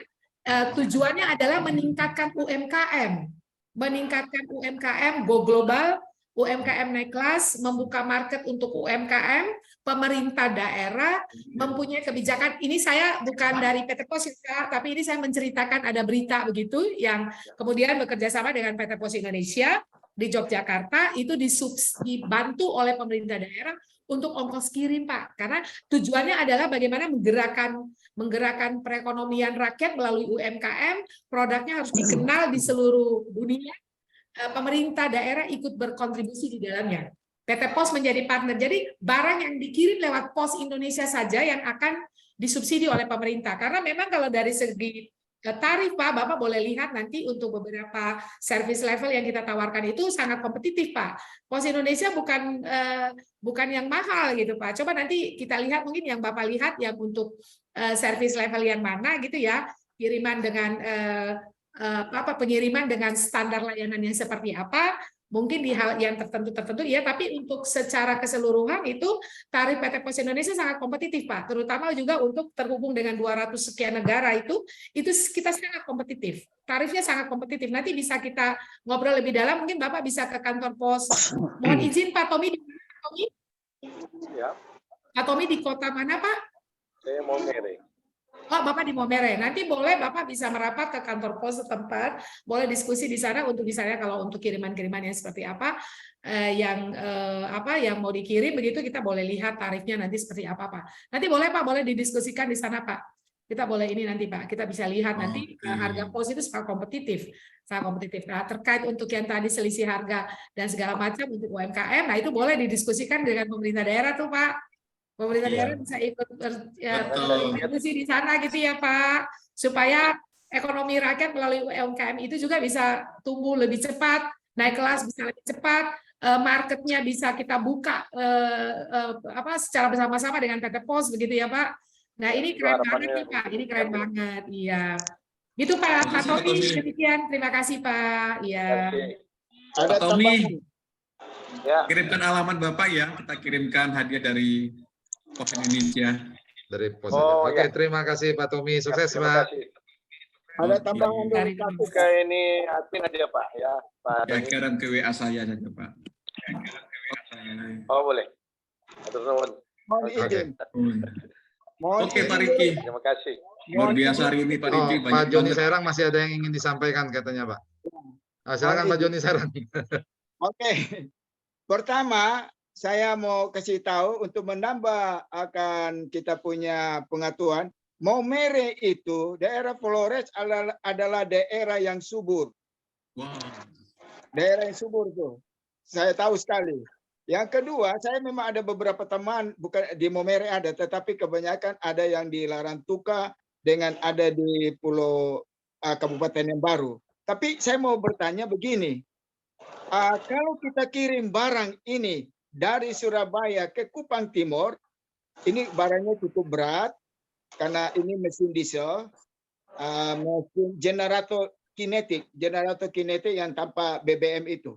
tujuannya adalah meningkatkan UMKM, go global, UMKM naik kelas, membuka market untuk UMKM, pemerintah daerah mempunyai kebijakan. Ini saya bukan dari PT Pos, tapi ini saya menceritakan ada berita begitu yang kemudian bekerja sama dengan PT Pos Indonesia di Yogyakarta itu dibantu oleh pemerintah daerah untuk ongkos kirim, Pak. Karena tujuannya adalah bagaimana menggerakkan perekonomian rakyat melalui UMKM, produknya harus dikenal di seluruh dunia. Pemerintah daerah ikut berkontribusi di dalamnya. PT Pos menjadi partner. Jadi barang yang dikirim lewat Pos Indonesia saja yang akan disubsidi oleh pemerintah. Karena memang kalau dari segi tarif, Pak, Bapak boleh lihat nanti untuk beberapa service level yang kita tawarkan itu sangat kompetitif, Pak. Pos Indonesia bukan yang mahal gitu, Pak. Coba nanti kita lihat mungkin yang Bapak lihat yang untuk service level yang mana gitu ya, kiriman dengan pengiriman dengan standar layanan yang seperti apa. Mungkin di hal yang tertentu ya, tapi untuk secara keseluruhan itu tarif PT Pos Indonesia sangat kompetitif, Pak. Terutama juga untuk terhubung dengan 200 sekian negara itu kita sangat kompetitif. Tarifnya sangat kompetitif. Nanti bisa kita ngobrol lebih dalam. Mungkin Bapak bisa ke kantor pos. Mohon izin Pak Tommy. Ya. Pak Tommy di kota mana, Pak? Saya mau Momere. Oh, Bapak di Momere. Nanti boleh Bapak bisa merapat ke kantor pos setempat, boleh diskusi di sana untuk misalnya kalau untuk kiriman-kiriman yang seperti apa yang mau dikirim begitu kita boleh lihat tarifnya nanti seperti apa, Pak. Nanti boleh Pak, boleh didiskusikan di sana, Pak. Kita boleh ini nanti, Pak. Kita bisa lihat nanti harga pos itu sangat kompetitif. Sangat kompetitif. Nah, terkait untuk yang tadi selisih harga dan segala macam untuk UMKM, nah itu boleh didiskusikan dengan pemerintah daerah tuh, Pak. Pemerintah daerah bisa ikut berdiskusi di sana gitu ya Pak, supaya ekonomi rakyat melalui UMKM itu juga bisa tumbuh lebih cepat, naik kelas bisa lebih cepat, marketnya bisa kita buka secara bersama-sama dengan PT Pos begitu ya Pak. Nah ini keren banget nih Pak, ini keren banget, iya. Gitu Pak Tommy, demikian. Terima kasih Pak. Iya. Pak Tommy, kirimkan alamat Bapak ya, kita kirimkan hadiah dari Pos Indonesia. Dari Pos. Oke, terima kasih Pak Tommy. Sukses Pak. Ada tambahan dari Kayak ini admin aja Pak ya. Ya kirim ke WA saya saja Pak. Oh boleh. Oke Pak Riki. Terima kasih. Luar biasa hari ini Pak Riki. Pak Joni Serang masih ada yang ingin disampaikan katanya Pak. Silakan Pak Joni Serang. Oke. Pertama, saya mau kasih tahu untuk menambah akan kita punya pengetahuan, Momere itu daerah Flores adalah daerah yang subur. Wow. Daerah yang subur tuh. Saya tahu sekali. Yang kedua, saya memang ada beberapa teman bukan di Momere ada, tetapi kebanyakan ada yang di Larantuka dengan ada di Pulau Kabupaten yang baru. Tapi saya mau bertanya begini. Kalau kita kirim barang ini dari Surabaya ke Kupang Timur, ini barangnya cukup berat karena ini mesin diesel, mesin generator kinetik yang tanpa BBM itu.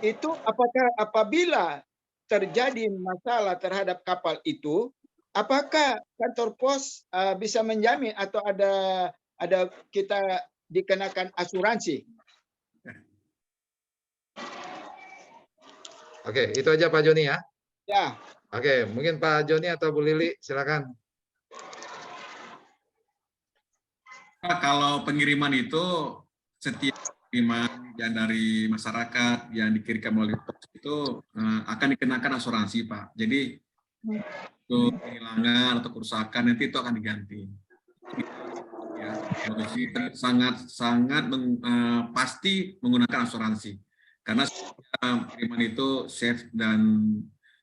Itu apakah apabila terjadi masalah terhadap kapal itu, apakah kantor pos bisa menjamin atau ada kita dikenakan asuransi? Oke, itu aja Pak Joni ya. Ya. Oke, mungkin Pak Joni atau Bu Lili, silakan. Pak, kalau pengiriman itu setiap pengiriman yang dari masyarakat yang dikirimkan melalui pos itu akan dikenakan asuransi, Pak. Jadi untuk kehilangan atau kerusakan nanti itu akan diganti. Ya, sangat pasti menggunakan asuransi. Karena pengiriman itu safe dan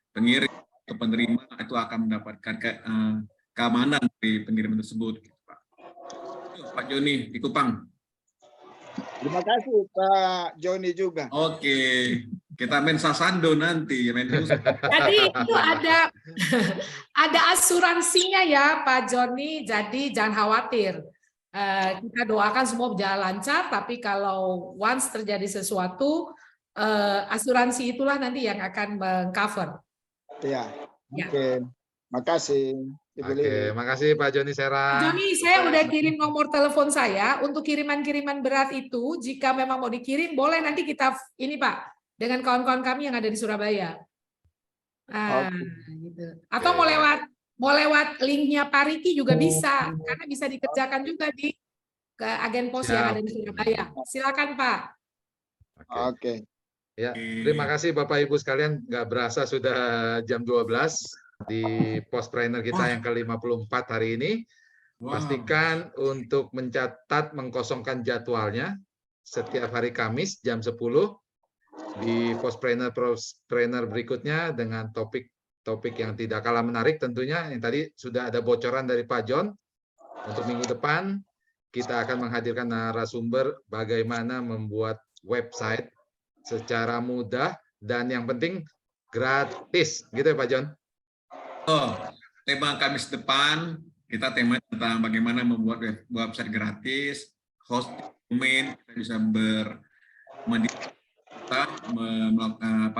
pengirim atau penerima itu akan mendapatkan keamanan dari pengiriman tersebut. Pak Joni di Kupang. Terima kasih Pak Joni juga. Oke, kita main sasando nanti. Jadi itu ada asuransinya ya Pak Joni, jadi jangan khawatir. Kita doakan semua berjalan lancar, tapi kalau once terjadi sesuatu, asuransi itulah nanti yang akan mengcover. Ya, oke. Makasih. Ibu Oke, Lili. makasih Pak Joni Sera. Joni, saya udah kirim nomor telepon saya untuk kiriman-kiriman berat itu. Jika memang mau dikirim, boleh nanti kita ini Pak dengan kawan-kawan kami yang ada di Surabaya. Nah, gitu. Atau mau lewat linknya Pak Riki juga bisa, karena bisa dikerjakan juga di ke agen pos yang ada di Surabaya. Silakan Pak. Oke. Ya, terima kasih Bapak Ibu sekalian. Nggak berasa sudah jam 12 di Postpreneur kita yang ke-54 hari ini. Pastikan untuk mencatat, mengkosongkan jadwalnya setiap hari Kamis jam 10 di Postpreneur berikutnya dengan topik yang tidak kalah menarik tentunya. Yang tadi sudah ada bocoran dari Pak John. Untuk minggu depan kita akan menghadirkan narasumber bagaimana membuat website secara mudah dan yang penting gratis, gitu ya Pak John? Tema Kamis depan kita tema tentang bagaimana membuat website gratis, hosting domain, kita bisa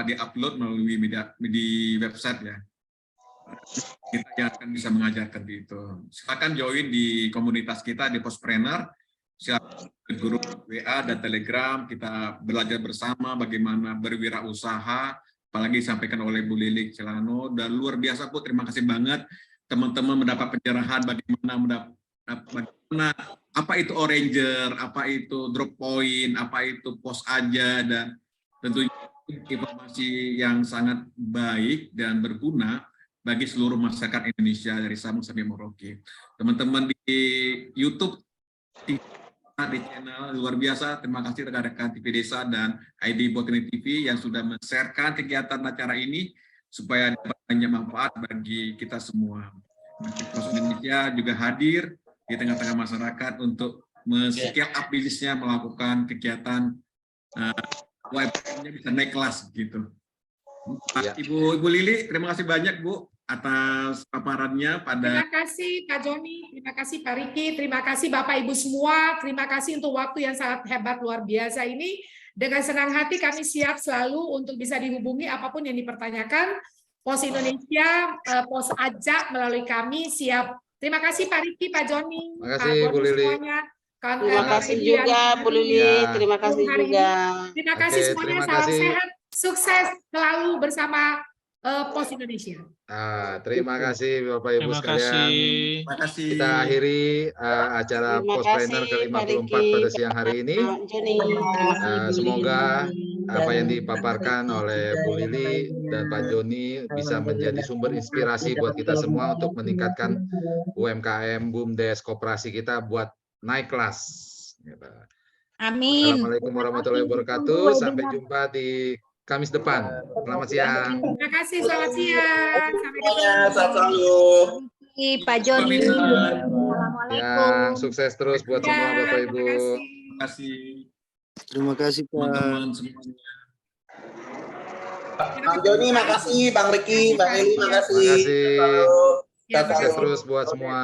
di-upload melalui media di website ya. Kita yang akan bisa mengajarkan itu. Silakan join di komunitas kita di Postpreneur. Silakan ke grup WA dan Telegram, kita belajar bersama bagaimana berwirausaha, apalagi disampaikan oleh Bu Lili Celano, dan luar biasa Bu, terima kasih banget teman-teman mendapat pencerahan bagaimana apa itu Oranger, apa itu drop point, apa itu pos aja, dan tentunya informasi yang sangat baik dan berguna bagi seluruh masyarakat Indonesia dari Sabang sampai Merauke. Teman-teman di YouTube, di channel luar biasa, terima kasih rekan-rekan TV Desa dan ID Botani TV yang sudah men-sharekan kegiatan acara ini supaya dapat banyak manfaat bagi kita semua. Pos Indonesia juga hadir di tengah-tengah masyarakat untuk men-scale up bisnisnya, melakukan kegiatan webnya bisa naik kelas gitu. Ibu Lili, terima kasih banyak Bu atas paparannya pada. Terima kasih Pak Joni, terima kasih Pak Riki, terima kasih Bapak Ibu semua, terima kasih untuk waktu yang sangat hebat luar biasa ini. Dengan senang hati kami siap selalu untuk bisa dihubungi apapun yang dipertanyakan. Pos Indonesia, pos ajak melalui kami siap. Terima kasih Pak Riki, Pak Joni, Terima kasih Bu Lili. semuanya. Terima kasih juga Bu Lili, terima kasih juga. Terima kasih semuanya, salam sehat, sukses selalu bersama Pos Indonesia. Terima kasih Bapak Ibu sekalian. Terima kasih. Kita akhiri acara Postpreneur ke-54 pada siang hari ini. Semoga apa yang dipaparkan oleh Bu Lili dan Pak Joni bisa menjadi sumber inspirasi buat kita semua untuk meningkatkan UMKM, BUMDes, koperasi kita buat naik kelas. Amin. Assalamualaikum warahmatullahi wabarakatuh. Sampai jumpa di Kamis depan. Selamat siang. Terima kasih, selamat siang. Sampai ketemu. Sehat selalu. Pak Joni. Yang sukses terus buat semua Bapak Ibu. Terima kasih. Terima kasih Pak. Teman-teman semuanya. Bang Joni, makasih. Bang Riki, Bang Eli, makasih. Terima kasih. Sukses terus buat semua.